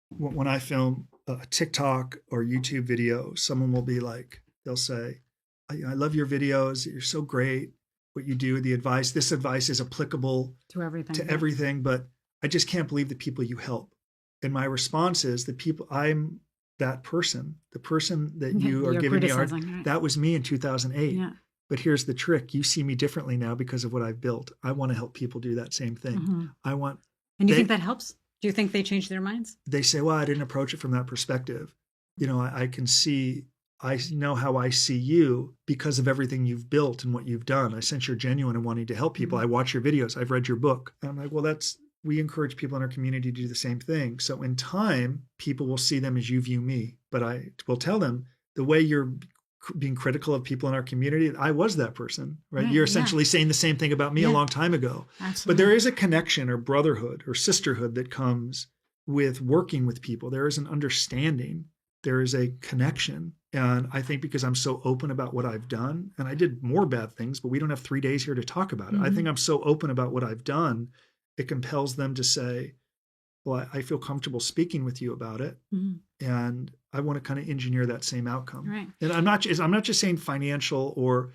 when I film a TikTok or YouTube video, someone will be like, they'll say, I love your videos. You're so great. What you do, this advice is applicable to everything, but I just can't believe the people you help. And my response is I'm that person, the person that you are giving me that was me in 2008. But here's the trick. You see me differently now because of what I've built. I want to help people do that same thing. And you think that helps? Do you think they change their minds? They say, well, I didn't approach it from that perspective. I know how I see you because of everything you've built and what you've done. I sense you're genuine and wanting to help people. I watch your videos. I've read your book. And I'm like, well, we encourage people in our community to do the same thing. So in time, people will see them as you view me. But I will tell them the way you're being critical of people in our community, I was that person, right? You're essentially saying the same thing about me a long time ago. Absolutely. But there is a connection or brotherhood or sisterhood that comes with working with people. There is an understanding. There is a connection. And I think because I'm so open about what I've done, and I did more bad things, but we don't have 3 days here to talk about it. I think I'm so open about what I've done, it compels them to say, well, I feel comfortable speaking with you about it. And I want to kind of engineer that same outcome. Right. And I'm not just saying financial or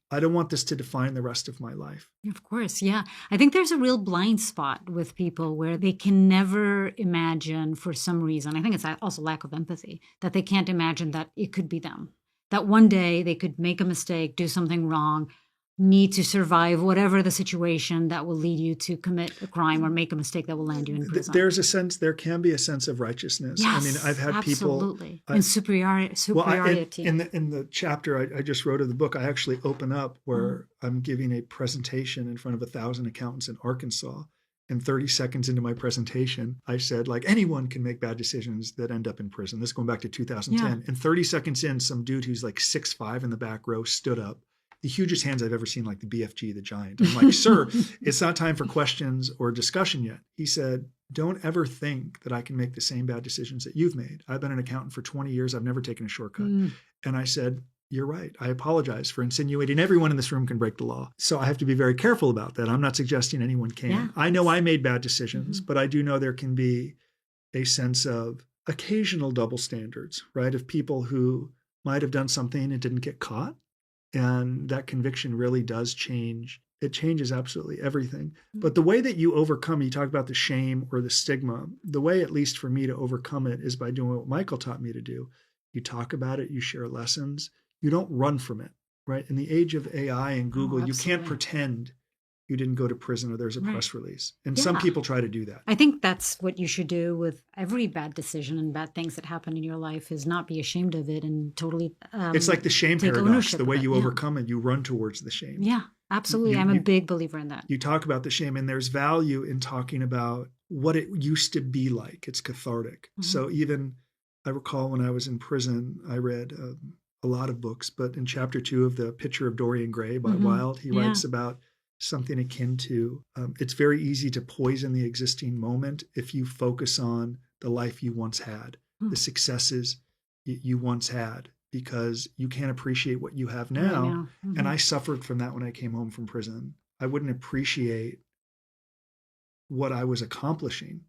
I don't want this to define the rest of my life. Of course, yeah. I think there's a real blind spot with people where they can never imagine for some reason, I think it's also lack of empathy, that they can't imagine that it could be them. That one day they could make a mistake, do something wrong, need to survive whatever the situation that will lead you to commit a crime or make a mistake that will land you in prison. There can be a sense of righteousness. Yes, I mean, I've had absolutely. And superiority. In the chapter I just wrote of the book, I actually open up where I'm giving a presentation in front of 1,000 accountants in Arkansas. And 30 seconds into my presentation, I said, like, anyone can make bad decisions that end up in prison. This is going back to 2010. Yeah. And 30 seconds in, some dude who's like 6'5" in the back row stood up. The hugest hands I've ever seen, like the BFG, the giant. I'm like, sir, it's not time for questions or discussion yet. He said, don't ever think that I can make the same bad decisions that you've made. I've been an accountant for 20 years. I've never taken a shortcut. And I said, you're right. I apologize for insinuating everyone in this room can break the law. So I have to be very careful about that. I'm not suggesting anyone can. Yeah. I know I made bad decisions, but I do know there can be a sense of occasional double standards, right? Of people who might have done something and didn't get caught. And that conviction really does change. It changes absolutely everything. But the way that you overcome, you talk about the shame or the stigma, the way, at least for me, to overcome it is by doing what Michael taught me to do. You talk about it, you share lessons. You don't run from it, right? In the age of AI and Google, you can't pretend you didn't go to prison or there's a press release. And some people try to do that. I think that's what you should do with every bad decision and bad things that happen in your life, is not be ashamed of it and totally it's like the shame paradox. The way you overcome it, you run towards the shame. Yeah, absolutely. I'm a big believer in that. You talk about the shame, and there's value in talking about what it used to be like. It's cathartic. So even, I recall when I was in prison, I read a lot of books, but in chapter 2 of The Picture of Dorian Gray by Wilde, he writes about something akin to, it's very easy to poison the existing moment if you focus on the life you once had, the successes you once had, because you can't appreciate what you have now. And I suffered from that when I came home from prison. I wouldn't appreciate what I was accomplishing,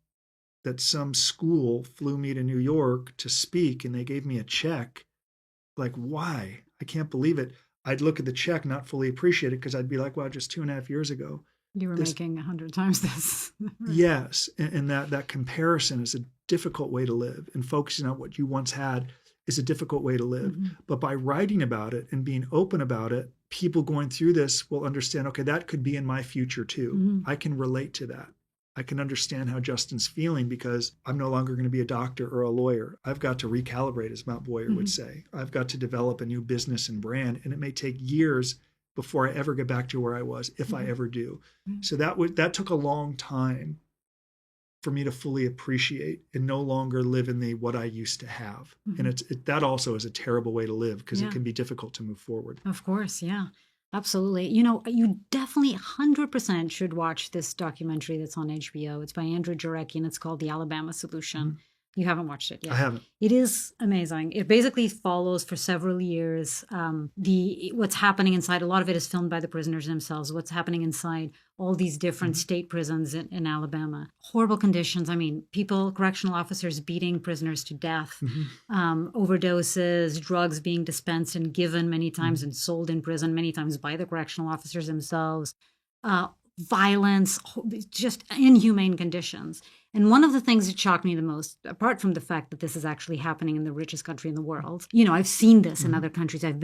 that some school flew me to New York to speak and they gave me a check. Like, why? I can't believe it. I'd look at the check, not fully appreciate it, because I'd be like, wow, just 2.5 years ago, you were making 100 times this. Yes. And that comparison is a difficult way to live. And focusing on what you once had is a difficult way to live. But by writing about it and being open about it, people going through this will understand, okay, that could be in my future too. I can relate to that. I can understand how Justin's feeling, because I'm no longer going to be a doctor or a lawyer. I've got to recalibrate, as Mount Boyer would say. I've got to develop a new business and brand, and it may take years before I ever get back to where I was, if I ever do. So that took a long time for me to fully appreciate and no longer live in the what I used to have. And that also is a terrible way to live, because it can be difficult to move forward. Of course, yeah. Absolutely. You know, you definitely 100% should watch this documentary that's on HBO. It's by Andrew Jarecki, and it's called The Alabama Solution. You haven't watched it yet. I haven't. It is amazing. It basically follows for several years what's happening inside. A lot of it is filmed by the prisoners themselves. What's happening inside all these different state prisons in Alabama. Horrible conditions. I mean, correctional officers beating prisoners to death, overdoses, drugs being dispensed and given many times and sold in prison many times by the correctional officers themselves. Violence, just inhumane conditions. And one of the things that shocked me the most, apart from the fact that this is actually happening in the richest country in the world, you know, I've seen this in other countries. I've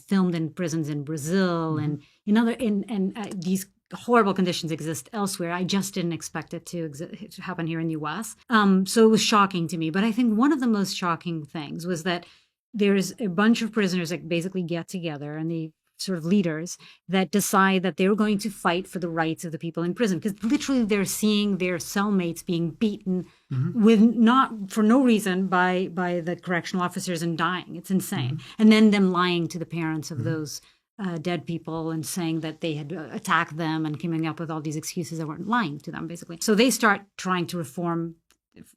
filmed in prisons in Brazil and these horrible conditions exist elsewhere. I just didn't expect it to happen here in the U.S. So it was shocking to me. But I think one of the most shocking things was that there's a bunch of prisoners that basically get together, and the sort of leaders that decide that they're going to fight for the rights of the people in prison, because literally they're seeing their cellmates being beaten for no reason by the correctional officers and dying. It's insane. And then them lying to the parents of those dead people and saying that they had attacked them and coming up with all these excuses that weren't, lying to them, basically. So they start trying to reform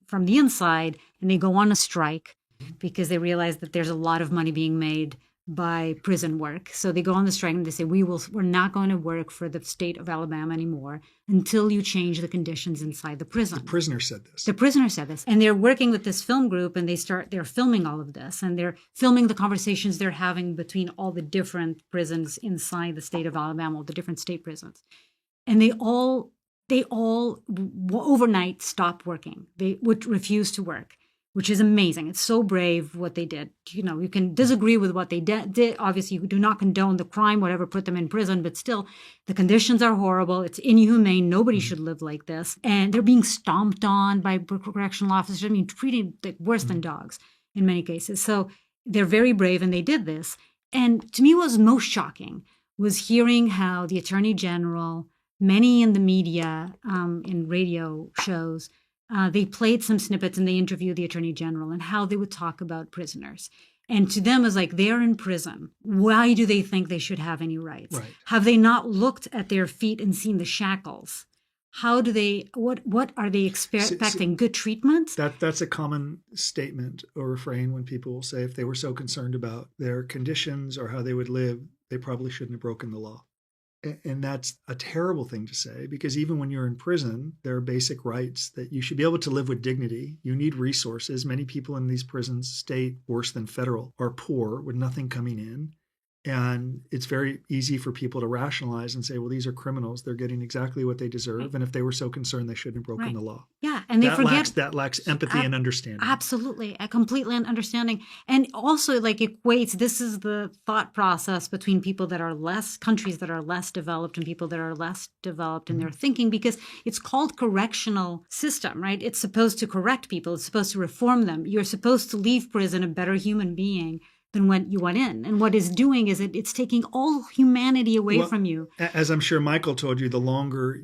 from the inside, and they go on a strike because they realize that there's a lot of money being made by prison work. So they go on the strike and they say, we're not going to work for the state of Alabama anymore until you change the conditions inside the prison. The prisoner said this. The prisoner said this. And they're working with this film group, and they're filming all of this, and they're filming the conversations they're having between all the different prisons inside the state of Alabama, all the different state prisons. And they all overnight stop working. They would refuse to work, which is amazing. It's so brave what they did. You know, you can disagree with what they did. Obviously, you do not condone the crime, whatever put them in prison, but still, the conditions are horrible. It's inhumane. Nobody should live like this. And they're being stomped on by correctional officers. I mean, treated like worse than dogs in many cases. So they're very brave, and they did this. And to me, what was most shocking was hearing how the Attorney General many in the media, in radio shows, they played some snippets and they interviewed the Attorney General and how they would talk about prisoners. And to them, it's like, they're in prison. Why do they think they should have any rights? Right. Have they not looked at their feet and seen the shackles? How do they, what are they expecting? Good treatment? That's a common statement or refrain when people will say if they were so concerned about their conditions or how they would live, they probably shouldn't have broken the law. And that's a terrible thing to say, because even when you're in prison, there are basic rights that you should be able to live with dignity. You need resources. Many people in these prisons, state, worse than federal, are poor with nothing coming in. And it's very easy for people to rationalize and say, well, these are criminals. They're getting exactly what they deserve. Right. And if they were so concerned, they shouldn't have broken the law. Yeah. And that lacks empathy and understanding. Absolutely. A completely understanding. And also equates, this is the thought process between people that are countries that are less developed and people that are less developed in their thinking, because it's called correctional system, right? It's supposed to correct people. It's supposed to reform them. You're supposed to leave prison a better human being than when you went in. And what it's doing is it's taking all humanity away from you. As I'm sure Michael told you, the longer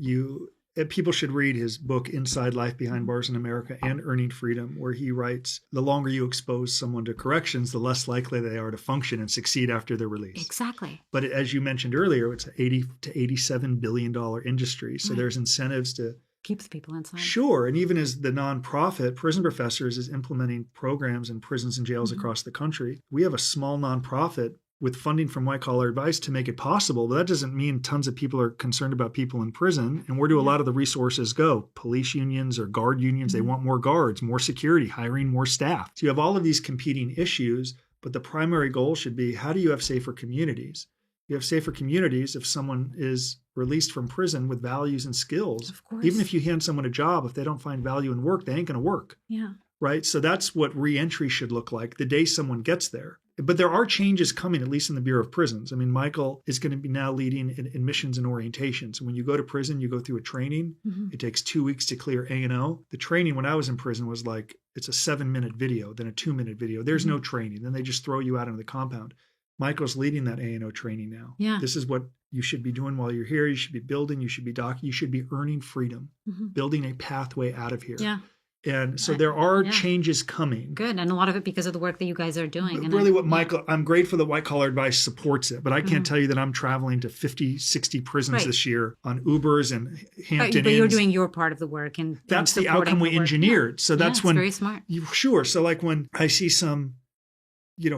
people should read his book, Inside Life Behind Bars in America and Earning Freedom, where he writes, the longer you expose someone to corrections, the less likely they are to function and succeed after their release. Exactly. But as you mentioned earlier, it's an $80 to $87 billion industry. So there's incentives to keeps people inside. Sure. And even as the nonprofit Prison Professors is implementing programs in prisons and jails across the country, we have a small nonprofit with funding from White Collar Advice to make it possible. But that doesn't mean tons of people are concerned about people in prison. And where do a lot of the resources go? Police unions or guard unions, they want more guards, more security, hiring more staff. So you have all of these competing issues, but the primary goal should be, how do you have safer communities? You have safer communities if someone is released from prison with values and skills. Of course. Even if you hand someone a job, if they don't find value in work, they ain't going to work. Yeah. Right? So that's what reentry should look like the day someone gets there. But there are changes coming, at least in the Bureau of Prisons. I mean, Michael is going to be now leading in admissions and orientation. So when you go to prison, you go through a training. It takes 2 weeks to clear A&O. The training when I was in prison was like, it's a 7-minute video, then a 2-minute video. There's no training. Then they just throw you out into the compound. Michael's leading that A&O training now. Yeah. This is what you should be doing while you're here. You should be building, you should be you should be earning freedom, building a pathway out of here. Yeah. And so there are changes coming. Good. And a lot of it because of the work that you guys are doing. And really Michael, I'm grateful that White Collar Advice supports it, but I can't tell you that I'm traveling to 50, 60 prisons this year on Ubers and Hampton But you're Inns. doing your part of the work. And that's the outcome we engineered. So that's when very smart. Sure. So like when I see some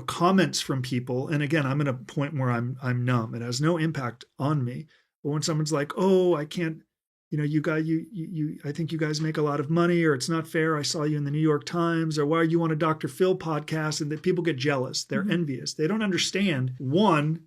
comments from people, and again, I'm at a point where I'm numb. It has no impact on me. But when someone's like, "Oh, I can't," I think you guys make a lot of money, or it's not fair. I saw you in the New York Times, or why are you on a Dr. Phil podcast? And that people get jealous. They're envious. They don't understand, one,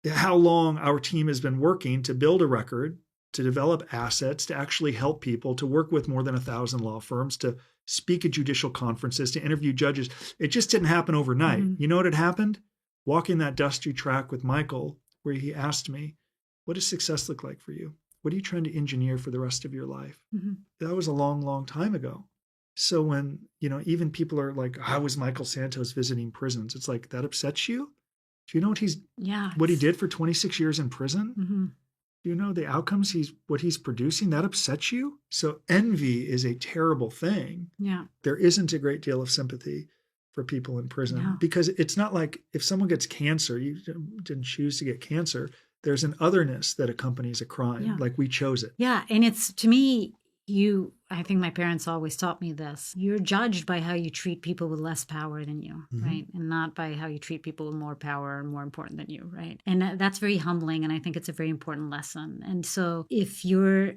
how long our team has been working to build a record, to develop assets, to actually help people, to work with more than 1,000 law firms, to speak at judicial conferences, to interview judges. It just didn't happen overnight. You know what had happened? Walking that dusty track with Michael, where he asked me, what does success look like for you? What are you trying to engineer for the rest of your life? That was a long, long time ago. So when, even people are like, how was Michael Santos visiting prisons? It's like, that upsets you? Do you know what he did for 26 years in prison? Do you know the outcomes what he's producing? That upsets you? So envy is a terrible thing. Yeah. There isn't a great deal of sympathy for people in prison because it's not like if someone gets cancer, you didn't choose to get cancer. There's an otherness that accompanies a crime, like we chose it. Yeah. And it's, to me, I think my parents always taught me this. You're judged by how you treat people with less power than you, right? And not by how you treat people with more power and more important than you, right? And that's very humbling. And I think it's a very important lesson. And so if you're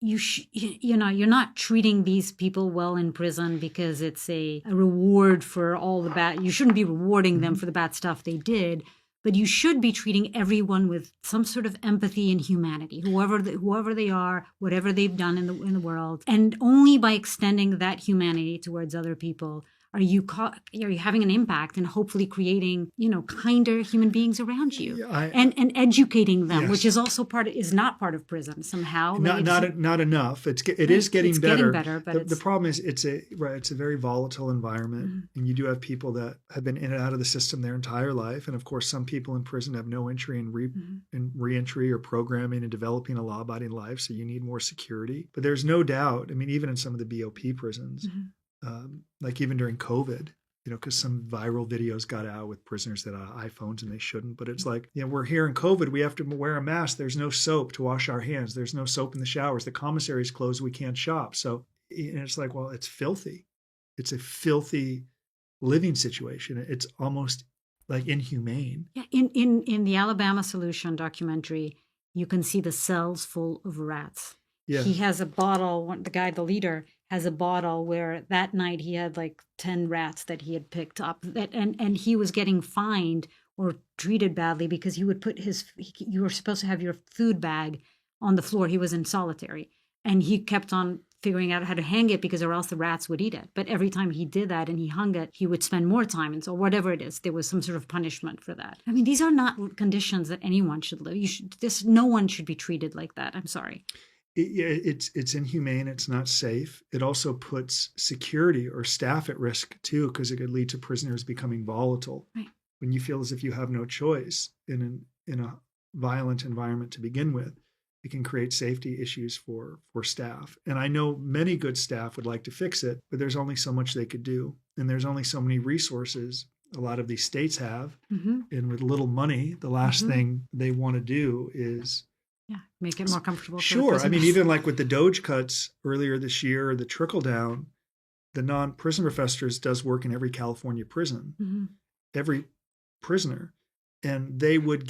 not treating these people well in prison because it's a reward for all the bad, you shouldn't be rewarding them for the bad stuff they did. But you should be treating everyone with some sort of empathy and humanity, whoever they are, whatever they've done in the world. And only by extending that humanity towards other people are you having an impact and hopefully creating, kinder human beings around you and educating them, which is also not part of prison somehow. Not enough. It is getting better. But the problem is it's a very volatile environment, and you do have people that have been in and out of the system their entire life, and of course some people in prison have no entry in reentry or programming and developing a law-abiding life, so you need more security. But there's no doubt. I mean, even in some of the BOP prisons. Like even during COVID, because some viral videos got out with prisoners that had iPhones and they shouldn't. But it's like, we're here in COVID. We have to wear a mask. There's no soap to wash our hands. There's no soap in the showers. The commissary's closed. We can't shop. So it's like, well, it's filthy. It's a filthy living situation. It's almost like inhumane. Yeah. In the Alabama Solution documentary, you can see the cells full of rats. Yeah. He has a bottle, the leader has a bottle where that night he had like 10 rats that he had picked up, and he was getting fined or treated badly because he would put you were supposed to have your food bag on the floor. He was in solitary, and he kept on figuring out how to hang it or else the rats would eat it. But every time he did that and he hung it, he would spend more time. And so whatever it is, there was some sort of punishment for that. I mean, these are not conditions that anyone should live. No one should be treated like that. I'm sorry. It's inhumane. It's not safe. It also puts security or staff at risk too, because it could lead to prisoners becoming volatile. Right. When you feel as if you have no choice in a violent environment to begin with, it can create safety issues for staff. And I know many good staff would like to fix it, but there's only so much they could do, and there's only so many resources a lot of these states have. And with little money, the last thing they want to do is make it more comfortable. Sure. I mean, even like with the Doge cuts earlier this year, the trickle down, the non-prison professors does work in every California prison, every prisoner. And they would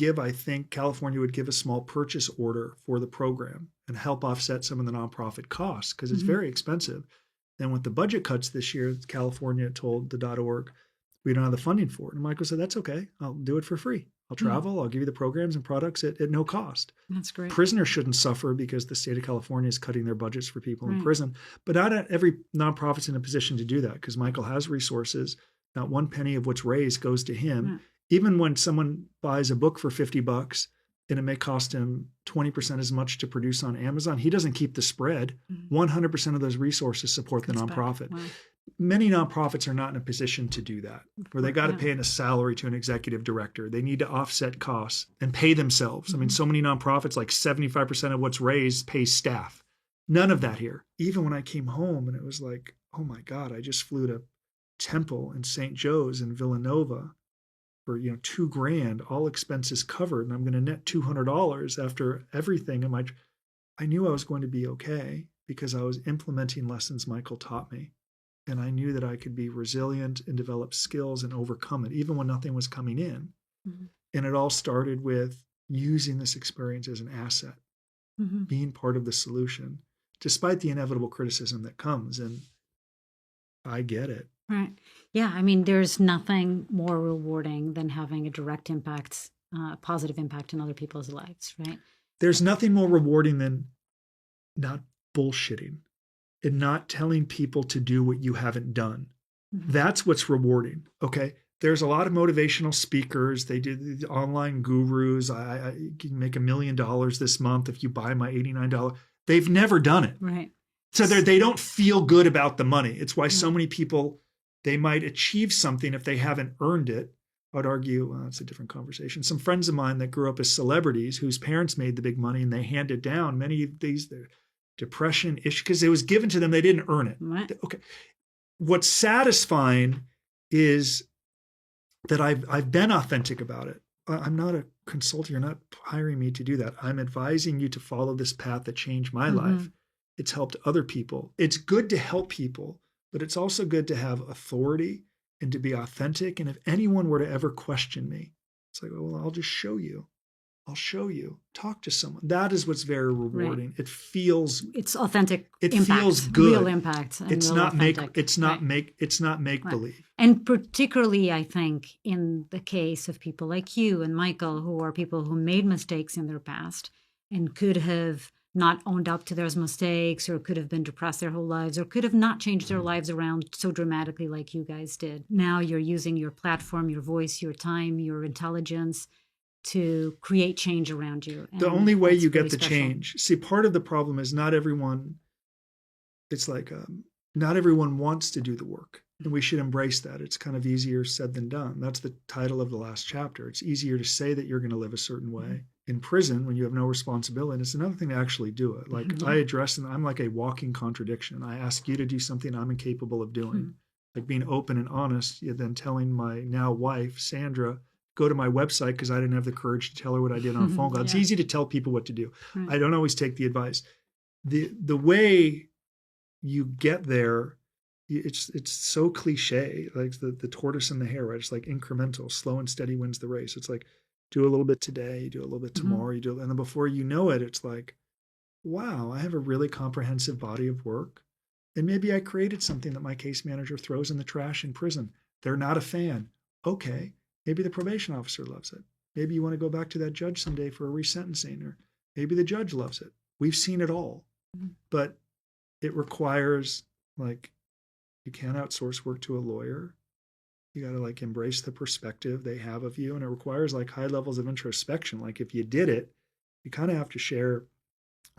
California would give a small purchase order for the program and help offset some of the nonprofit costs because it's very expensive. And with the budget cuts this year, California told the .org, we don't have the funding for it. And Michael said, that's okay. I'll do it for free. I'll travel. I'll give you the programs and products at no cost. That's great. Prisoners shouldn't suffer because the state of California is cutting their budgets for people in prison. But not every nonprofit's in a position to do that because Michael has resources. Not one penny of what's raised goes to him. Even when someone buys a book for $50 and it may cost him 20% as much to produce on Amazon, he doesn't keep the spread. 100% of those resources support the nonprofit. Wow. Many nonprofits are not in a position to do that, where they got to pay a salary to an executive director. They need to offset costs and pay themselves. I mean, so many nonprofits, like 75% of what's raised pays staff. None of that here. Even when I came home and it was like, oh my God, I just flew to Temple and St. Joe's in Villanova for $2,000, all expenses covered, and I'm going to net $200 after everything. And I knew I was going to be okay because I was implementing lessons Michael taught me. And I knew that I could be resilient and develop skills and overcome it, even when nothing was coming in. And it all started with using this experience as an asset, being part of the solution, despite the inevitable criticism that comes. And I get it. Right. Yeah. I mean, there's nothing more rewarding than having a direct impact, positive impact in other people's lives, right? There's nothing more rewarding than not bullshitting and not telling people to do what you haven't done. That's what's rewarding. Okay. There's a lot of motivational speakers. They do the online gurus. I can make $1 million this month if you buy my $89. They've never done it. Right. So they don't feel good about the money. It's why so many people, they might achieve something if they haven't earned it. I'd argue, it's a different conversation. Some friends of mine that grew up as celebrities whose parents made the big money and they handed down many of these, their depression issues, because it was given to them, they didn't earn it. Right. Okay. What's satisfying is that I've been authentic about it. I'm not a consultant. You're not hiring me to do that. I'm advising you to follow this path that changed my life. It's helped other people. It's good to help people, but it's also good to have authority and to be authentic. And if anyone were to ever question me, it's like, well, I'll just show you. I'll show you. Talk to someone. That is what's very rewarding. Right. It's authentic. It impact, feels good. Real impact. It's not make believe. And particularly, I think, in the case of people like you and Michael, who are people who made mistakes in their past and could have not owned up to their mistakes, or could have been depressed their whole lives, or could have not changed their lives around so dramatically like you guys did. Now you're using your platform, your voice, your time, your intelligence to create change around you. The only way you get the change. See, part of the problem is not everyone wants to do the work. And we should embrace that. It's kind of easier said than done. That's the title of the last chapter. It's easier to say that you're going to live a certain way in prison when you have no responsibility. And it's another thing to actually do it. Like I address, and I'm like a walking contradiction. I ask you to do something I'm incapable of doing. Like being open and honest, then telling my now wife, Sandra, go to my website because I didn't have the courage to tell her what I did on a phone call. It's easy to tell people what to do. I don't always take the advice. The way you get there, it's so cliche, like the tortoise and the hare, right? It's like incremental, slow and steady wins the race. It's like do a little bit today, do a little bit tomorrow, you do, and then before you know it, it's like, wow, I have a really comprehensive body of work. And maybe I created something that my case manager throws in the trash in prison. They're not a fan. Okay, maybe the probation officer loves it. Maybe you want to go back to that judge someday for a resentencing, or maybe the judge loves it. We've seen it all, but it requires, like, you can't outsource work to a lawyer. You got to like embrace the perspective they have of you. And it requires like high levels of introspection. Like if you did it, you kind of have to share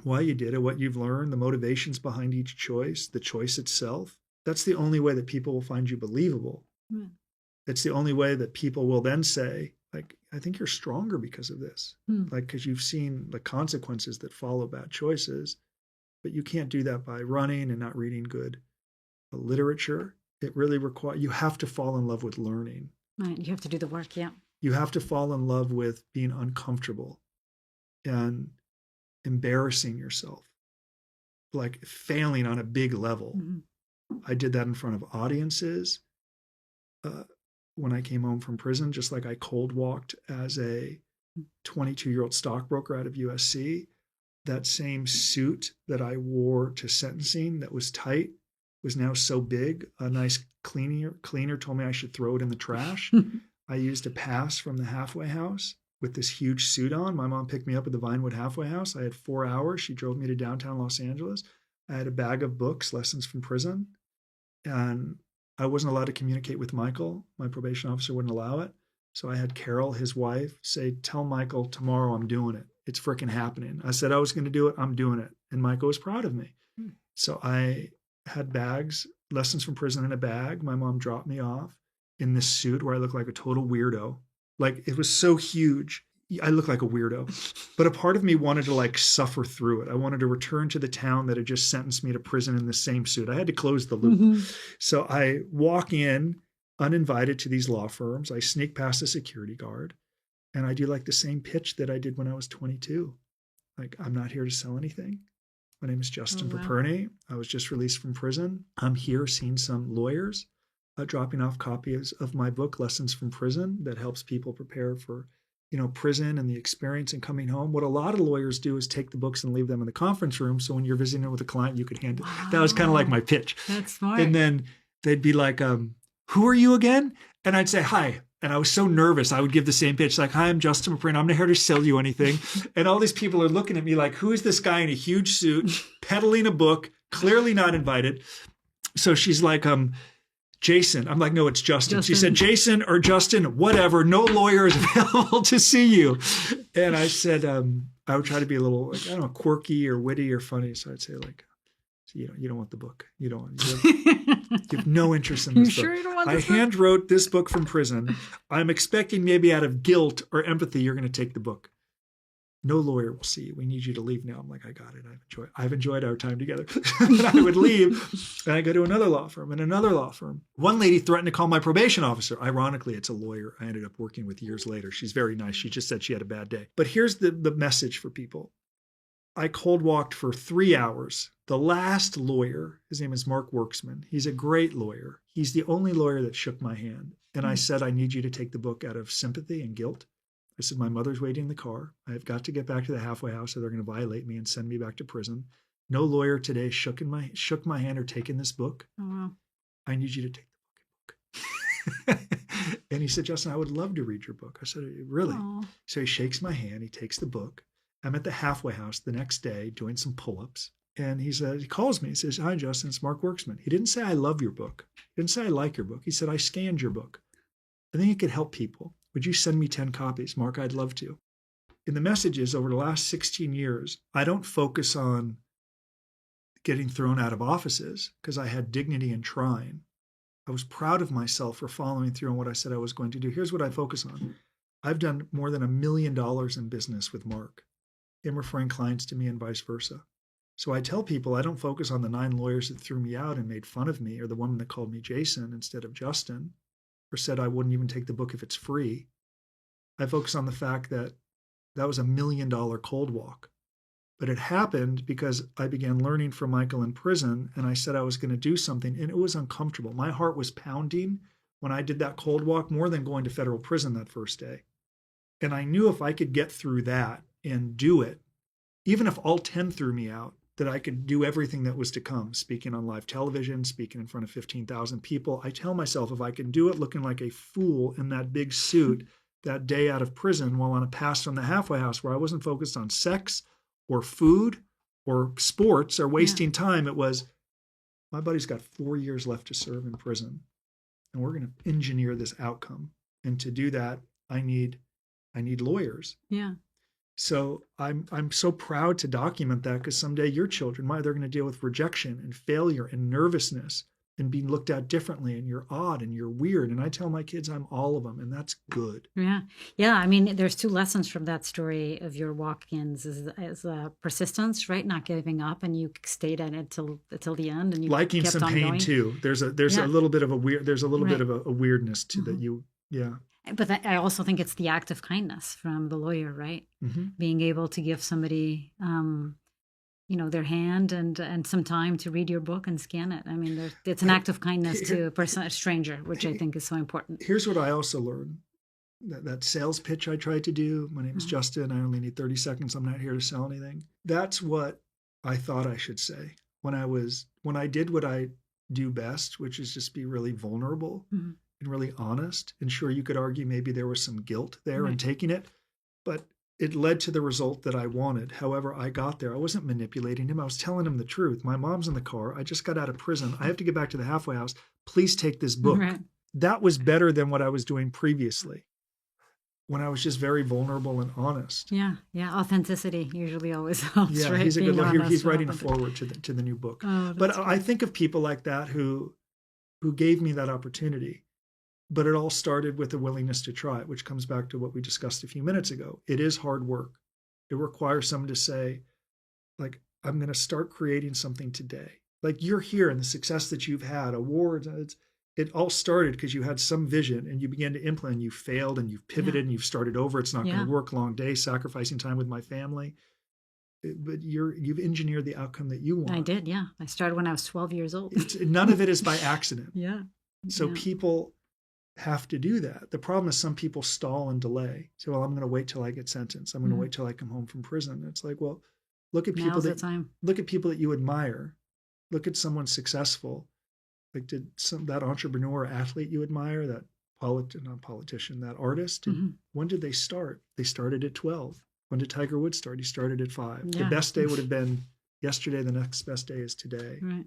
why you did it, what you've learned, the motivations behind each choice, the choice itself. That's the only way that people will find you believable. It's the only way that people will then say, like, I think you're stronger because of this. Like, because you've seen the consequences that follow bad choices. But you can't do that by running and not reading good literature. It really requires, you have to fall in love with learning. Right. You have to do the work. Yeah. You have to fall in love with being uncomfortable and embarrassing yourself, like failing on a big level. I did that in front of audiences when I came home from prison, just like I cold walked as a 22-year-old stockbroker out of USC. That same suit that I wore to sentencing that was tight was now so big. A nice cleaner told me I should throw it in the trash. I used a pass from the halfway house with this huge suit on. My mom picked me up at the Vinewood halfway house. I had 4 hours. She drove me to downtown Los Angeles. I had a bag of books, lessons from prison, and I wasn't allowed to communicate with Michael. My probation officer wouldn't allow it. So I had Carol, his wife, say, tell Michael tomorrow I'm doing it. It's freaking happening. I said I was going to do it. I'm doing it. And Michael was proud of me. So I had bags, lessons from prison in a bag. My mom dropped me off in this suit where I looked like a total weirdo. Like it was so huge. I looked like a weirdo. But a part of me wanted to like suffer through it. I wanted to return to the town that had just sentenced me to prison in the same suit. I had to close the loop. So I walk in uninvited to these law firms. I sneak past a security guard. And I do like the same pitch that I did when I was 22. Like, I'm not here to sell anything. My name is Justin Paperny. I was just released from prison. I'm here seeing some lawyers, dropping off copies of my book, Lessons from Prison, that helps people prepare for, prison and the experience and coming home. What a lot of lawyers do is take the books and leave them in the conference room. So when you're visiting with a client, you could hand it. That was kind of like my pitch. That's smart. And then they'd be like, who are you again? And I'd say, hi. And I was so nervous. I would give the same pitch, like, hi, I'm Justin Paperny. I'm not here to sell you anything. And all these people are looking at me like, who is this guy in a huge suit, peddling a book, clearly not invited? So she's like, Jason. I'm like, no, it's Justin. She said, Jason or Justin, whatever. No lawyer is available to see you. And I said, I would try to be a little, like, I don't know, quirky or witty or funny. So I'd say, like, you don't want the book. You have no interest in this book. Sure you don't want this book? I hand wrote this book from prison. I'm expecting maybe out of guilt or empathy, you're going to take the book. No lawyer will see you. We need you to leave now. I'm like, I got it. I've enjoyed our time together. And I would leave and I go to another law firm and another law firm. One lady threatened to call my probation officer. Ironically, it's a lawyer I ended up working with years later. She's very nice. She just said she had a bad day. But here's the message for people. I cold walked for 3 hours. The last lawyer, his name is Mark Worksman. He's a great lawyer. He's the only lawyer that shook my hand. And I said, I need you to take the book out of sympathy and guilt. I said, my mother's waiting in the car. I have got to get back to the halfway house or they're going to violate me and send me back to prison. No lawyer today shook my hand or taken this book. Oh, wow. I need you to take the book. And he said, Justin, I would love to read your book. I said, really? Aww. So he shakes my hand. He takes the book. I'm at the halfway house the next day doing some pull-ups. And he calls me. He says, "Hi, Justin, it's Mark Worksman." He didn't say, "I love your book." He didn't say, "I like your book." He said, "I scanned your book. I think it could help people. Would you send me 10 copies? Mark, I'd love to." In the messages over the last 16 years, I don't focus on getting thrown out of offices because I had dignity in trying. I was proud of myself for following through on what I said I was going to do. Here's what I focus on. I've done more than $1 million in business with Mark, him referring clients to me and vice versa. So I tell people I don't focus on the 9 lawyers that threw me out and made fun of me, or the woman that called me Jason instead of Justin, or said I wouldn't even take the book if it's free. I focus on the fact that that was $1 million cold walk. But it happened because I began learning from Michael in prison, and I said I was going to do something, and it was uncomfortable. My heart was pounding when I did that cold walk, more than going to federal prison that first day. And I knew if I could get through that and do it, even if all 10 threw me out, that I could do everything that was to come, speaking on live television, speaking in front of 15,000 people. I tell myself if I can do it looking like a fool in that big suit that day out of prison while on a pass from the halfway house where I wasn't focused on sex or food or sports or wasting time. It was, my buddy's got 4 years left to serve in prison, and we're going to engineer this outcome. And to do that, I need lawyers. Yeah. So I'm so proud to document that, because someday your children, they're going to deal with rejection and failure and nervousness and being looked at differently, and you're odd and you're weird. And I tell my kids I'm all of them, and that's good. Yeah. Yeah. I mean, there's 2 lessons from that story of your walk-ins is persistence, right? Not giving up, and you stayed at it till the end, and you liking kept some on pain going. Too. There's a little bit of a weird, there's a little bit of a weirdness to that you, yeah. But I also think it's the act of kindness from the lawyer, right? Mm-hmm. Being able to give somebody, their hand and some time to read your book and scan it. I mean, it's an act of kindness to a stranger, which I think is so important. Here's what I also learned. That sales pitch I tried to do, my name is Justin, I only need 30 seconds, I'm not here to sell anything. That's what I thought I should say. When I did what I do best, which is just be really vulnerable. Mm-hmm. And really honest. And sure, you could argue maybe there was some guilt there in taking it, but it led to the result that I wanted. However, I got there. I wasn't manipulating him. I was telling him the truth. My mom's in the car. I just got out of prison. I have to get back to the halfway house. Please take this book. Right. That was better than what I was doing previously, when I was just very vulnerable and honest. Yeah. Yeah. Authenticity usually always helps. Yeah. Right? He's a good lawyer. He's writing a foreword to the new book. But I think of people like that who gave me that opportunity. But it all started with a willingness to try it, which comes back to what we discussed a few minutes ago. It is hard work. It requires someone to say, like, I'm going to start creating something today. Like, you're here, and the success that you've had, awards, it all started because you had some vision and you began to implement. You failed and you've pivoted and you've started over. It's not going to work. Long day, sacrificing time with my family. But you've engineered the outcome that you want. I did, yeah. I started when I was 12 years old. None of it is by accident. Yeah. So people have to do that. The problem is some people stall and delay. So, well, I'm going to wait till I get sentenced. I'm going to wait till I come home from prison. It's like, well, look at people that you admire. Look at someone successful. Like, did that entrepreneur or athlete you admire, that not politician, that artist? And when did they start? They started at 12. When did Tiger Woods start? He started at 5. Yeah. The best day would have been yesterday. The next best day is today. Right.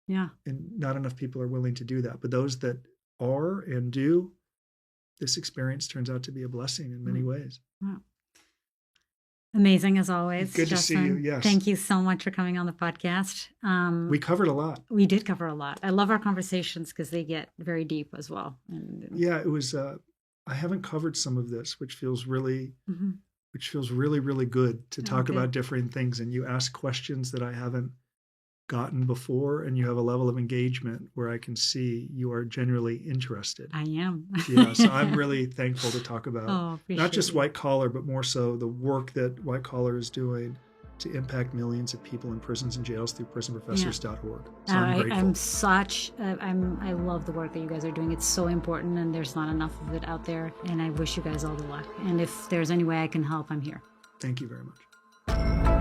Yeah. And not enough people are willing to do that. But those that are and do, this experience turns out to be a blessing in many ways. Wow. Amazing as always. Good Justin. To see you. Yes. Thank you so much for coming on the podcast. We covered a lot. We did cover a lot. I love our conversations because they get very deep as well. Yeah, it was. I haven't covered some of this, which feels really, really good to talk about different things. And you ask questions that I haven't gotten before, and you have a level of engagement where I can see you are genuinely interested. I am. Yeah, so I'm really thankful to talk about not just white collar, but more so the work that white collar is doing to impact millions of people in prisons and jails through prisonprofessors.org. So I'm grateful. I love the work that you guys are doing. It's so important, and there's not enough of it out there. And I wish you guys all the luck. And if there's any way I can help, I'm here. Thank you very much.